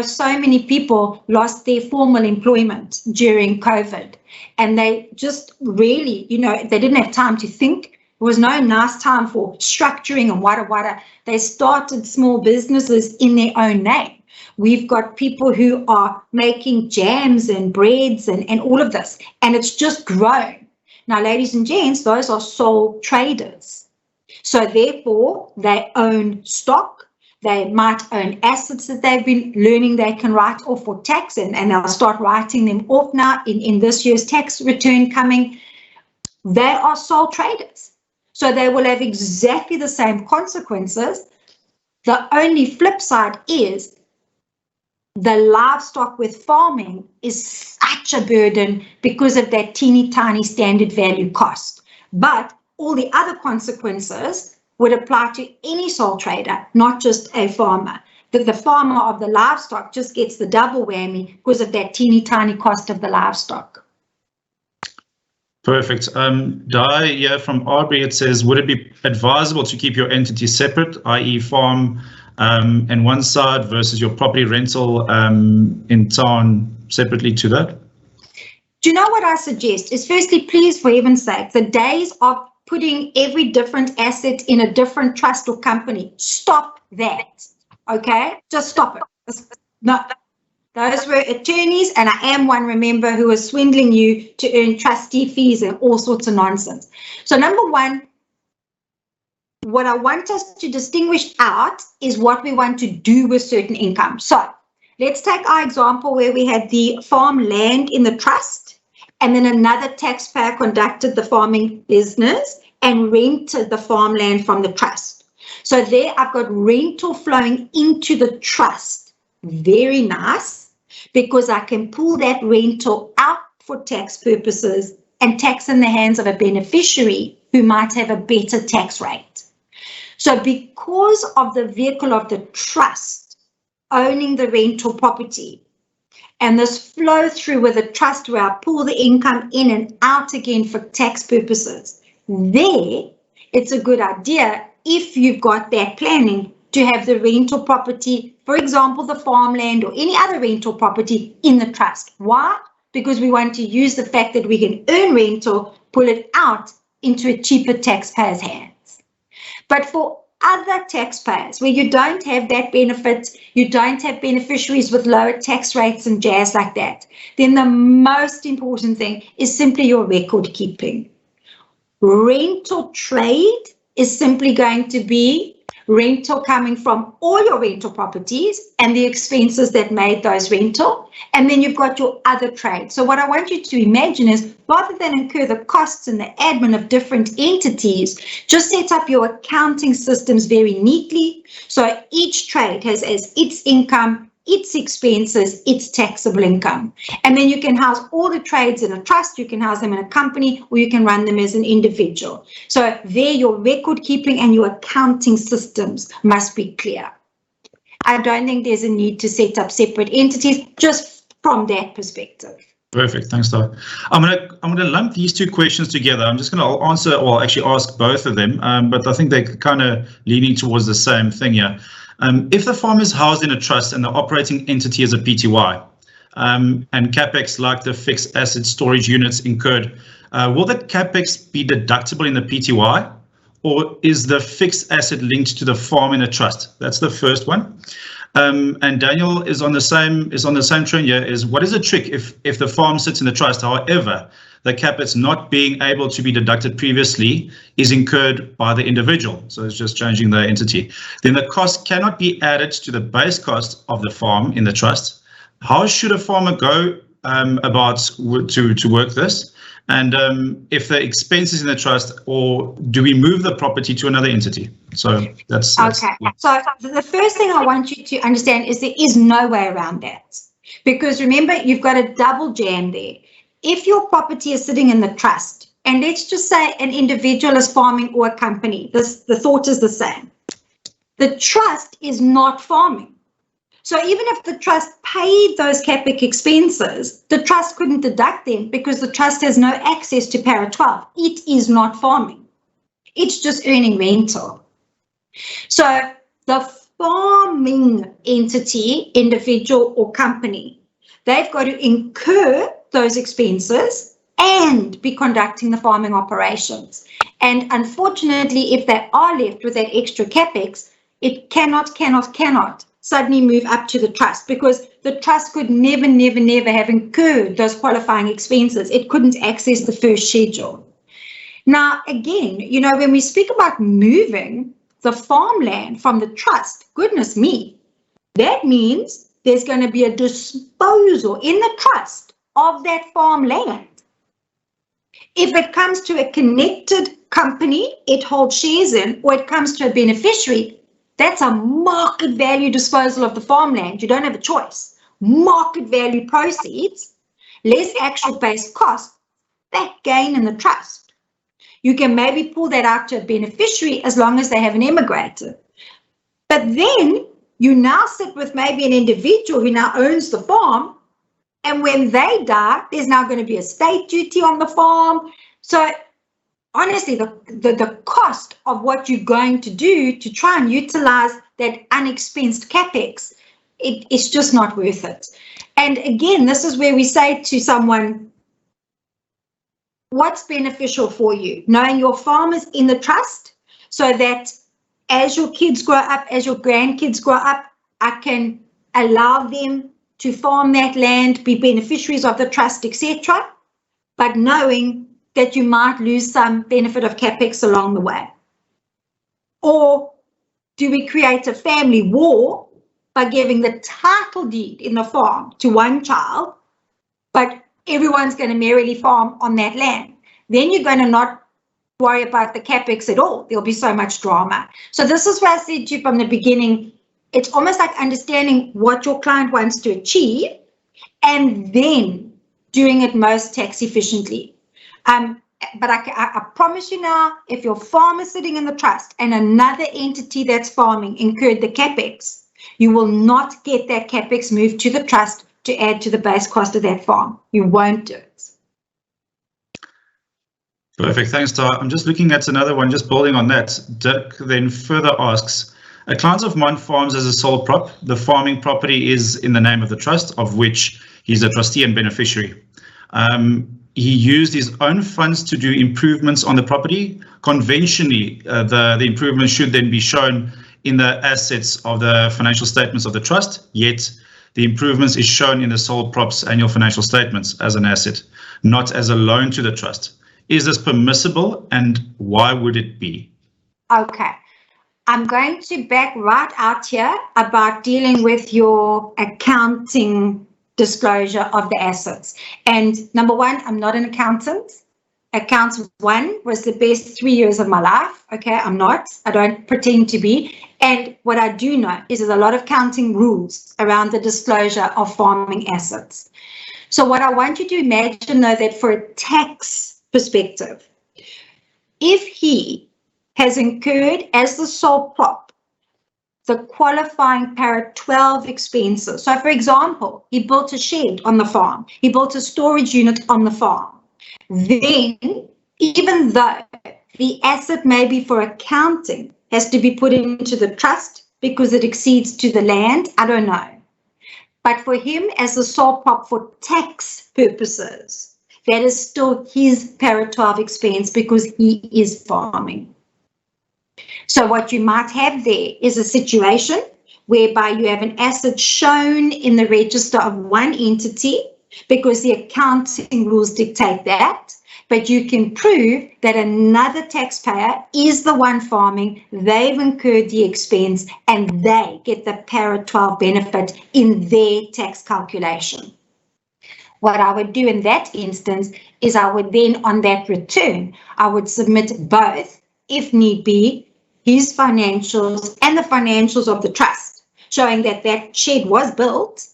so many people lost their formal employment during COVID and they just really, they didn't have time to think. There was no nice time for structuring and wada. They started small businesses in their own name. We've got people who are making jams and breads and all of this, and it's just grown. Now, ladies and gents, those are sole traders. So therefore, they own stock. They might own assets that they've been learning they can write off for tax, and they'll start writing them off now in this year's tax return coming. They are sole traders. So they will have exactly the same consequences. The only flip side is the livestock with farming is such a burden because of that teeny tiny standard value cost. But all the other consequences would apply to any sole trader, not just a farmer. The farmer of the livestock just gets the double whammy because of that teeny tiny cost of the livestock. Perfect. Di, from Aubrey, it says, would it be advisable to keep your entity separate, i.e. farm and one side versus your property rental in town separately to that? Do you know what I suggest is firstly, please, for heaven's sake, the days of putting every different asset in a different trust or company. Stop that. Okay? Just stop it. No. Those were attorneys, and I am one, remember, who was swindling you to earn trustee fees and all sorts of nonsense. So number one, what I want us to distinguish out is what we want to do with certain income. So let's take our example where we had the farmland in the trust, and then another taxpayer conducted the farming business and rented the farmland from the trust. So there I've got rental flowing into the trust. Very nice, because I can pull that rental out for tax purposes and tax in the hands of a beneficiary who might have a better tax rate. So because of the vehicle of the trust owning the rental property and this flow through with the trust where I pull the income in and out again for tax purposes, there it's a good idea if you've got that planning to have the rental property, for example, the farmland or any other rental property in the trust. Why? Because we want to use the fact that we can earn rental, pull it out into a cheaper taxpayer's hands. But for other taxpayers where you don't have that benefit, you don't have beneficiaries with lower tax rates and jazz like that, then the most important thing is simply your record keeping. Rental trade is simply going to be rental coming from all your rental properties and the expenses that made those rental, and then you've got your other trade. So what I want you to imagine is, rather than incur the costs and the admin of different entities, just set up your accounting systems very neatly so each trade has as its income, its expenses, its taxable income. And then you can house all the trades in a trust, you can house them in a company, or you can run them as an individual. So there your record keeping and your accounting systems must be clear. I don't think there's a need to set up separate entities just from that perspective. Perfect, thanks, Di. I'm gonna lump these two questions together. I'm just gonna answer, or actually ask both of them, but I think they're kind of leaning towards the same thing here. If the farm is housed in a trust and the operating entity is a PTY, and CapEx like the fixed asset storage units incurred, will the CapEx be deductible in the PTY, or is the fixed asset linked to the farm in a trust? That's the first one. And Daniel is on the same trend here. Is what is the trick if the farm sits in the trust, however, the CapEx not being able to be deducted previously is incurred by the individual? So it's just changing the entity. Then the cost cannot be added to the base cost of the farm in the trust. How should a farmer go about to work this? And if the expense is in the trust, or do we move the property to another entity? So that's okay. Yeah. So the first thing I want you to understand is there is no way around that, because remember, you've got a double jam there. If your property is sitting in the trust, and let's just say an individual is farming or a company, the thought is the same. The trust is not farming. So even if the trust paid those CapEx expenses, the trust couldn't deduct them because the trust has no access to Para 12. It is not farming. It's just earning rental. So the farming entity, individual or company, they've got to incur those expenses and be conducting the farming operations. And unfortunately, if they are left with that extra CapEx, it cannot suddenly move up to the trust, because the trust could never have incurred those qualifying expenses. It couldn't access the first schedule. Now, again, you know, when we speak about moving the farmland from the trust, goodness me, that means there's going to be a disposal in the trust of that farmland. If it comes to a connected company it holds shares in, or it comes to a beneficiary, that's a market value disposal of the farmland. You don't have a choice. Market value proceeds, less actual base cost, that gain in the trust. You can maybe pull that out to a beneficiary as long as they haven't emigrated. But then you now sit with maybe an individual who now owns the farm, and when they die, there's now going to be a estate duty on the farm. So honestly, the cost of what you're going to do to try and utilize that unexpensed CapEx, it's just not worth it. And again, this is where we say to someone, what's beneficial for you? Knowing your farmers in the trust, so that as your kids grow up, as your grandkids grow up, I can allow them to farm that land, be beneficiaries of the trust, etc. But knowing that you might lose some benefit of capex along the way. Or do we create a family war by giving the title deed in the farm to one child, but everyone's going to merrily farm on that land? Then you're going to not worry about the capex at all. There'll be so much drama. So this is why I said to you from the beginning, it's almost like understanding what your client wants to achieve and then doing it most tax efficiently. But I promise you now, if your farm is sitting in the trust and another entity that's farming incurred the capex, you will not get that capex moved to the trust to add to the base cost of that farm. You won't do it. Perfect. Thanks, Tara. I'm just looking at another one, just building on that. Dirk then further asks, a client of mine farms as a sole prop. The farming property is in the name of the trust, of which he's a trustee and beneficiary. He used his own funds to do improvements on the property. Conventionally, the improvements should then be shown in the assets of the financial statements of the trust, yet the improvements is shown in the sole prop's annual financial statements as an asset, not as a loan to the trust. Is this permissible, and why would it be? Okay, I'm going to back right out here about dealing with your accounting disclosure of the assets. And number one, I'm not an accountant. Accounts one was the best 3 years of my life. Okay, I'm not. I don't pretend to be. And what I do know is there's a lot of accounting rules around the disclosure of farming assets. So what I want you to imagine, though, that for a tax perspective, if he has incurred as the sole prop the qualifying para 12 expenses. So for example, he built a shed on the farm, he built a storage unit on the farm. Then, even though the asset maybe for accounting has to be put into the trust because it exceeds to the land, I don't know. But for him as a sole prop for tax purposes, that is still his para 12 expense because he is farming. So what you might have there is a situation whereby you have an asset shown in the register of one entity because the accounting rules dictate that, but you can prove that another taxpayer is the one farming, they've incurred the expense, and they get the para 12 benefit in their tax calculation. What I would do in that instance is I would then, on that return, I would submit both, if need be, his financials and the financials of the trust, showing that that shed was built,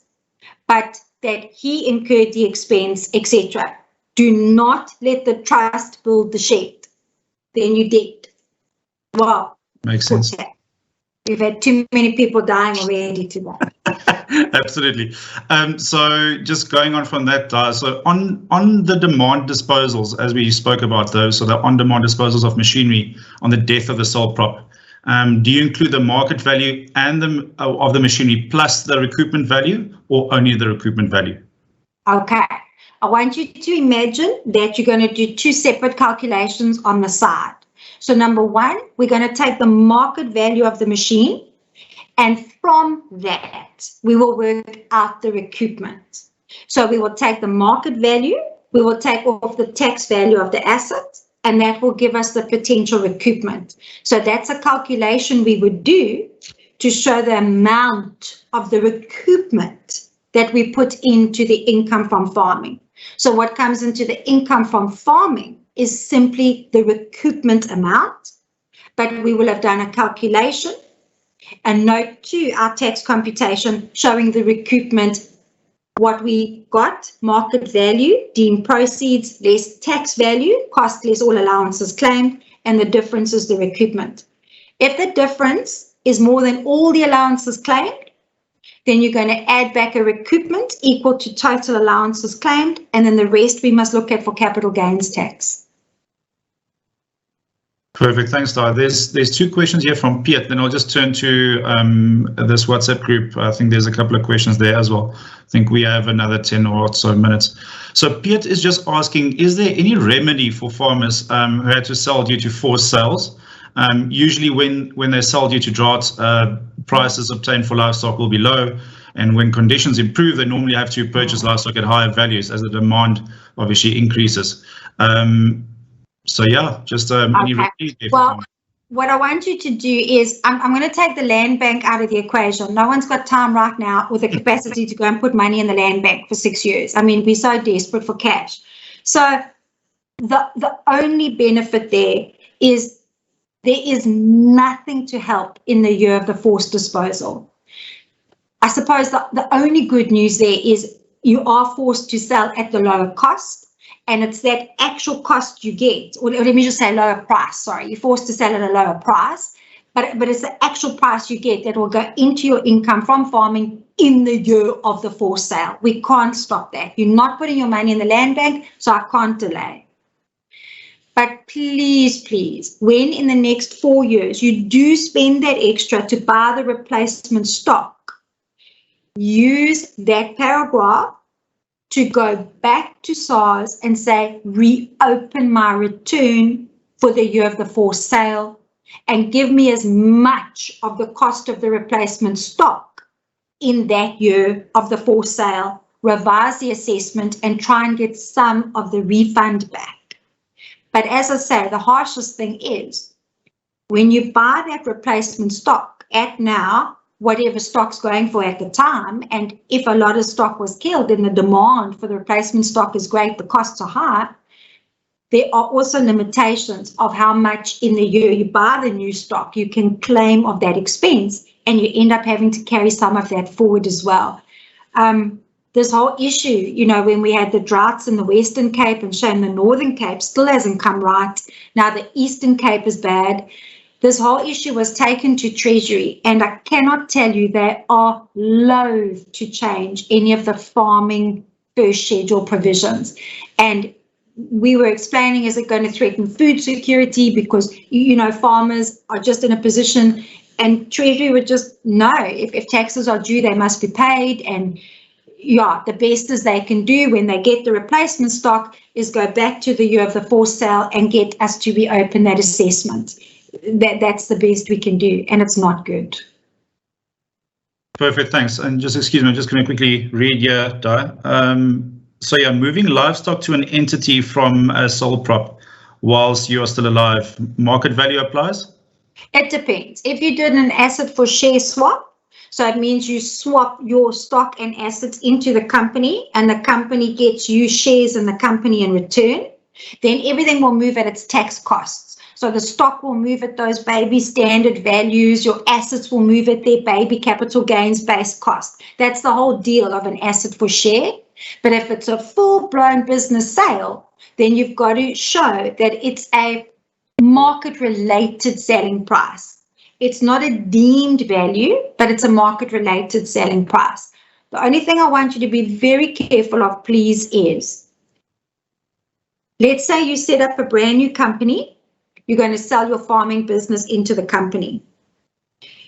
but that he incurred the expense, etc. Do not let the trust build the shed. Then you did. Wow. Makes sense. We've had too many people dying already today. Absolutely. So just going on from that, so on the demand disposals, as we spoke about those, so the on-demand disposals of machinery on the death of the sole prop, do you include the market value and of the machinery plus the recoupment value, or only the recoupment value? Okay. I want you to imagine that you're going to do two separate calculations on the side. So number one, we're going to take the market value of the machine, and from that, we will work out the recoupment. So we will take the market value, we will take off the tax value of the asset, and that will give us the potential recoupment. So that's a calculation we would do to show the amount of the recoupment that we put into the income from farming. So what comes into the income from farming is simply the recoupment amount, but we will have done a calculation, a note to our tax computation showing the recoupment, what we got, market value, deemed proceeds, less tax value, cost less all allowances claimed, and the difference is the recoupment. If the difference is more than all the allowances claimed, then you're going to add back a recoupment equal to total allowances claimed, and then the rest we must look at for capital gains tax. Perfect. Thanks, Di. There's two questions here from Piet. Then I'll just turn to this WhatsApp group. I think there's a couple of questions there as well. I think we have another 10 or so minutes. So Piet is just asking, is there any remedy for farmers who had to sell due to forced sales? Usually when they sell due to droughts, prices obtained for livestock will be low. And when conditions improve, they normally have to purchase livestock at higher values as the demand obviously increases. So yeah, just any remedies there for farmers. What I want you to do is, I'm going to take the land bank out of the equation. No one's got time right now with the capacity to go and put money in the land bank for 6 years. I mean, we're so desperate for cash. So the only benefit there is nothing to help in the year of the forced disposal. I suppose the only good news there is you are forced to sell at the lower cost. And it's that actual cost you get, or let me just say lower price, sorry, you're forced to sell at a lower price, but it's the actual price you get that will go into your income from farming in the year of the forced sale. We can't stop that. You're not putting your money in the land bank, so I can't delay. But please, when in the next 4 years you do spend that extra to buy the replacement stock, use that paragraph to go back to SARS and say, reopen my return for the year of the forced sale and give me as much of the cost of the replacement stock in that year of the forced sale, revise the assessment and try and get some of the refund back. But as I say, the harshest thing is when you buy that replacement stock at now, whatever stock's going for at the time, and if a lot of stock was killed, then the demand for the replacement stock is great, the costs are high. There are also limitations of how much in the year you buy the new stock you can claim of that expense, and you end up having to carry some of that forward as well. This whole issue, when we had the droughts in the Western Cape and shame the Northern Cape still hasn't come right. Now the Eastern Cape is bad. This whole issue was taken to Treasury, and I cannot tell you they are loath to change any of the farming first schedule provisions. And we were explaining, is it going to threaten food security? Because, farmers are just in a position, and Treasury would just know if taxes are due, they must be paid. And yeah, the best as they can do when they get the replacement stock is go back to the year of the forced sale and get us to reopen that assessment. That's the best we can do, and it's not good. Perfect, thanks. And just excuse me, I'm just going to quickly read here, Di. So yeah, moving livestock to an entity from a sole prop whilst you are still alive, market value applies? It depends. If you did an asset for share swap, so it means you swap your stock and assets into the company and the company gets you shares in the company in return, then everything will move at its tax costs. So the stock will move at those baby standard values, your assets will move at their baby capital gains based cost. That's the whole deal of an asset for share. But if it's a full-blown business sale, then you've got to show that it's a market-related selling price. It's not a deemed value, but it's a market-related selling price. The only thing I want you to be very careful of, please, is let's say you set up a brand new company. You're going to sell your farming business into the company.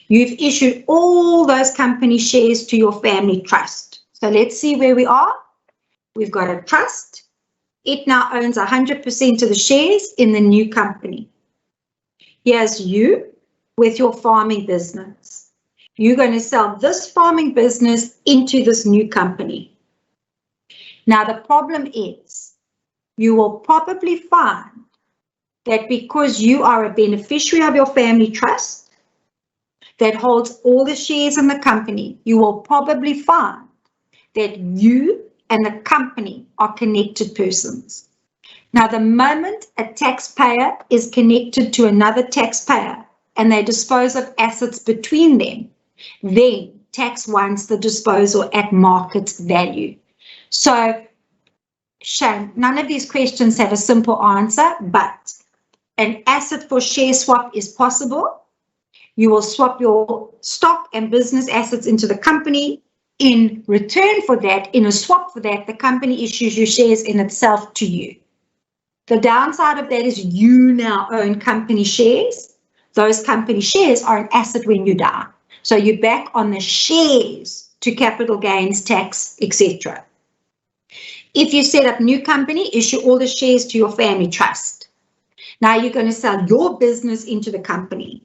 You've issued all those company shares to your family trust. So let's see where we are. We've got a trust. It now owns 100% of the shares in the new company. Here's you with your farming business. You're going to sell this farming business into this new company. Now, the problem is you will probably find that because you are a beneficiary of your family trust that holds all the shares in the company, you will probably find that you and the company are connected persons. Now, the moment a taxpayer is connected to another taxpayer and they dispose of assets between them, then tax wants the disposal at market value. So, shame, none of these questions have a simple answer, but an asset for share swap is possible. You will swap your stock and business assets into the company. In return for that, in a swap for that, the company issues your shares in itself to you. The downside of that is you now own company shares. Those company shares are an asset when you die. So you're back on the shares to capital gains tax, etc. If you set up new company, issue all the shares to your family trust. Now you're going to sell your business into the company.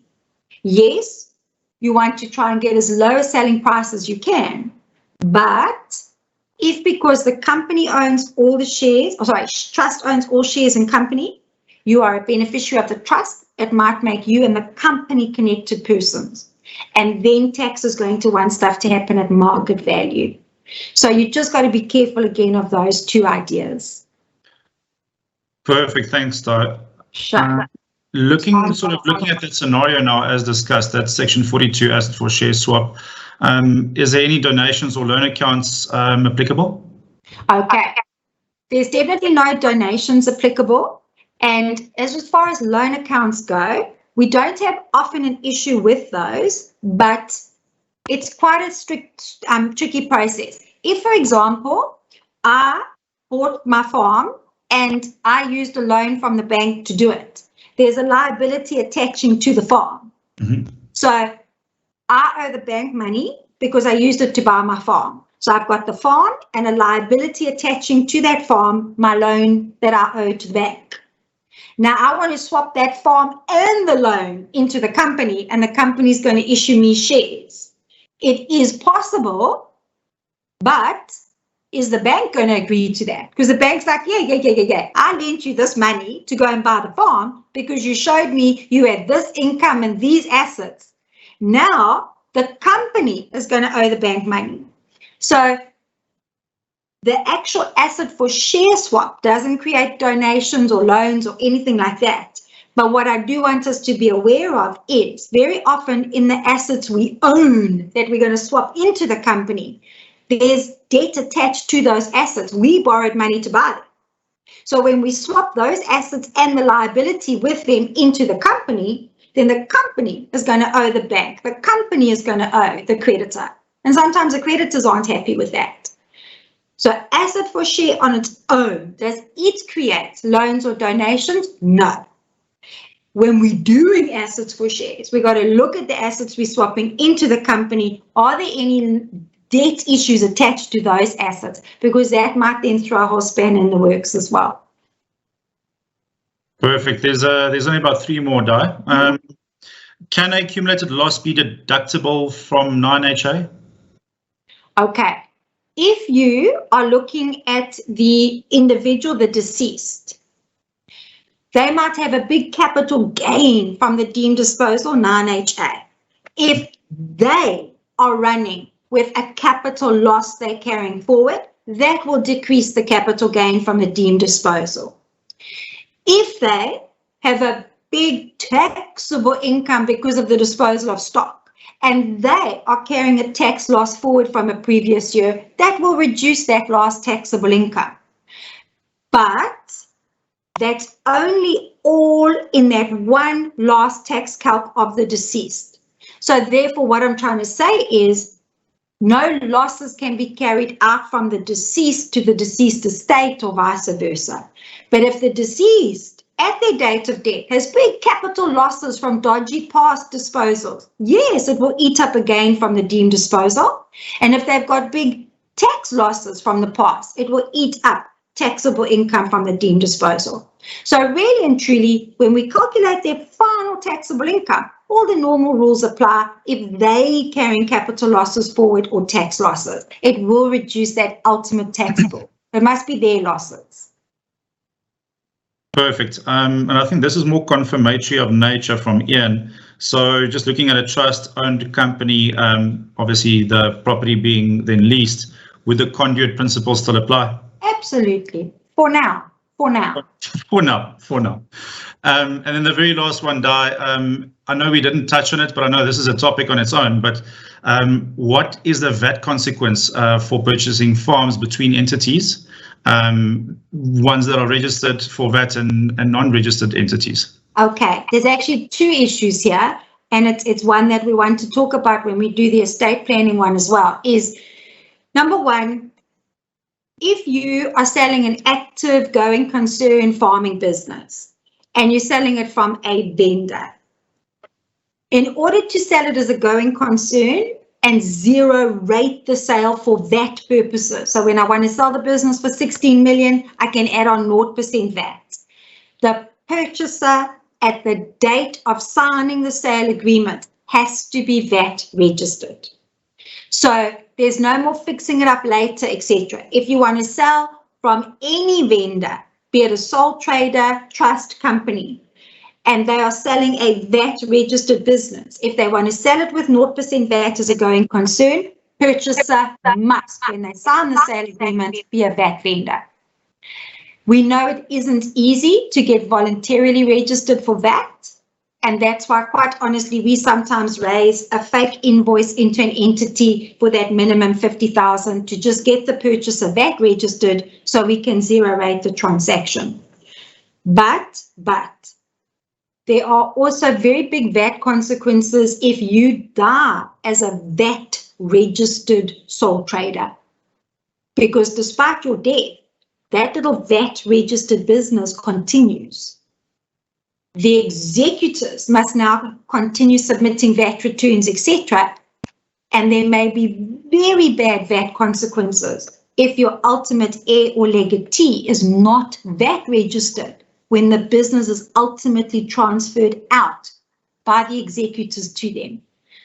Yes, you want to try and get as low a selling price as you can, but if because the company owns all the shares, trust owns all shares in company, you are a beneficiary of the trust, it might make you and the company connected persons. And then tax is going to want stuff to happen at market value. So you just got to be careful again of those two ideas. Perfect, thanks, Di. Sure. Looking at that scenario now as discussed, that Section 42 asset for share swap, is there any donations or loan accounts applicable? Okay. There's definitely no donations applicable. And as far as loan accounts go, we don't have often an issue with those, but it's quite a strict, tricky process. If, for example, I bought my farm and I used a loan from the bank to do it, there's a liability attaching to the farm. Mm-hmm. So I owe the bank money because I used it to buy my farm. So I've got the farm and a liability attaching to that farm, my loan that I owe to the bank. Now I want to swap that farm and the loan into the company, and the company is going to issue me shares. It is possible, but is the bank going to agree to that? Because the bank's like, yeah. I lent you this money to go and buy the farm because you showed me you had this income and these assets. Now the company is going to owe the bank money. So the actual asset for share swap doesn't create donations or loans or anything like that. But what I do want us to be aware of is very often in the assets we own that we're going to swap into the company, there's debt attached to those assets. We borrowed money to buy them. So when we swap those assets and the liability with them into the company, then the company is going to owe the bank. The company is going to owe the creditor. And sometimes the creditors aren't happy with that. So asset for share on its own, does it create loans or donations? No. When we're doing assets for shares, we've got to look at the assets we're swapping into the company. Are there any debt issues attached to those assets? Because that might then throw a whole span in the works as well. Perfect. There's only about 3 more, Di. Can accumulated loss be deductible from 9HA? Okay. If you are looking at the individual, the deceased, they might have a big capital gain from the deemed disposal 9HA. If they are running with a capital loss they're carrying forward, that will decrease the capital gain from the deemed disposal. If they have a big taxable income because of the disposal of stock, and they are carrying a tax loss forward from a previous year, that will reduce that last taxable income. But that's only all in that one last tax calc of the deceased. So therefore, what I'm trying to say is no losses can be carried out from the deceased to the deceased estate or vice versa. But if the deceased at their date of death has big capital losses from dodgy past disposals, yes, it will eat up a gain from the deemed disposal. And if they've got big tax losses from the past, it will eat up taxable income from the deemed disposal. So really and truly, when we calculate their final taxable income, all the normal rules apply if they carrying capital losses forward or tax losses. It will reduce that ultimate taxable. It must be their losses. Perfect. And I think this is more confirmatory of nature from Ian. So just looking at a trust-owned company, obviously the property being then leased, would the conduit principle still apply? Absolutely. For now. For now. And then the very last one, Di, I know we didn't touch on it, but I know this is a topic on its own, but what is the VAT consequence for purchasing farms between entities? Ones that are registered for VAT and non-registered entities? Okay, there's actually 2 issues here, and it's one that we want to talk about when we do the estate planning one as well, is number one, if you are selling an active going concern farming business and you're selling it from a vendor, in order to sell it as a going concern and zero rate the sale for VAT purposes, so when I want to sell the business for 16 million, I can add on 0% VAT. The purchaser at the date of signing the sale agreement has to be VAT registered. So there's no more fixing it up later, etc. If you want to sell from any vendor, be it a sole trader, trust company, and they are selling a VAT registered business, if they want to sell it with 0% VAT as a going concern, purchaser must, when they sign the sale agreement, be a VAT vendor. We know it isn't easy to get voluntarily registered for VAT, and that's why, quite honestly, we sometimes raise a fake invoice into an entity for that minimum 50,000 to just get the purchaser VAT registered so we can zero rate the transaction. But there are also very big VAT consequences if you die as a VAT registered sole trader, because despite your death, that little VAT registered business continues. The executors must now continue submitting VAT returns, etc. And there may be very bad VAT consequences if your ultimate heir or legatee is not VAT registered when the business is ultimately transferred out by the executors to them.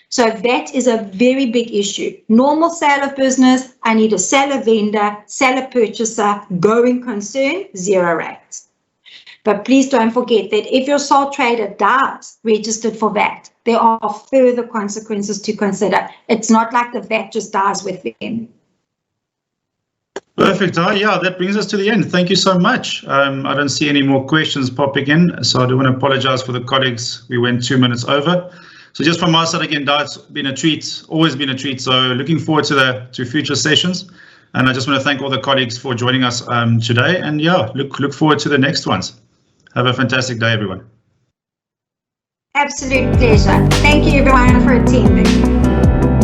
So that is a very big issue. Normal sale of business, I need a seller vendor, seller purchaser, going concern, zero rate. But please don't forget that if your sole trader dies registered for VAT, there are further consequences to consider. It's not like the VAT just dies with them. Perfect. Yeah, that brings us to the end. Thank you so much. I don't see any more questions popping in, so I do want to apologize for the colleagues. We went 2 minutes over. So just from my side again, it's been a treat, always been a treat. So looking forward to future sessions. And I just want to thank all the colleagues for joining us today. And yeah, look forward to the next ones. Have a fantastic day, everyone. Absolute pleasure. Thank you, everyone, for attending.